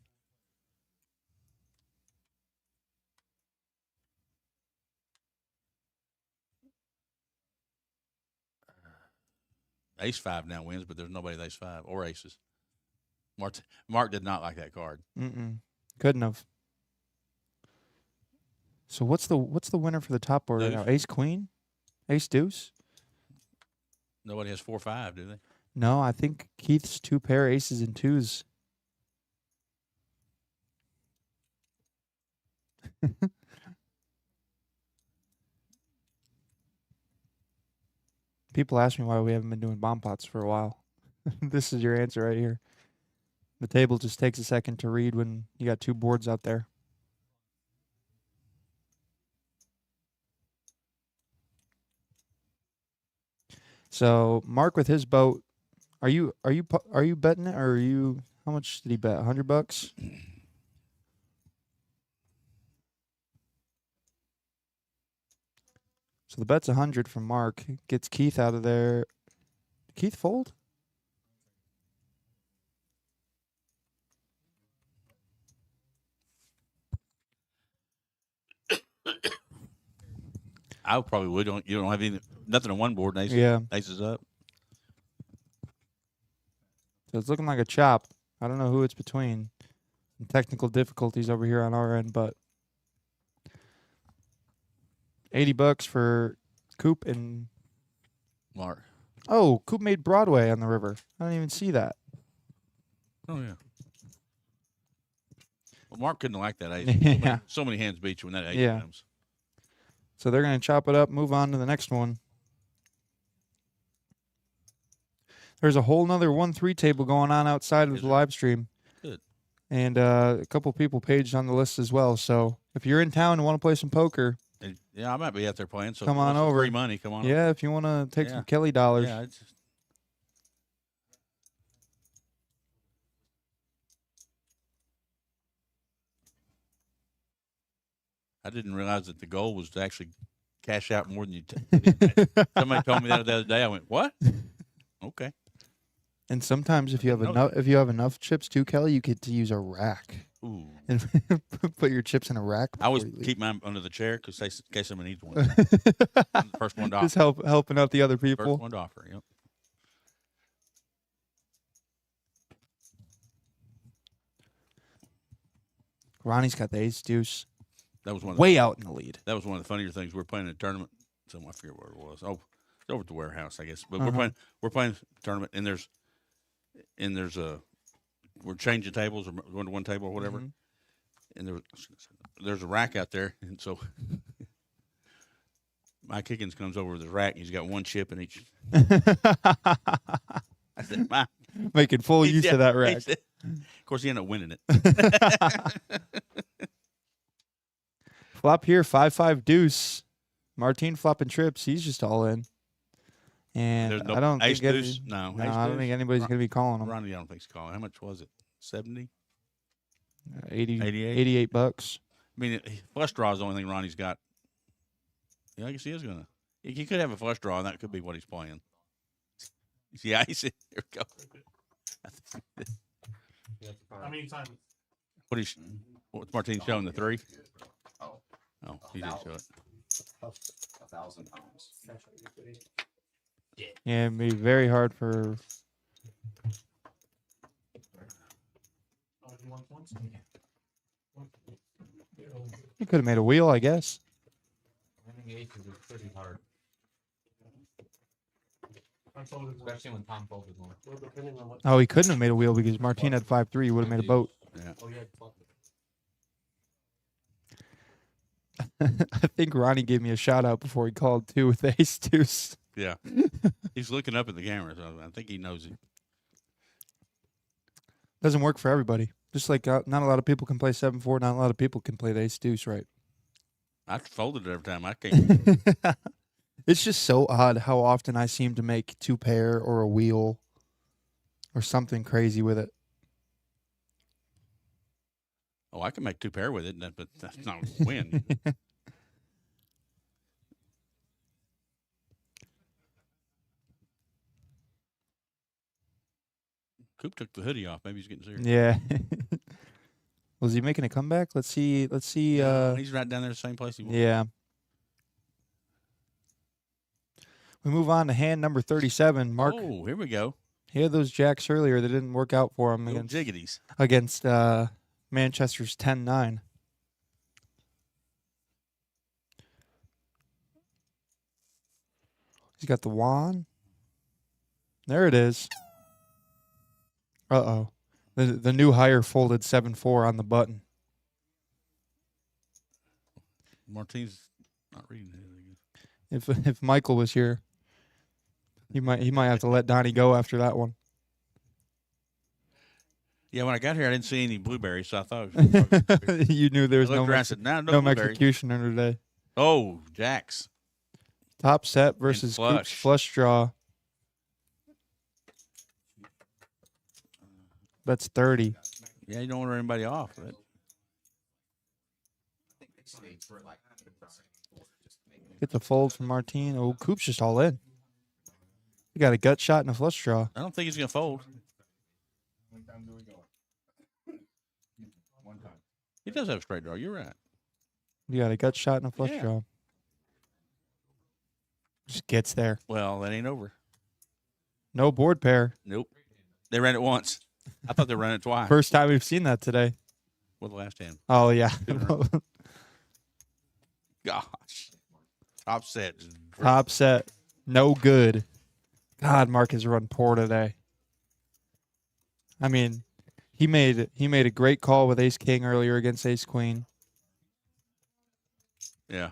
Ace 5 now wins, but there's nobody with ace 5 or aces. Mark did not like that card. Mm-mm. Couldn't have. So what's the winner for the top board right Deuce. now? Ace queen? Ace deuce? Nobody has 4-5, do they? No, I think Keith's 2 pair aces and 2s. People ask me why we haven't been doing bomb pots for a while. This is your answer right here. The table just takes a second to read when you got 2 boards out there. So Mark with his boat, are you betting it, or are you? How much did he bet? $100. So the bet's 100 from Mark. Gets Keith out of there. Keith fold? I probably would. You don't have nothing on one board. And Yeah. Aces up. So it's looking like a chop. I don't know who it's between. Some technical difficulties over here on our end, but $80 for Coop and Mark. Coop made Broadway on the river. I didn't even see that. Oh yeah. Well, Mark couldn't like that ace. Yeah. So many hands beat you when that ace Yeah. comes. So they're going to chop it up, move on to the next one. There's a whole nother 1-3 table going on outside of Is the there? live stream. Good. And a couple people paged on the list as well. So if you're in town and want to play some poker, Yeah, I might be out there playing. So Come if you on want some over. Free money. Come on. yeah, if you want to take Yeah. some Kelly dollars. Yeah. It's just, I didn't realize that the goal was to actually cash out more than you. Somebody told me that the other day. I went, "What?" Okay. And sometimes if you have didn't know enough chips too, Kelly, you get to use a rack Ooh. and put your chips in a rack. I always before you keep mine under the chair because in case somebody needs one. I'm the first one to leave. Just offer. helping out the other First people. one to offer. Yep. Ronnie's got the ace deuce That was one. Of the, way out in the lead. that was one of the funnier things. We were playing a tournament. So I forget where it was. Oh, it's over at the warehouse, I guess. But Uh-huh. we're playing a tournament, and there's a we're changing tables or going to one table or whatever. Mhm. and there's a rack out there, and so Mike Higgins comes over with his rack. And he's got one chip in each. I said, Mike. Making full use of that he rack. said- of course, he ended up winning it. Flop here, 5-5 deuce. Martin flopping trips. He's just all in. And There's no I don't ace think deuce. No, no, ace I don't deuce? think anybody's going to be calling him. Ronnie, I don't think he's calling. How much was it? 70? 80, 88? 88 bucks. I mean, flush draw is the only thing Ronnie's got. Yeah, I guess he is gonna. He could have a flush draw, and that could be what he's playing. Yeah, he said, "Here we go." How many times? What's Martin showing, the 3? Oh, Oh, he didn't show it. 1,000 pounds. Yeah, it'd be very hard for. Oh, you want points? He could have made a wheel, I guess. Winning aces is pretty hard, I folded one. especially when Tom folded one. Well, depending on what. Oh, he couldn't have made a wheel because Martin had 5-3. He would have made a boat. Yeah. Oh, yeah. Fuck it. I think Ronnie gave me a shout out before he called too with the ace deuce. Yeah. He's looking up at the camera, so I think he knows it. Doesn't work for everybody. Just like not a lot of people can play 7-4. Not a lot of people can play the ace deuce right. I folded it every time. I can't. It's just so odd how often I seem to make 2 pair or a wheel or something crazy with it. Oh, I can make 2 pair with it, but that's not a win. Coop took the hoodie off. Maybe he's getting serious. Yeah. Was he making a comeback? Let's see. He's right down there, the same place he was. Yeah. We move on to hand number 37. Mark, Oh, here we go. he had those jacks earlier that didn't work out for him Little against jiggities. Manchester's 10-9. He's got the wand. There it is. Uh-oh. The new hire folded 7-4 on the button. Martin's not reading it. If Michael was here, he might have to let Donnie go after that one. Yeah, when I got here, I didn't see any blueberries, so I thought it was You knew there was I no looked around and said, no no blueberries. executioner today. Oh, Jacks. Top set versus Coop's flush. flush draw. That's 30. Yeah, you don't want anybody off. But Gets a fold from Martin. Oh, Coop's just all in. He got a gut shot and a flush draw. I don't think he's going to fold. He does have a straight draw. You're right. You got a gut shot and a flush Yeah. draw. Just gets there. Well, that ain't over. No board pair. Nope. They ran it once. I thought they ran it twice. First time we've seen that today. With the last hand. Oh, yeah. Gosh. Top set. Just Top set. No good. God, Mark has run poor today. I mean, he made a great call with Ace King earlier against Ace Queen. Yeah.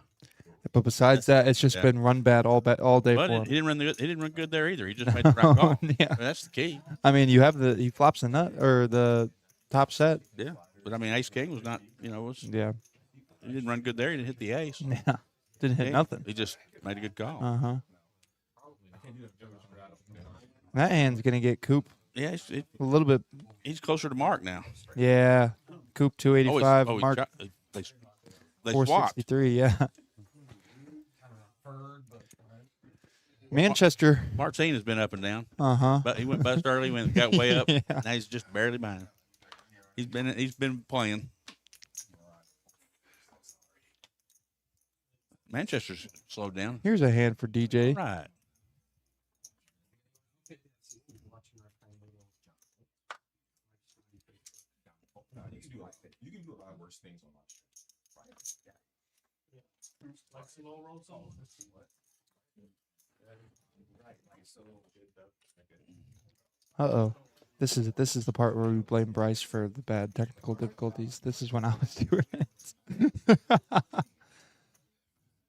But besides that, it's just Yeah. been run bad all day But for he him. didn't run good there either. He just made the right call. Yeah. I mean, that's the key. I mean, he flops the nut or the top set. Yeah. But I mean, Ace King was not, Yeah. he didn't run good there. He didn't hit the ace. Yeah. Didn't hit Yeah. nothing. He just made a good call. Uh-huh. That hand's gonna get Coop Yeah, a little bit. he's closer to Mark now. Yeah. Coop 285. he's Mark they swapped. 463. Yeah. Manchester. Martine has been up and down, Uh-huh. but he went bust early, got way up. Yeah. Now he's just barely behind. He's been playing. Manchester's slowed down. Here's a hand for DJ. Right. You can do a lot worse things on live stream. Like slow roll song. Uh-oh. This is the part where we blame Bryce for the bad technical difficulties. This is when I was doing it.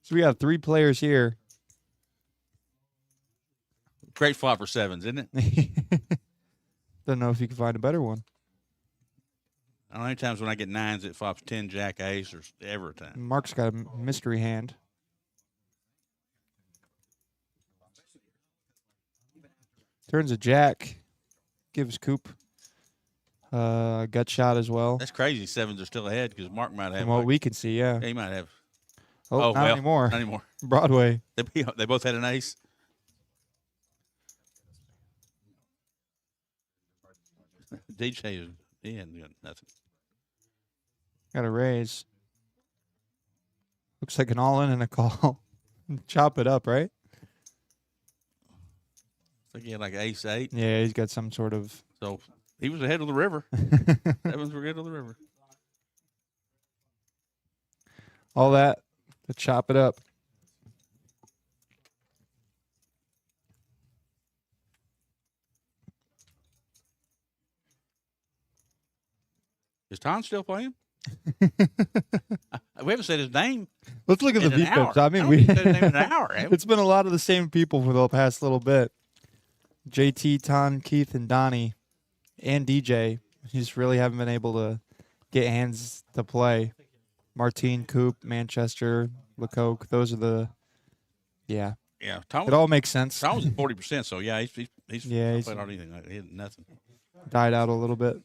So we got 3 players here. Great flop for sevens, isn't it? Don't know if you can find a better one. I don't know how many times when I get nines, it flops 10, jack, ace, or every time. Mark's got a mystery hand. Turns a jack. Gives Coop a gut shot as well. That's crazy. Sevens are still ahead because Mark might have. From what we can see, yeah. He might have. Oh, not well, anymore. Not anymore. Broadway. They both had an ace. DJ, he hadn't got nothing. Got a raise. Looks like an all-in and a call. Chop it up, right? I think he had like ace 8. Yeah, he's got some sort of... So he was ahead of the river. Sevens were ahead of the river. all that to chop it up. Is Tom still playing? We haven't said his name. Let's look at the in an hour. VPIPs. I mean, don't we think we've said his name in an hour. have we? it's been a lot of the same people for the past little bit. JT, Ton, Keith, and Donnie, and DJ. You just really haven't been able to get hands to play. Martine, Coop, Manchester, Lecoq. Those are the, yeah. Yeah, Tom. It all makes sense. Tom was at 40%. So yeah, he's Yeah, not he's- played on anything. He had nothing. Died out a little bit.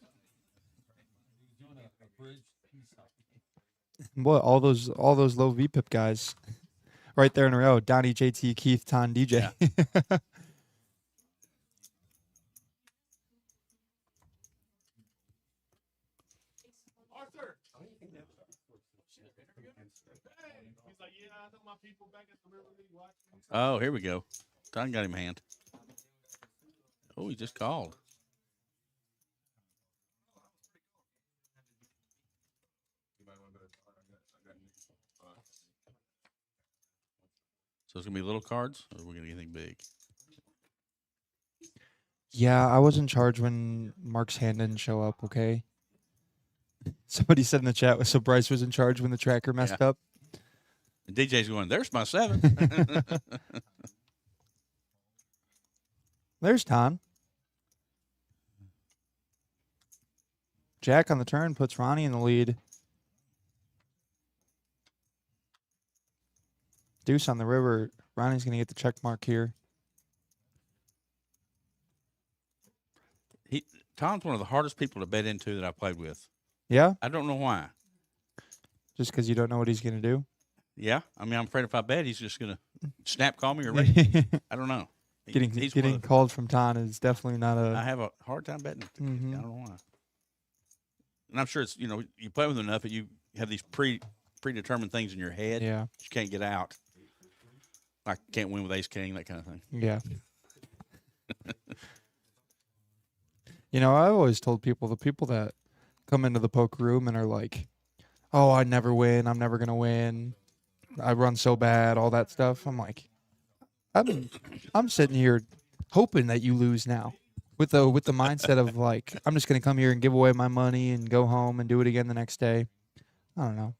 What all those low VPIP guys, right there in a row. Donnie, JT, Keith, Ton, DJ. Oh, here we go. Tom got him a hand. Oh, he just called. So it's gonna be little cards, or are we gonna get anything big? Yeah, I was in charge when Mark's hand didn't show up. Okay. Somebody said in the chat, so Bryce was in charge when the tracker messed up. And DJ's going, there's my 7. There's Ton. Jack on the turn puts Ronnie in the lead. Deuce on the river. Ronnie's going to get the check mark here. Tom's one of the hardest people to bet into that I played with. Yeah? I don't know why. Just because you don't know what he's going to do? Yeah, I mean, I'm afraid if I bet, he's just gonna snap call me or raise. I don't know. He's one getting of the- called from Ton is definitely not I a... have a hard time betting. Mhm. I don't know why. And I'm sure it's you play with him enough that you have these predetermined things in your head Yeah, that you can't get out. Like can't win with ace king, that kind of thing. yeah. I've always told people, the people that come into the poker room and are like, oh, I never win, I'm never going to win, I run so bad, all that stuff. I'm like, I'm sitting here hoping that you lose now, with the mindset of like, I'm just gonna come here and give away my money and go home and do it again the next day. I don't know.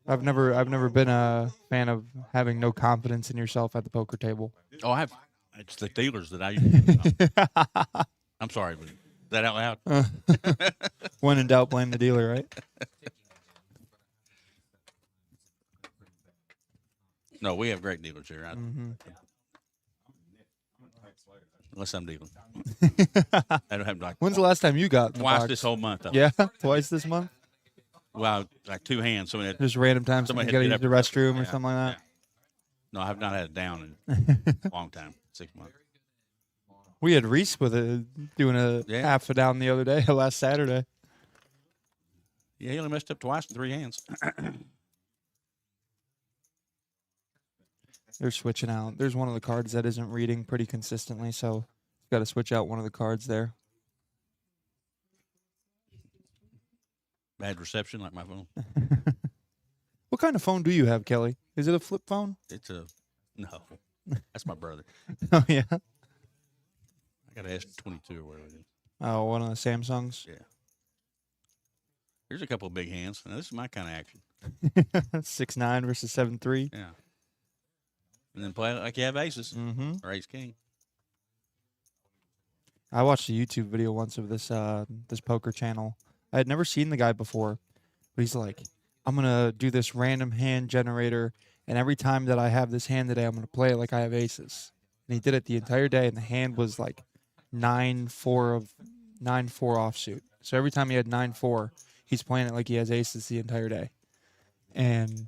I've never been a fan of having no confidence in yourself at the poker table. Oh, it's the dealers that I use. I'm sorry, but is that out loud? When in doubt, blame the dealer, right? No, we have great dealers here. Mm-hmm. Unless I'm dealing. I don't have like When's the last time you got in the twice box? this whole month. Though. Yeah, twice this month. Well, like 2 hands. Somebody had, Just random times Somebody you had gotta to use get the up- restroom or yeah, something like that. no, I have not had it down in a long time. 6 months. We had Reese with doing a Yeah. half a down the other day, last Saturday. Yeah, he only messed up twice in 3 hands. They're switching out. There's one of the cards that isn't reading pretty consistently, so got to switch out one of the cards there. Bad reception, like my phone. What kind of phone do you have, Kelly? Is it a flip phone? It's a no. That's my brother. Oh yeah. I Got an S22 or whatever it is. Oh, one of the Samsungs. Yeah. Here's a couple of big hands. Now, this is my kind of action. 6'9" versus 7'3". Yeah. And then play like you have aces Mm-hmm. or ace king. I watched a YouTube video once of this this poker channel. I had never seen the guy before, but he's like, I'm gonna do this random hand generator, and every time that I have this hand today, I'm gonna play it like I have aces. And he did it the entire day, and the hand was like 9-4 offsuit. So every time he had 9-4, he's playing it like he has aces the entire day. And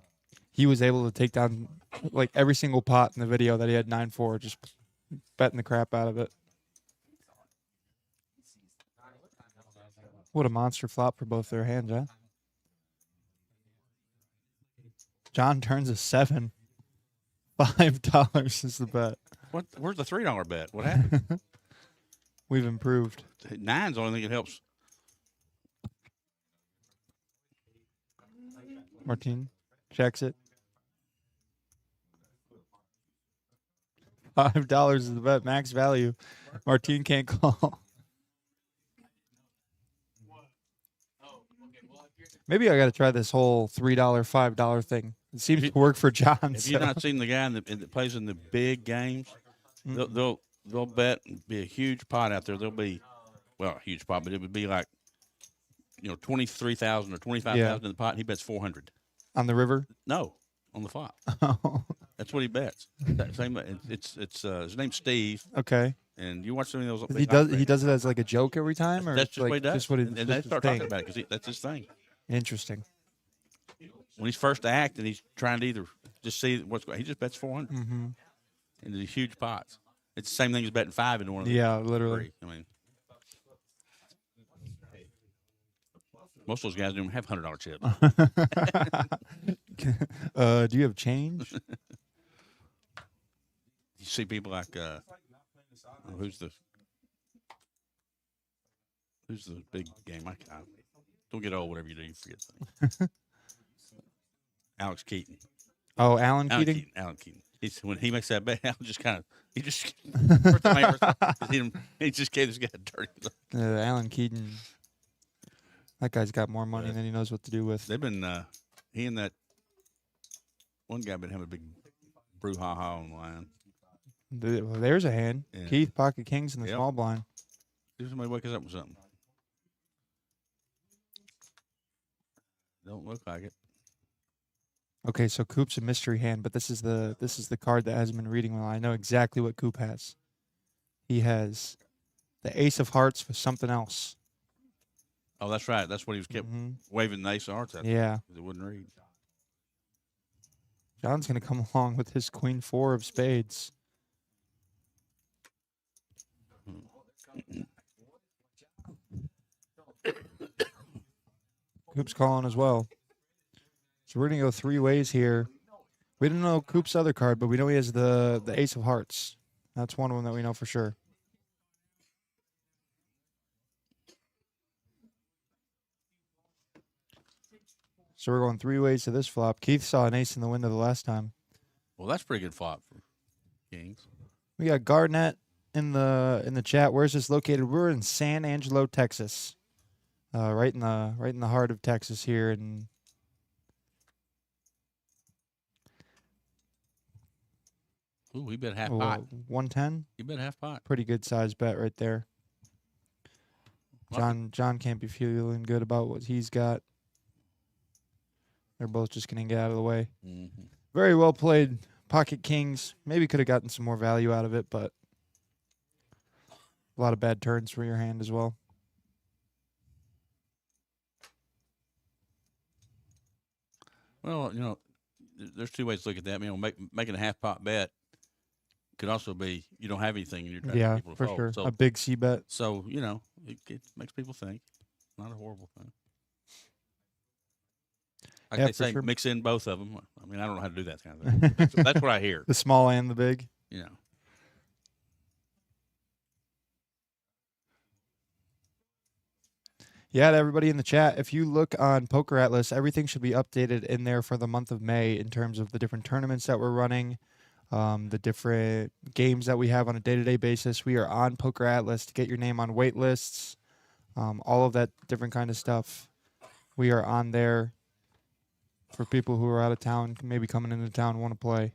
he was able to take down like every single pot in the video that he had 9-4, just betting the crap out of it. What a monster flop for both their hands, huh? John turns a 7. $5 is the bet. What? Where's the $3 bet? What happened? We've improved. Nine's the only thing that helps. Martin checks it. $5 is the bet. Max value. Martin can't call. Maybe I got to try this whole $3, $5 thing. It seems to work for John. Have you not seen the guy that plays in the big games? They'll bet and be a huge pot out there. There'll be, well, a huge pot, but it would be like, 23,000 or 25,000 in the pot. And he bets 400 on the river? No, on the flop. Oh, That's what he bets. It's his name's Steve, okay. and you watch some of those. He does it as like a joke every time, or That's just like what he does. just what and just they his start thing? talking about it because that's his thing. Interesting. When he's first acting, he's trying to either just see what's going. He just bets 400 Mm-hmm. into these huge pots. It's the same thing as betting 5 into one of the Yeah, literally. 3. I mean, most of those guys don't even have $100 chips. Do you have change? You see people like who's the big game? I don't get old. Whatever you do, you forget things. Alex Keaton. Oh, Alan Keating? Alan Keaton. When he makes that bet, Alan just kind of first time I ever seen him, he just gave this guy a dirty look. Alan Keaton. That guy's got more money than he knows what to do with. They've been he and that one guy been having a big brouhaha online. Well, there's a hand. Yeah. Keith, pocket kings in the Yep. small blind. See if somebody wake us up with something. Don't look like it. Okay, so Coop's a mystery hand, but this is the card that hasn't been reading well. I know exactly what Coop has. He has the Ace of Hearts with something else. Oh, that's right. That's what he was kept Mhm. waving the ace of hearts at. Yeah. Because it wouldn't read. John's gonna come along with his Queen 4 of spades. Coop's calling as well. So we're gonna go 3 ways here. We don't know Coop's other card, but we know he has the Ace of Hearts. That's one of them that we know for sure. So we're going 3 ways to this flop. Keith saw an ace in the window the last time. Well, that's pretty good flop for Kings. We got Garnett in the chat. Where's this located? We're in San Angelo, Texas. Right in the heart of Texas here, and Ooh, he bet half pot. 110. He bet half pot. Pretty good size bet right there. John can't be feeling good about what he's got. They're both just going to get out of the way. Mm-hmm. Very well played, pocket kings. Maybe could have gotten some more value out of it, but a lot of bad turns for your hand as well. Well, there's 2 ways to look at that. Making a half pot bet could also be you don't have anything and you're trying to Yeah, get people to for fold. sure. So, A big C bet. it makes people think. Not a horrible thing. Like Yeah, they for say, sure. mix in both of them. I mean, I don't know how to do that kind of thing. That's what I hear. The small and the big. Yeah, to everybody in the chat, if you look on Poker Atlas, everything should be updated in there for the month of May in terms of the different tournaments that we're running. the different games that we have on a day-to-day basis. We are on Poker Atlas to get your name on wait lists, all of that different kind of stuff. We are on there for people who are out of town, maybe coming into town, want to play.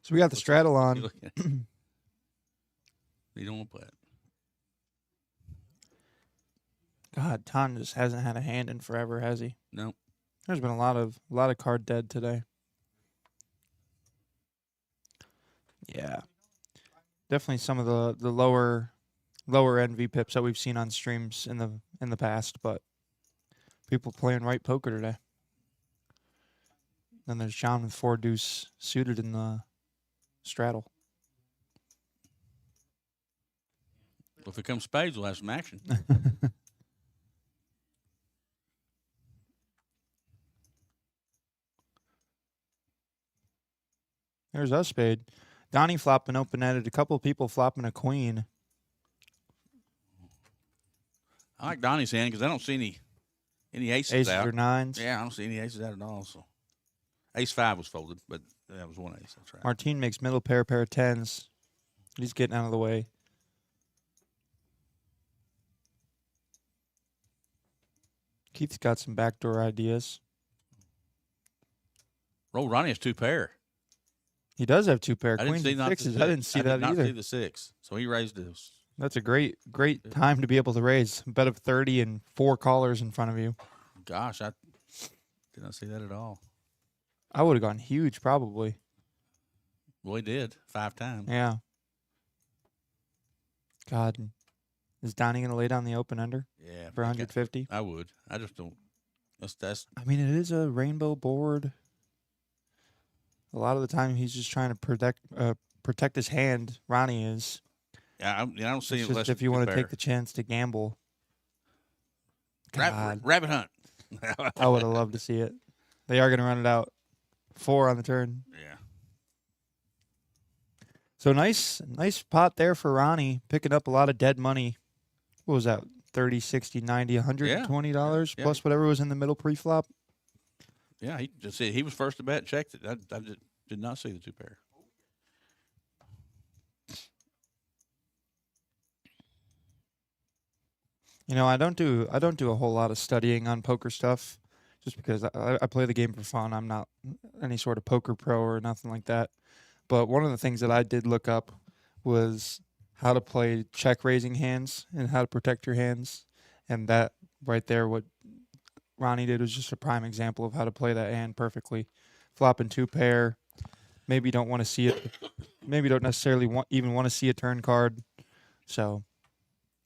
So we got the straddle You on. look at it. You don't want to play it. God, Ton just hasn't had a hand in forever, has he? No. There's been a lot of card dead today. Yeah, definitely some of the lower end VPIPs that we've seen on streams in the past, but people playing right poker today. Then there's John with 4 deuce suited in the straddle. Well, if it comes spades, we'll have some action. There's us spade. Donnie flopping open-ended. A couple of people flopping a queen. I like Donnie's hand because I don't see any aces, Aces out. or nines. Yeah, I don't see any aces out at all. So, ace 5 was folded, but that was one ace. That's right. Martine makes middle pair of tens. He's getting out of the way. Keith's got some backdoor ideas. Roll Ronnie has 2 pair. He does have 2 pair I didn't queens see and not the sixes. six. I didn't see that did not either. see the 6. So he raised his. That's a great time to be able to raise. A bet of 30 and 4 callers in front of you. Gosh, I did not see that at all. I would have gone huge probably. Well, he did 5 times. Yeah. God. Is Donnie going to lay down the open ender Yeah, for 150? I would. I just don't. That's. I mean, it is a rainbow board. A lot of the time, he's just trying to protect his hand. Ronnie is. I don't see It's it just less if than you 2 want to pair. take the chance to gamble. God, Rabbit hunt. I would have loved to see it. They are going to run it out. 4 on the turn. Yeah. So nice pot there for Ronnie, picking up a lot of dead money. What was that? 30, 60, 90, $120 Yeah. plus whatever was in the middle pre-flop. Yeah, he just said he was first to bet. Checked it. I did not see the 2 pair. You know, I don't do a whole lot of studying on poker stuff, just because I play the game for fun. I'm not any sort of poker pro or nothing like that. But one of the things that I did look up was how to play check raising hands and how to protect your hands, and that right there, what Ronnie did was just a prime example of how to play that hand perfectly. Flopping 2 pair, maybe don't want to see it, maybe don't necessarily even want to see a turn card. So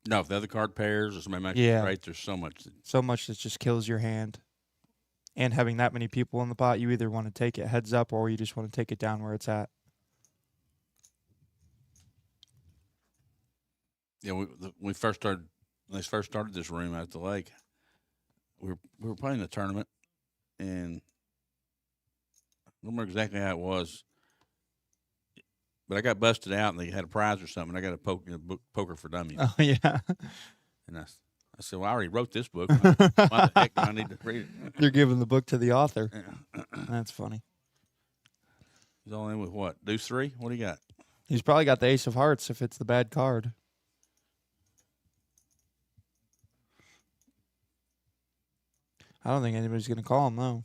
No, if the other card pairs or somebody makes Yeah. it straight, there's so much. so much that just kills your hand. And having that many people in the pot, you either want to take it heads up or you just want to take it down where it's at. Yeah, when they first started this room out at the lake, we were playing the tournament, and I don't remember exactly how it was, but I got busted out, and they had a prize or something. I got a poker for dummies, Oh, yeah. and I said, "Well, I already wrote this book. Why the heck do I need to read it?" You're giving the book to the author. Yeah. That's funny. He's all in with what? Deuce 3? What do you got? He's probably got the ace of hearts if it's the bad card. I don't think anybody's going to call him, though.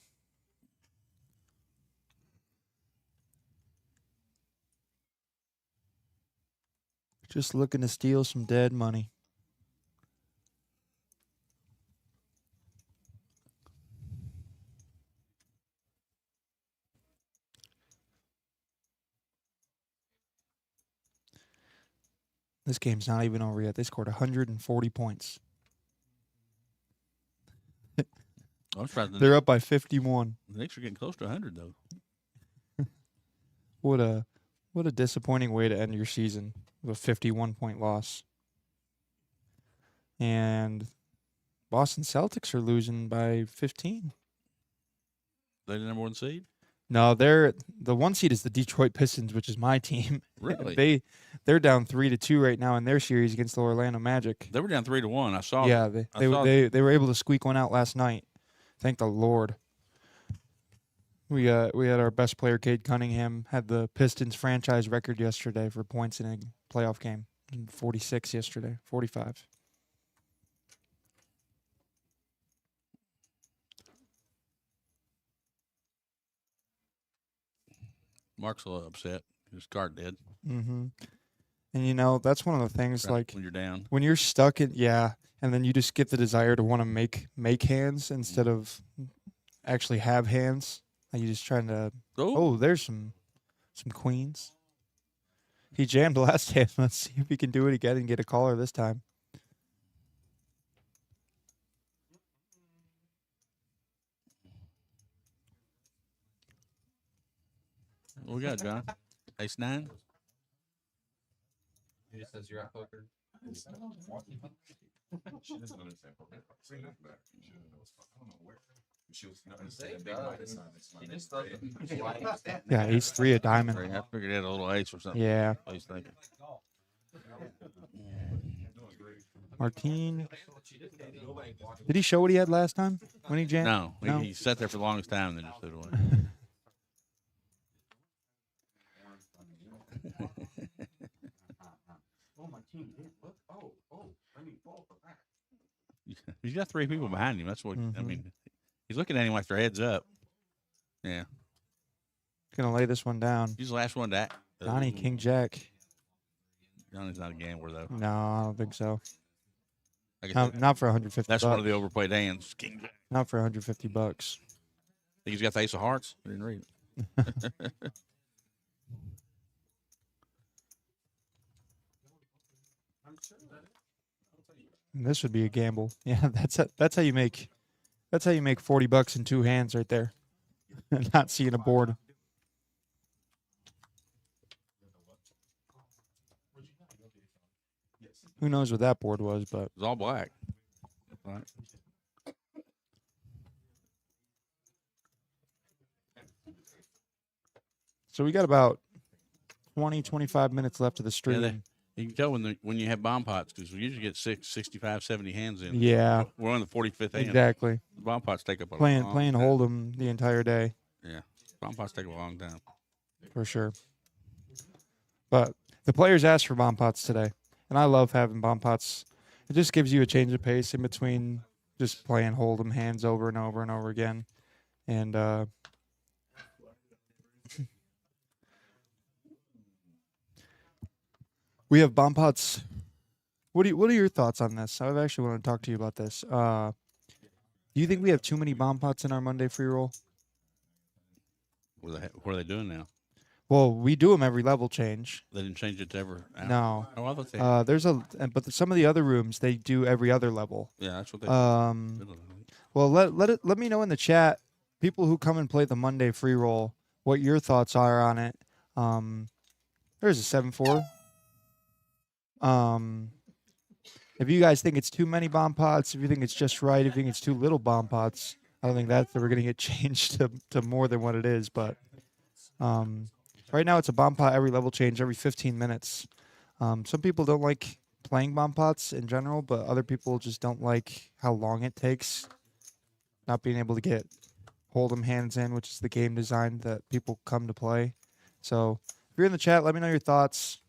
Just looking to steal some dead money. This game's not even over yet. They scored 140 points. I'm surprised the They're up by 51. Knicks are getting close to 100, though. What a disappointing way to end your season with a 51-point loss. And Boston Celtics are losing by 15. They the number 1 seed? No, the 1 seed is the Detroit Pistons, which is my team. Really? They're down 3-2 right now in their series against the Orlando Magic. They were down 3-1. I saw. Yeah, I saw they were able to squeak one out last night. Thank the Lord. We had our best player, Cade Cunningham, had the Pistons franchise record yesterday for points in a playoff game. 46 yesterday, 45. Mark's a little upset. His card dead. Mm-hmm. And that's one of the things like when you're down. when you're stuck in and then you just get the desire to want to make hands instead of actually have hands. And you just trying to there's some queens. He jammed last hand. Let's see if he can do it again and get a caller this time. What we got, John? Ace 9? He just says you're at poker. She doesn't understand poker. She doesn't know back. She doesn't know what's I don't know where. She was not Say understanding it big does. minus sign. It's He not just great. Yeah, ace 3 a diamond. I figured he had a little ace or something. Yeah. I was thinking. Martine. Did he show what he had last time when he jammed? No, No? He sat there for the longest time and then just threw it away. Oh, my team did. Look. Oh, let me fall for that. He's got 3 people behind him. That's what I Mhm. mean. He's looking at him like their heads up. Yeah. Gonna lay this one down. He's the last one to act. Donnie, King Jack. Johnny's not a gambler though. No, I don't think so. I guess Not for 150 that's bucks. one of the overplayed hands. King Jack. Not for 150 bucks. Think he's got the ace of hearts? I didn't read it. And this would be a gamble. Yeah, that's how you make 40 bucks in 2 hands right there. Not seeing a board. Who knows what that board was, but It's all black. Right. so we got about 20, 25 minutes left of the Yeah, stream. you can tell when you have bomb pots because we usually get 65, 70 hands in. Yeah, We're on the 45th hand. exactly. Bomb pots take up a Playing long playing time. Hold'em the entire day. Yeah. Bomb pots take a long time. For sure. But the players asked for bomb pots today, and I love having bomb pots. It just gives you a change of pace in between just playing Hold'em hands over and over and over again. And we have bomb pots. What are your thoughts on this? I actually want to talk to you about this. Do you think we have too many bomb pots in our Monday free roll? What are they doing now? Well, we do them every level change. They didn't change it to ever. No. Oh, I thought they. But some of the other rooms they do every other level. Yeah, that's what they. Well, let me know in the chat, people who come and play the Monday free roll, what your thoughts are on it. There's a 7-4. If you guys think it's too many bomb pots, if you think it's just right, if you think it's too little bomb pots, I don't think that's ever going to get changed to more than what it is. But right now it's a bomb pot every level change every 15 minutes. Some people don't like playing bomb pots in general, but other people just don't like how long it takes. Not being able to get Hold'em hands in, which is the game design that people come to play. So if you're in the chat, let me know your thoughts.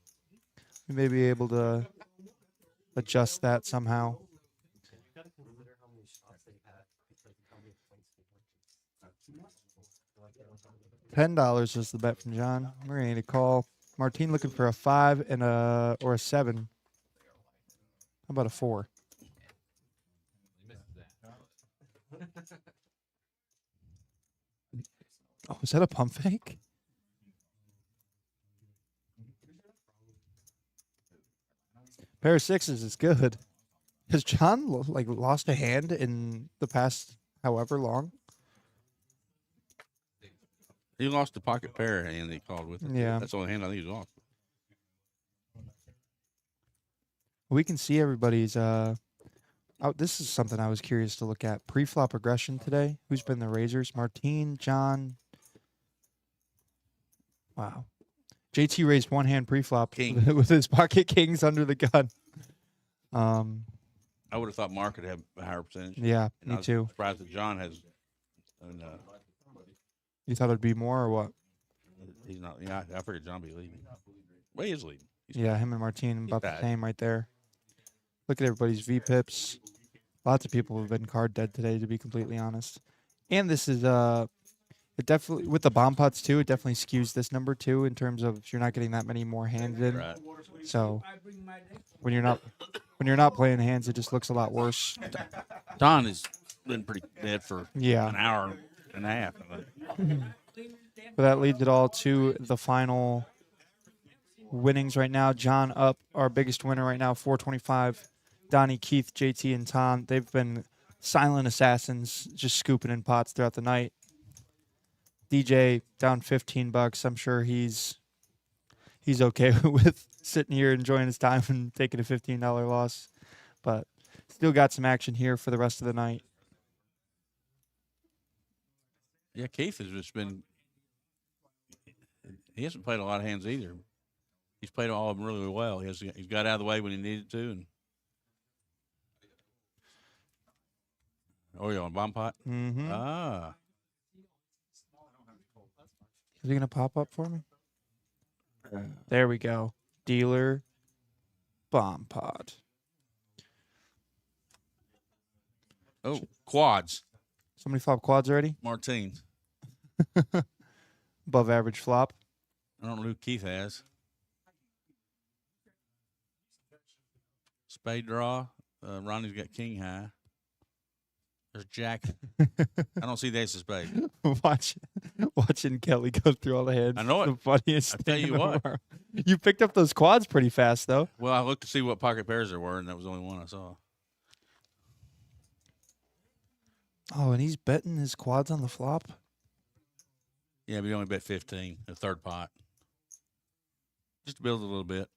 We may be able to adjust that somehow. $10 is the bet from John. We're gonna need a call. Martine looking for a 5 and or a 7. How about a 4? Oh, is that a pump fake? Pair of 6s is good. Has John lost a hand in the past however long? He lost the pocket pair hand he called with it. Yeah. That's the only hand I think he's lost. We can see everybody's. This is something I was curious to look at. Pre-flop aggression today. Who's been the raisers? Martine, John, Wow. JT raised one hand pre-flop King. with his pocket kings under the gun. I would have thought Mark would have a higher percentage. Yeah, And I me was too. surprised that John has. And, You thought it'd be more or what? he's not. Yeah, I figured John would be leading. Well, he is leading. He's Yeah, him and Martin about the bad. same right there. Look at everybody's V-pips. Lots of people have been card dead today, to be completely honest. And this is it definitely with the bomb pots too. It definitely skews this number too in terms of you're not getting that many more hands in. right. So when you're not playing hands, it just looks a lot worse. Don has been pretty dead for Yeah. an hour and a half. I think. But that leads it all to the final winnings right now. John up, our biggest winner right now, 425. Donnie, Keith, JT, and Tom, they've been silent assassins, just scooping in pots throughout the night. DJ down $15. I'm sure he's okay with sitting here enjoying his time and taking a $15 loss, but still got some action here for the rest of the night. Yeah, Keith has just been. He hasn't played a lot of hands either. He's played all of them really well. He's got out of the way when he needed to. And oh, you're on bomb pot. Mm-hmm. Ah, Is he gonna pop up for me? There we go. Dealer, bomb pot. oh, quads. Somebody flop quads already? Martine. Above average flop. I don't know who Keith has. Spade draw. Ronnie's got king high. There's Jack. I don't see the ace of spade. Watching Kelly go through all the hands. I know is it. The funniest I thing tell in you the what. world. You picked up those quads pretty fast, though. Well, I looked to see what pocket pairs there were, and that was the only one I saw. Oh, and he's betting his quads on the flop. Yeah, we only bet 15, a third pot. Just to build a little bit.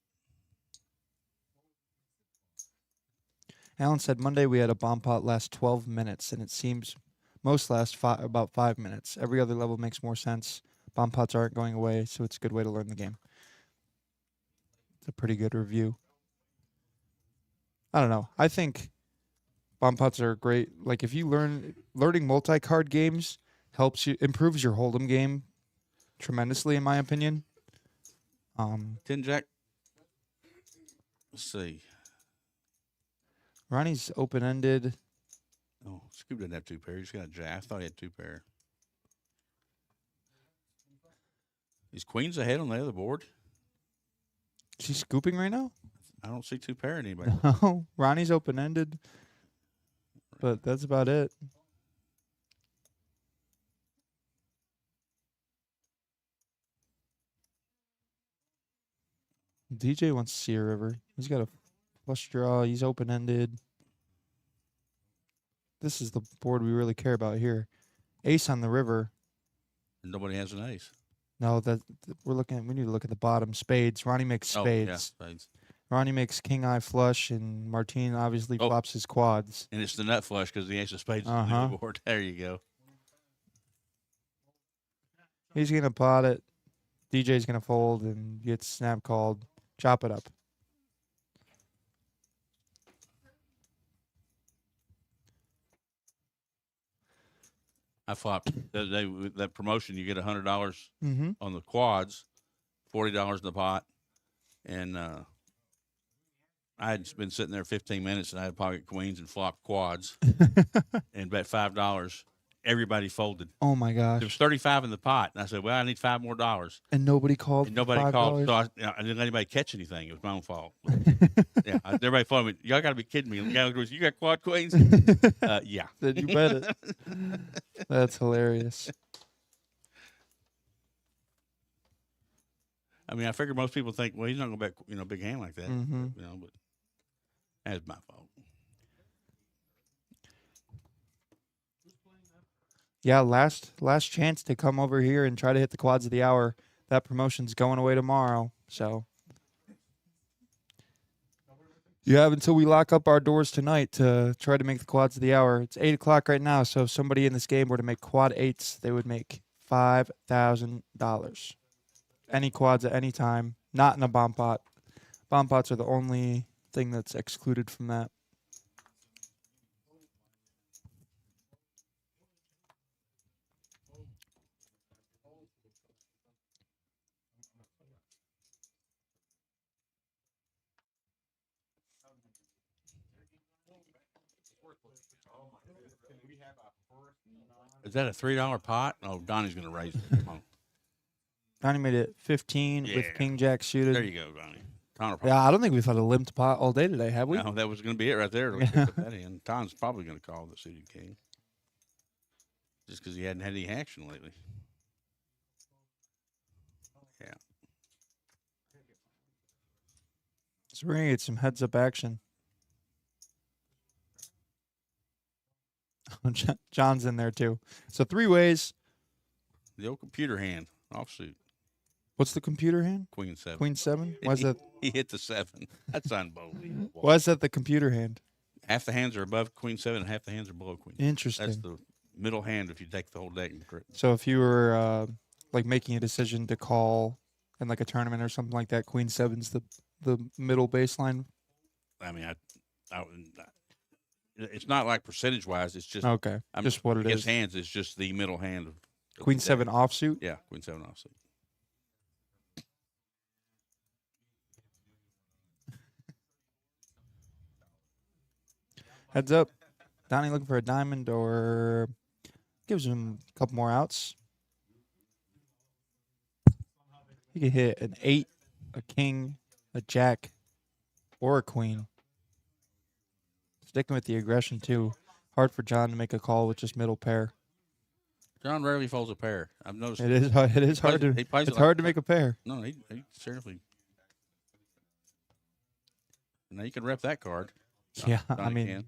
Alan said Monday we had a bomb pot last 12 minutes, and it seems most last about 5 minutes. Every other level makes more sense. Bomb pots aren't going away, so it's a good way to learn the game. It's a pretty good review. I don't know. I think bomb pots are great. Like if you learning multi-card games improves your hold'em game tremendously, in my opinion. 10 jack. Let's see. Ronnie's open-ended. Oh, Scoop doesn't have two pair. He's got a jack. I thought he had two pair. Is Queens ahead on the other board? Is he scooping right now? I don't see two pair in anybody. No. Ronnie's open-ended. But that's about it. DJ wants to see a river. He's got a flush draw. He's open-ended. This is the board we really care about here. Ace on the river. Nobody has an ace. No, we need to look at the bottom. Spades. Ronnie makes spades. Oh, yeah, spades. Ronnie makes king eye flush, and Martine obviously Oh. flops his quads. And it's the nut flush because the ace of spades is on Uh-huh. the board. There you go. He's gonna pot it. DJ's gonna fold and get snap called. Chop it up. I flopped the day with that promotion. You get $100 Mm-hmm. on the quads, $40 in the pot, and I had been sitting there 15 minutes, and I had pocket queens and flopped quads, and bet $5. Everybody folded. Oh my There gosh! was 35 in the pot, and I said, "Well, I need $5 more." And nobody called. And nobody $5? called, so I didn't let anybody catch anything. It was my own fault. Yeah, everybody followed me. Y'all got to be kidding me. The guy goes, "You got quad queens?" Yeah. Then you bet it. That's hilarious. I mean, I figure most people think, well, he's not going to bet, big hand like that. Mm-hmm. But that's my fault. Yeah, last chance to come over here and try to hit the quads of the hour. That promotion's going away tomorrow, so you have until we lock up our doors tonight to try to make the quads of the hour. It's 8 o'clock right now, so if somebody in this game were to make quad eights, they would make $5,000 any quads at any time, not in a bomb pot. Bomb pots are the only thing that's excluded from that. Is that a $3 pot? Oh, Donnie's going to raise it. Come on. Donnie made it 15 with Yeah. King Jack suited. There you go, Donnie. Connor Yeah, I don't think we've had a limped pot all day today, have we? No, that was going to be it right there. Let's put that in. Tom's probably going to call the suited king. Just because he hadn't had any action lately. Yeah. So we're going to get some heads up action. John's in there too. So 3 ways. The old computer hand offsuit. What's the computer hand? Queen 7. Queen 7? Why is that? He hit the 7. That's unbelievable. Why is that the computer hand? Half the hands are above Queen 7 and half the hands are below Queen 7. Interesting. That's the middle hand if you take the whole deck and grip. So if you were like making a decision to call in like a tournament or something like that, Queen 7's the middle baseline. I mean, it's not like percentage wise. It's just Okay, just what it his is. hands is just the middle hand of Queen the deck. 7 offsuit. Yeah, Queen 7 offsuit. Heads up. Donnie looking for a diamond or gives him a couple more outs. He can hit an 8, a king, a jack, or a queen. Sticking with the aggression too. Hard for John to make a call with just middle pair. John rarely folds a pair. I've noticed. It is hard to he plays it it's like hard to that. make a pair. No, he seriously. Now you can rep that card. Yeah, Donnie I mean, can.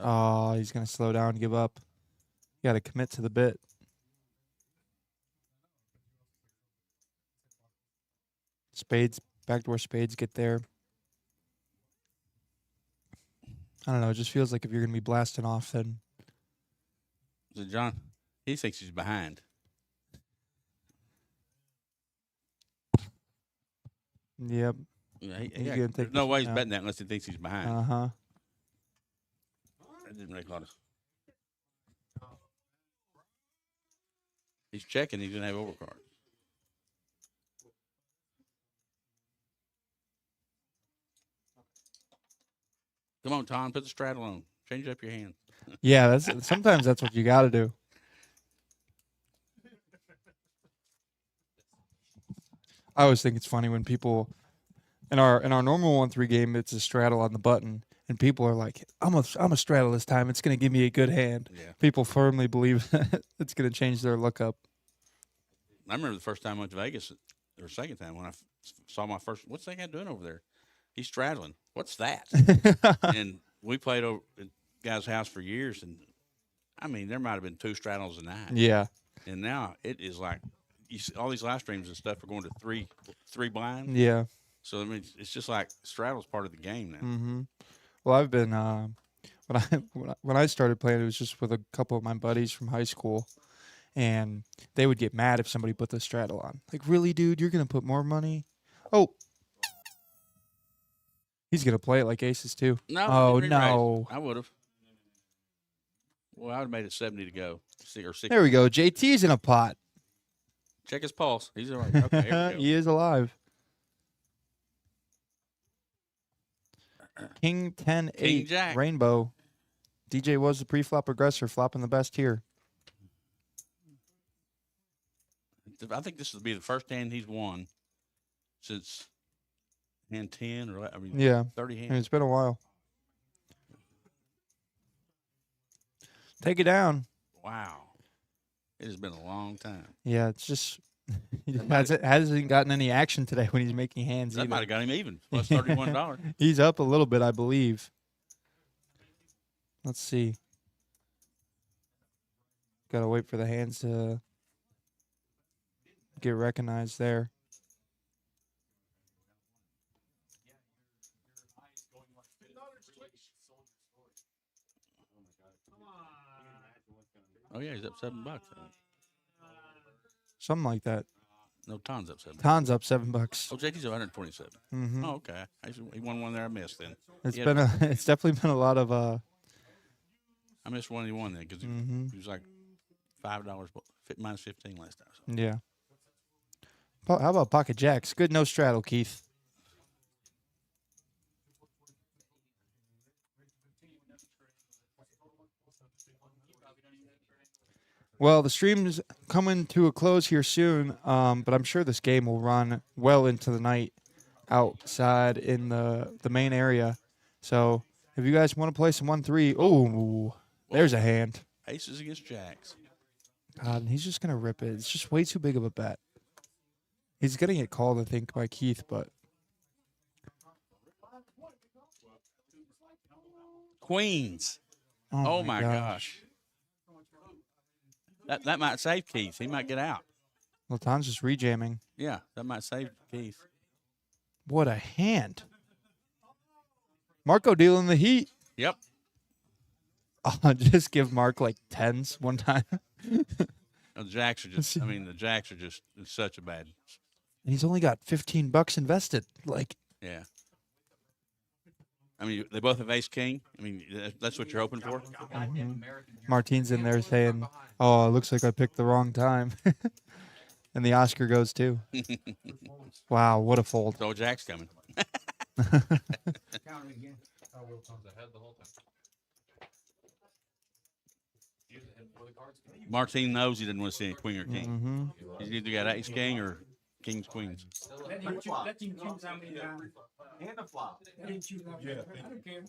oh, he's gonna slow down and give up. You got to commit to the bit. Spades, backdoor spades get there. I don't know. It just feels like if you're gonna be blasting off, then So John, he thinks he's behind. yep. Yeah, He's gonna there's take no this way he's one out. betting that unless he thinks he's behind. Uh-huh. That didn't make a lot of. He's checking. He's gonna have overcards. Come on, Tom. Put the straddle on. Change up your hand. Yeah, that's sometimes that's what you got to do. I always think it's funny when people in our normal 1-3 game, it's a straddle on the button, and people are like, "I'm a straddle this time. It's gonna give me a good hand." Yeah. People firmly believe it's gonna change their lookup. I remember the first time I went to Vegas, or second time when I saw my first. What's that guy doing over there? He's straddling. What's that? And we played over at guy's house for years, and I mean, there might have been 2 straddles a night. Yeah, And now it is like you see, all these live streams and stuff are going to three blind. yeah. So I mean, it's just like straddle's part of the game now. Mm-hmm. Well, I've been when I started playing, it was just with a couple of my buddies from high school, and they would get mad if somebody put the straddle on. Like, really, dude, you're gonna put more money? Oh, he's gonna play it like aces too. No. I Oh, didn't raise it. no. I would have. Well, I would have made it 70 to go, or 60. There we go. JT's in a pot. Check his pulse. He's all right. Okay, here we go. He is alive. King 10 8 King Jack. rainbow. DJ was the pre-flop aggressor, flopping the best here. I think this will be the first hand he's won since hand 10 or Yeah, 30 I hands. mean, it's been a while. Take it down. Wow. It has been a long time. Yeah, it's just he hasn't gotten any action today when he's making hands That might either. have got him even. Plus $31. He's up a little bit, I believe. Let's see. Gotta wait for the hands to get recognized there. Oh, yeah, he's up $7. something like that. No, Ton's up 7. Ton's up $7. Oh, JT's 127. Mm-hmm. Oh, okay. He won one there I missed then. It's Yeah. been it's definitely been a lot of I missed one he won then because Mhm. he was like $5 minus 15 last time. So. yeah. How about pocket jacks? Good no straddle, Keith. Well, the stream's coming to a close here soon, but I'm sure this game will run well into the night outside in the main area. So if you guys want to play some 1-3, oh, there's a hand. Aces against jacks. God, and he's just gonna rip it. It's just way too big of a bet. He's gonna get called, I think, by Keith, but Queens. Oh my gosh. That might save Keith. He might get out. Latan's just rejamming. Yeah, that might save Keith. What a hand. Marco dealing the heat. Yep. Just give Mark like tens one time. The jacks are just. I mean, the jacks are just it's such a bad. And he's only got $15 invested. Like, Yeah. I mean, they both have ace king. I mean, that's what you're hoping for. Martine's in there saying, "Oh, it looks like I picked the wrong time," and the Oscar goes too. Wow, what a fold! So jack's coming. Martine knows he didn't want to see any queen or king. Mm-hmm. He's either got ace king or king's queens. Let him choose how many times. And a flop. Let him choose how many times. I don't care.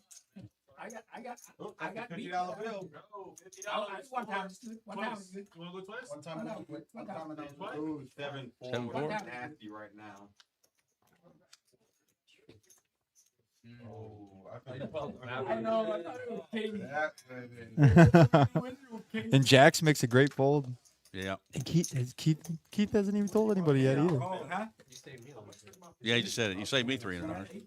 I got beat. $50 bill. One time is good. One time is good. You wanna go twice? One time, One time, one time. Ooh, 7-4. 7-4. Nasty right now. Oh, I know. I thought it was king. And Jax makes a great fold. Yeah. And Keith hasn't even told anybody yet either. Oh, huh? Yeah, you just said it. You saved me $300.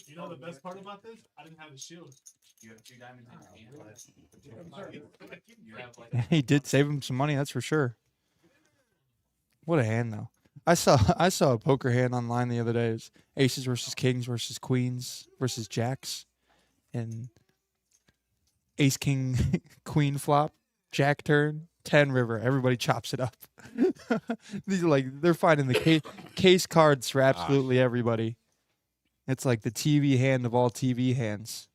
You know the best part about this? I didn't have the shield. You have 2 diamonds in your hand. You have like He did save him some money, that's for sure. What a hand though. I saw a poker hand online the other day. It was aces versus kings versus queens versus jacks, and ace king queen flop, jack turn, 10 river. Everybody chops it up. These are like they're finding the case cards for absolutely everybody. It's like the TV hand of all TV hands.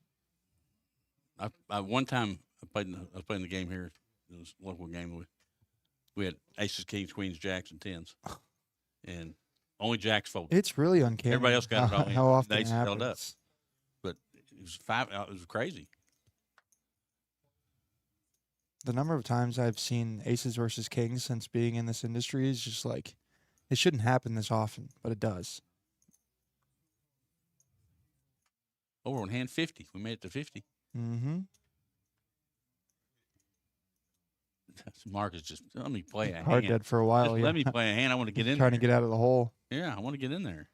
I one time I was playing the game here. It was a local game. We had aces, kings, queens, jacks, and 10s, and only jacks folded. It's really uncanny. Everybody else got it all in. How often The it aces held up. happens. But it was 5. It was crazy. The number of times I've seen aces versus kings since being in this industry is just like, it shouldn't happen this often, but it does. Oh, we're on hand 50. We made it to 50. Mm-hmm. Mark is just let me play a Hard hand. dead for a while. Just Yeah. let me play a hand. I want to get in Trying there. to get out of the hole. Yeah, I want to get in there.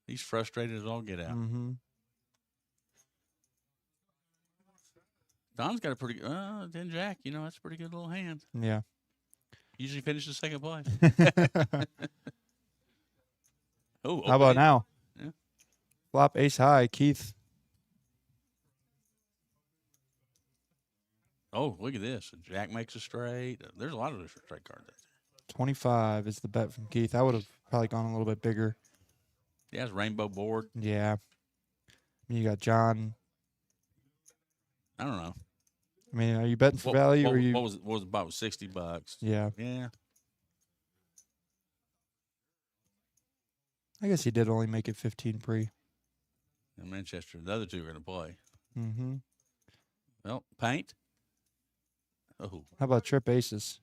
He's frustrated as all get out. Mm-hmm. Don's got a pretty good, 10 jack. You know, that's a pretty good little hand. Yeah. Usually finishes second place. Oh, How about opening. now? Yeah. Flop ace high, Keith. Oh, look at this. Jack makes a straight. There's a lot of different straight cards out there. 25 is the bet from Keith. I would have probably gone a little bit bigger. Yeah, it's rainbow board. Yeah. You got John. I don't know. I mean, are you betting for value or are you? What was the bot? Was $60? Yeah. Yeah. I guess he did only make it 15 pre. In Manchester, the other two are going to play. Mm-hmm. Well, paint. Oh, How about trip aces?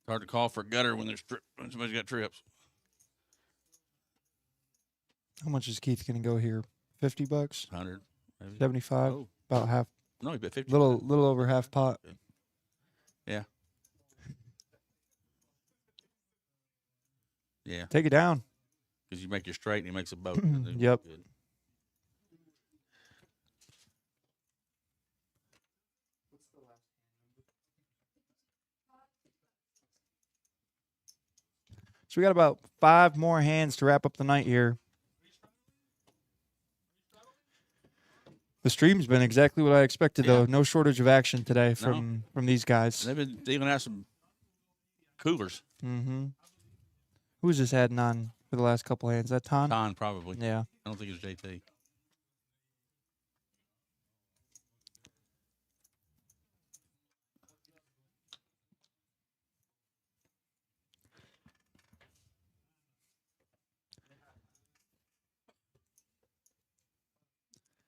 it's hard to call for a gutter when when somebody's got trips. How much is Keith going to go here? $50? 100, maybe. 75? Oh, About half. no, he bet 50. Little over half pot. Yeah. Yeah, Take it down. because you make your straight and he makes a boat. Yep. Good. So we got about 5 more hands to wrap up the night here. The stream's been exactly what I expected, though. No shortage of action today from these guys. They've been dealing out some coolers. Mm-hmm. Who's just adding on for the last couple hands? Is that Ton? Ton, probably. Yeah. I don't think it's JT.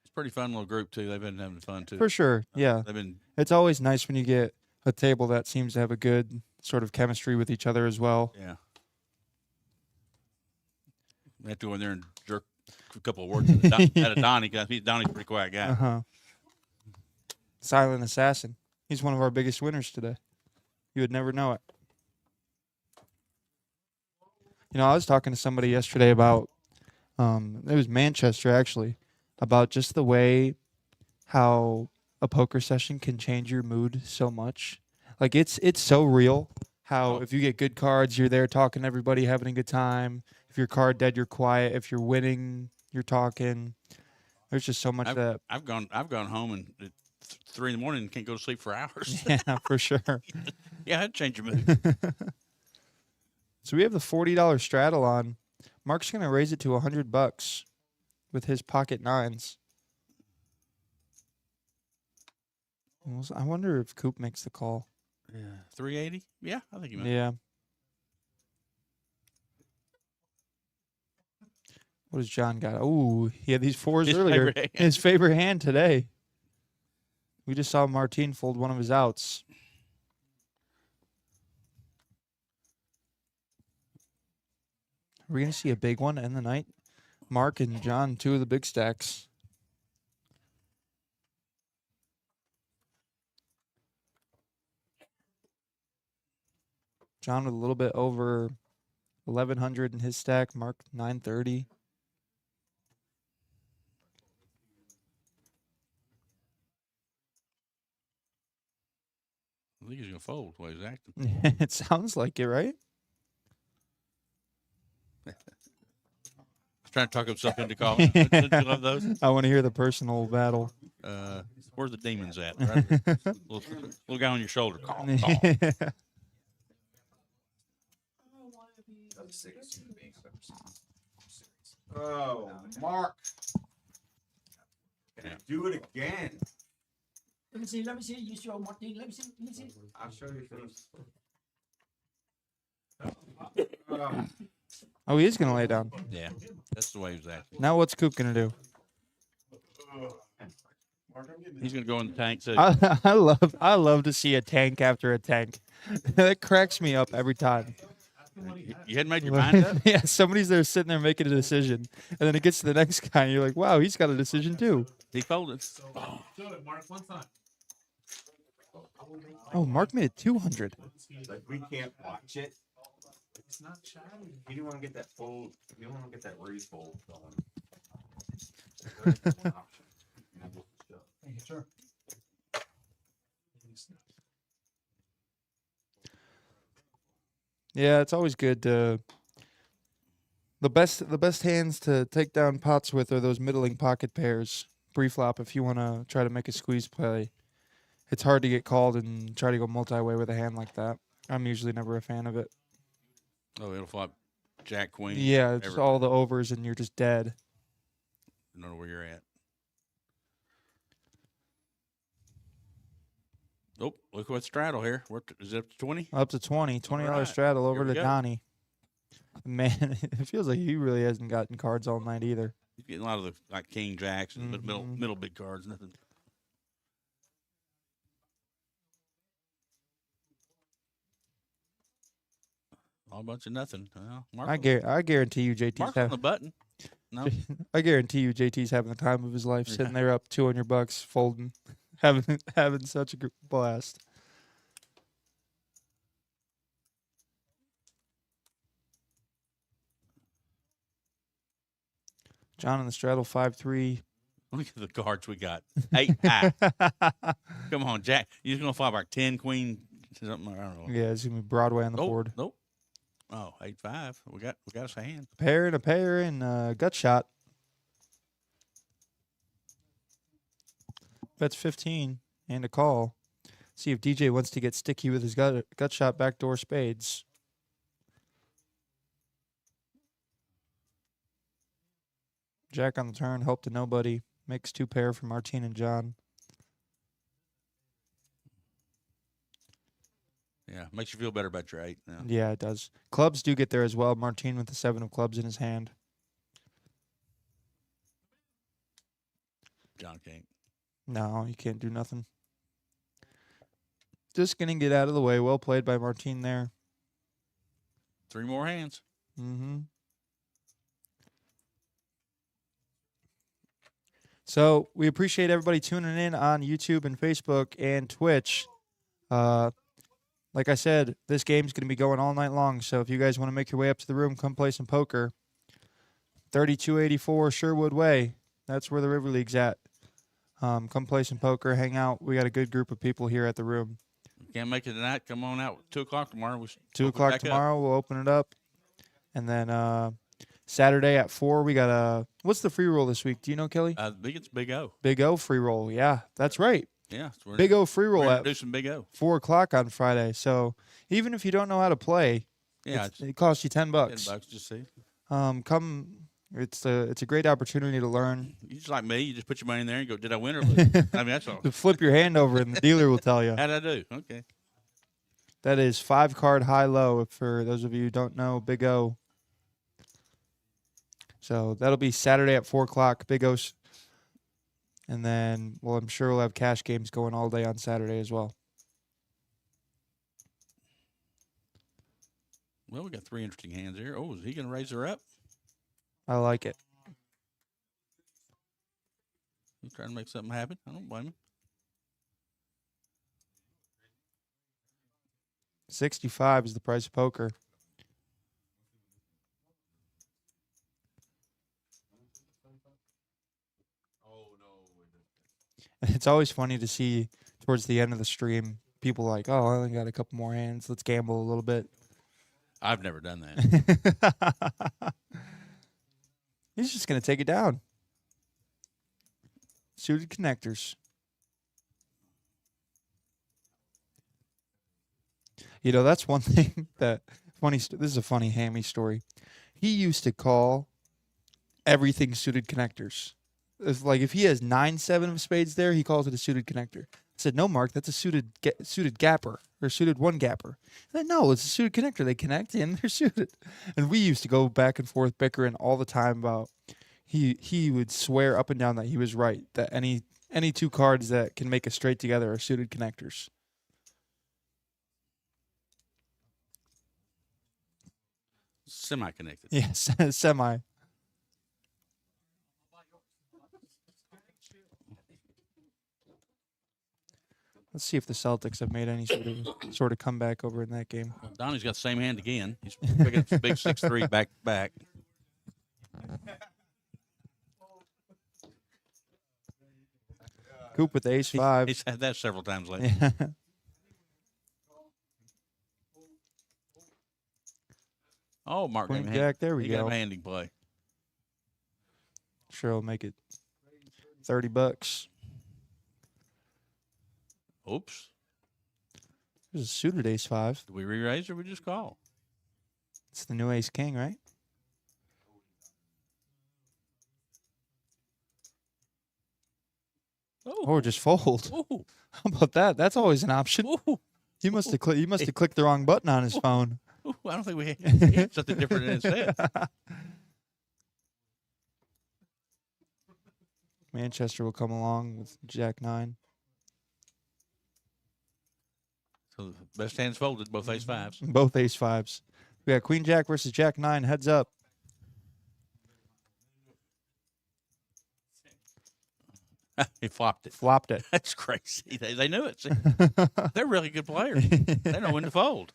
It's a pretty fun little group, too. They've been having fun, too. For sure. Yeah. They've been, It's always nice when you get a table that seems to have a good sort of chemistry with each other as well. yeah. We have to go in there and jerk a couple of words at a Donnie, because Donnie's a pretty quiet guy. Uh-huh. Silent Assassin. He's one of our biggest winners today. You would never know it. You know, I was talking to somebody yesterday about, it was Manchester actually, about just the way how a poker session can change your mood so much. Like it's so real how if you get good cards, you're there talking to everybody, having a good time. If your card dead, you're quiet. If you're winning, you're talking. There's just so much of that. I've gone home and at 3 in the morning and can't go to sleep for hours. Yeah, for sure. Yeah, that'd change your mood. So we have the $40 straddle on. Mark's gonna raise it to $100 with his pocket nines. I wonder if Coop makes the call. Yeah, 380. Yeah, I think he might. Yeah. What does John got? Oh, he had these fours His earlier. favorite hand. His favorite hand today. We just saw Martine fold one of his outs. Are we going to see a big one in the night? Mark and John, 2 of the big stacks. John with a little bit over 1,100 in his stack. Mark 930. I think he's gonna fold while he's acting. It sounds like it, right? He's trying to talk himself into calling. Don't you love those? I want to hear the personal battle. Where's the demons at? Right? little guy on your shoulder. Call, call. Oh, Mark. Yeah. Do it again. Let me see. You show Martin. Let me see. I'll show you first. Oh, he is going to lay down. Yeah, that's the way he's acting. Now what's Coop going to do? He's gonna go in the tank too. I love to see a tank after a tank. That cracks me up every time. You hadn't made your mind up. Yeah, somebody's there sitting there making a decision, and then it gets to the next guy, and you're like, wow, he's got a decision too. He folded. Show it, Mark, one time. Oh, Mark made it 200. Like we can't watch it. It's not chatting. You don't want to get that fold. You don't want to get that raise fold going. Sure. Yeah, it's always good to. The best hands to take down pots with are those middling pocket pairs. Pre-flop, if you want to try to make a squeeze play, it's hard to get called and try to go multi-way with a hand like that. I'm usually never a fan of it. Oh, it'll flop Jack Queen. Yeah, it's everything. all the overs and you're just dead. I don't know where you're at. Oh, look what straddle here. Is it up to 20? Up to $20 right. straddle over Here we to go. Donnie. Man, it feels like he really hasn't gotten cards all night either. He's getting a lot of the like King Jacks and Mhm. middle big cards. Nothing. All a bunch of nothing. Well, Mark, I guarantee you, JT's Mark's on the having. button. No, I guarantee you, JT's having the time of his life, sitting there up $200, folding, having such a blast. John in the straddle 5-3. look at the cards we got. 8 high. Come on, Jack. You're just gonna flop like 10 queen something. I don't know. Yeah, it's gonna be Broadway on the Nope, board. nope. Oh, 8-5. We got us a hand. Pair and gut shot. Bets 15 and a call. See if DJ wants to get sticky with his gut shot backdoor spades. Jack on the turn, help to nobody. Makes 2 pair for Martine and John. Yeah, makes you feel better about your 8 now. Yeah, it does. Clubs do get there as well. Martine with the 7 of clubs in his hand. John can't. No, you can't do nothing. Just going to get out of the way. Well played by Martine there. 3 more hands. Mm-hmm. So we appreciate everybody tuning in on YouTube and Facebook and Twitch. Like I said, this game's going to be going all night long. So if you guys want to make your way up to the room, come play some poker. 3284 Sherwood Way. That's where the River League's at. Come play some poker, hang out. We got a good group of people here at the room. Can't make it tonight. Come on out. 2 o'clock tomorrow. 2 o'clock tomorrow, we'll open it up. And then Saturday at 4, we got what's the free roll this week? Do you know, Kelly? I think it's Big O. Big O free roll. Yeah, that's right. Yeah. Big O free roll at introducing Big O. 4 o'clock on Friday. So even if you don't know how to play, Yeah. it costs you $10. $10 just see. Come. It's a great opportunity to learn. You just like me. You just put your money in there and go, did I win or lose? I mean, that's all. To flip your hand over, and the dealer will tell you. How'd I do? Okay. That is 5-card high-low for those of you who don't know Big O. So that'll be Saturday at 4 o'clock, Big O's. And then, well, I'm sure we'll have cash games going all day on Saturday as well. Well, we got 3 interesting hands here. Oh, is he going to raise her up? I like it. He's trying to make something happen. I don't blame him. 65 is the price of poker. And it's always funny to see towards the end of the stream, people like, oh, I only got a couple more hands. Let's gamble a little bit. I've never done that. He's just going to take it down. Suited connectors. You know, that's one thing that funny. This is a funny hammy story. He used to call everything suited connectors. It's like if he has 9-7 of spades there, he calls it a suited connector. I said, no, Mark, that's a suited gapper or suited one gapper. I said, no, it's a suited connector. They connect and they're suited. And we used to go back and forth bickering all the time about. He would swear up and down that he was right, that any 2 cards that can make a straight together are suited connectors. Semi-connected. Yes, semi. Let's see if the Celtics have made any sort of comeback over in that game. Donnie's got the same hand again. He's picking up some big 6-3 back to back. Coop with ace 5. He's had that several times lately. Yeah. Oh, Mark Queen gave him a Jack, there we he got go. him a handing play. Sure, I'll make it $30. Oops. There's a suited ace 5. Did we re-raise or we just call? It's the new ace king, right? Oh, Or just fold. ooh, How about that? That's always an option. ooh, He must have clicked the wrong button on his phone. ooh. I don't think we had something different than it said. Manchester will come along with Jack 9. So the best hands folded, both ace 5s. Both ace 5s. We got Queen Jack versus Jack 9. Heads up. He flopped it. Flopped it. That's crazy. They knew it. See? They're really good players. They know when to fold.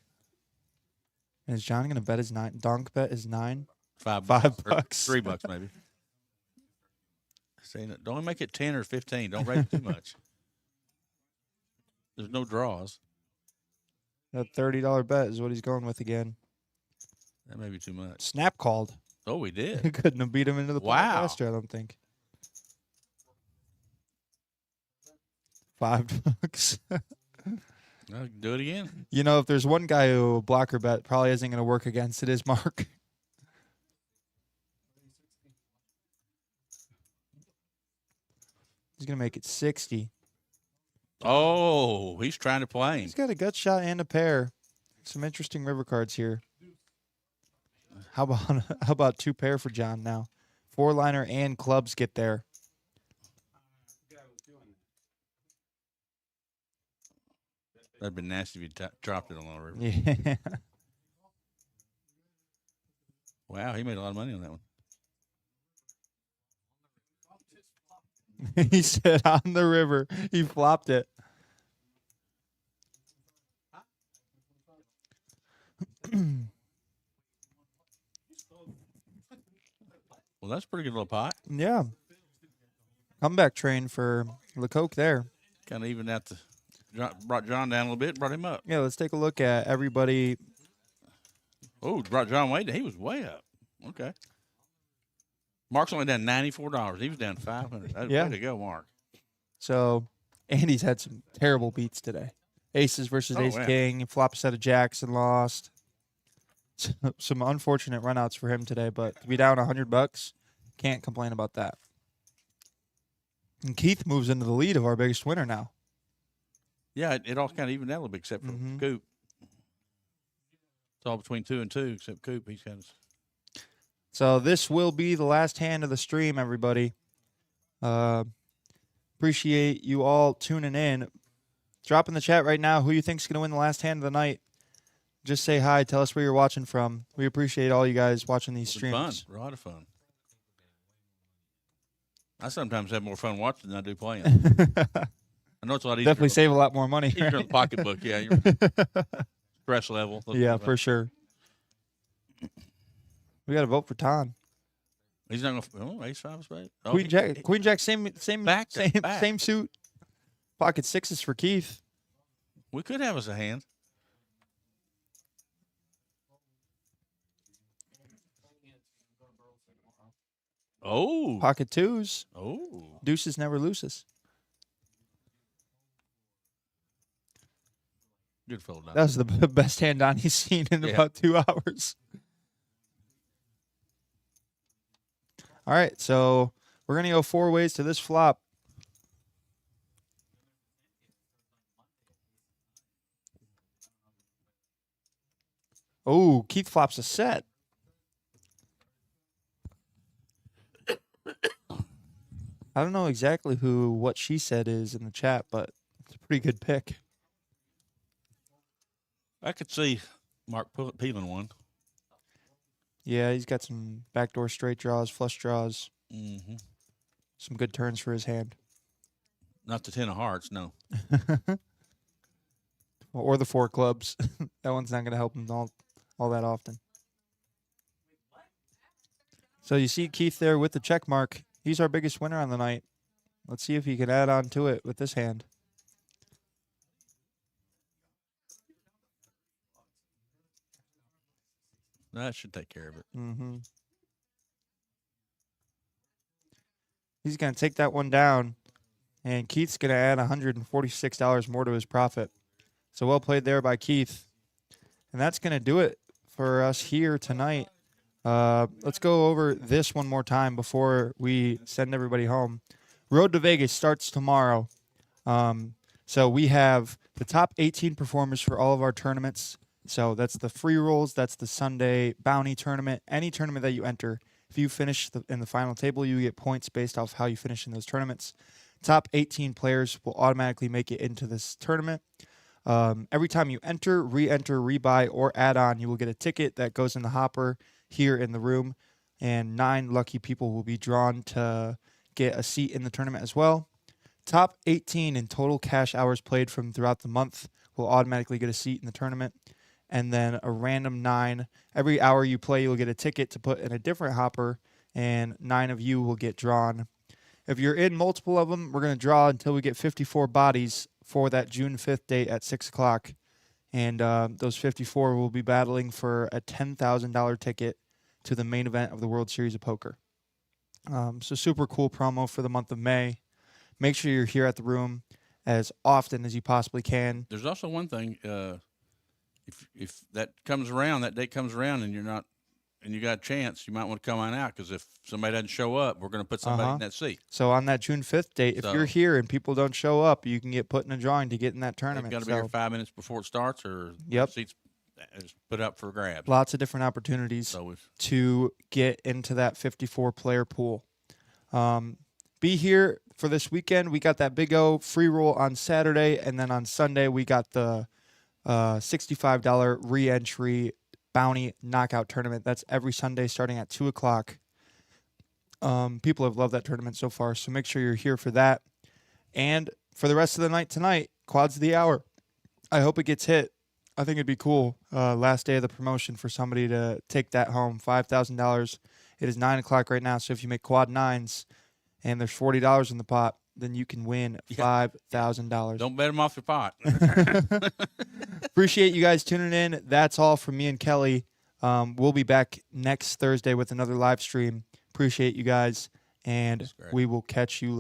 And is John going to bet his 9? Donk bet his 9? $5 $5. or $3 maybe. Saying it. Don't make it 10 or 15. Don't raise it too much. There's no draws. That $30 bet is what he's going with again. That may be too much. Snap called. Oh, we He did. couldn't have beat him into the Wow. pot faster, I don't think. $5. I'll do it again. You know, if there's one guy who blocker bet probably isn't going to work against, it is Mark. He's going to make it 60. Oh, he's trying to play him. He's got a gut shot and a pair. Some interesting river cards here. How about two pair for John now? Four liner and clubs get there. That'd been nasty if you dropped it on the river. Yeah. Wow, he made a lot of money on that one. He said on the river. He flopped it. Well, that's a pretty good little pot. Yeah. Comeback train for Lecoq there. Kind of evened out brought John down a little bit, brought him up. Yeah, let's take a look at everybody. Oh, brought John way down. He was way up. Okay. Mark's only down $94. He was down $500. Yeah. Way to go, Mark. So Andy's had some terrible beats today. Aces versus Oh, ace yeah. king. Flop a set of jacks and lost. Some unfortunate runouts for him today, but to be down $100, can't complain about that. And Keith moves into the lead of our biggest winner now. Yeah, it all kind of evened out a little bit except for Mhm. Coop. It's all between 2 and 2 except Coop. He's kind of. So this will be the last hand of the stream, everybody. Appreciate you all tuning in. Drop in the chat right now who you think's going to win the last hand of the night. Just say hi. Tell us where you're watching from. We appreciate all you guys watching these It's fun. streams. A lot of fun. I sometimes have more fun watching than I do playing. I know it's a lot easier. Definitely save a lot more money. Easier on the pocketbook, yeah. Your stress level. Yeah, for sure. We got to vote for Ton. He's not going to. Oh, ace 5 of spades. Oh, Queen Jack, same Back to same back. same suit. Pocket sixes for Keith. We could have us a hand. Oh. Pocket twos. Oh. Deuces never loses. Good fellow, Don. That was the best hand Donnie's seen in Yeah. about 2 hours. All right, so we're going to go 4 ways to this flop. Oh, Keith flops a set. I don't know exactly who what she said is in the chat, but it's a pretty good pick. I could see Mark peeling one. Yeah, he's got some backdoor straight draws, flush draws, Mm-hmm. some good turns for his hand. Not the 10 of hearts, no. Or the 4 clubs. That one's not going to help him all that often. So you see Keith there with the check mark. He's our biggest winner on the night. Let's see if he can add on to it with this hand. That should take care of it. Mm-hmm. He's going to take that one down, and Keith's going to add $146 more to his profit. So well played there by Keith. And that's going to do it for us here tonight. Let's go over this one more time before we send everybody home. Road to Vegas starts tomorrow. So we have the top 18 performers for all of our tournaments. So that's the free rolls, that's the Sunday bounty tournament, any tournament that you enter. If you finish in the final table, you get points based off how you finish in those tournaments. Top 18 players will automatically make it into this tournament. Every time you enter, re-enter, rebuy, or add on, you will get a ticket that goes in the hopper here in the room, and 9 lucky people will be drawn to get a seat in the tournament as well. Top 18 in total cash hours played from throughout the month will automatically get a seat in the tournament. And then a random 9. Every hour you play, you'll get a ticket to put in a different hopper, and 9 of you will get drawn. If you're in multiple of them, we're going to draw until we get 54 bodies for that June 5th date at 6 o'clock. And those 54 will be battling for a $10,000 ticket to the main event of the World Series of Poker. So super cool promo for the month of May. Make sure you're here at the room as often as you possibly can. There's also one thing. If that comes around, that date comes around, and you're not, and you got a chance, you might want to come on out, because if somebody doesn't show up, we're going to put somebody in that seat. So on that June 5th date, if you're here and people don't show up, you can get put in a drawing to get in that You've tournament. got to be here 5 minutes before it starts, or Yep. seats is put up for grabs. Lots of different opportunities So to get into that 54-player pool. Be here for this weekend. We got that Big O free roll on Saturday, and then on Sunday we got the $65 re-entry bounty knockout tournament. That's every Sunday starting at 2 o'clock. People have loved that tournament so far, so make sure you're here for that. And for the rest of the night tonight, Quads of the Hour. I hope it gets hit. I think it'd be cool. Last day of the promotion for somebody to take that home, $5,000. It is 9 o'clock right now, so if you make quad nines and there's $40 in the pot, then you can win $5,000. don't bet them off your pot. Appreciate you guys tuning in. That's all from me and Kelly. We'll be back next Thursday with another live stream. Appreciate you guys, and great. we will catch you later.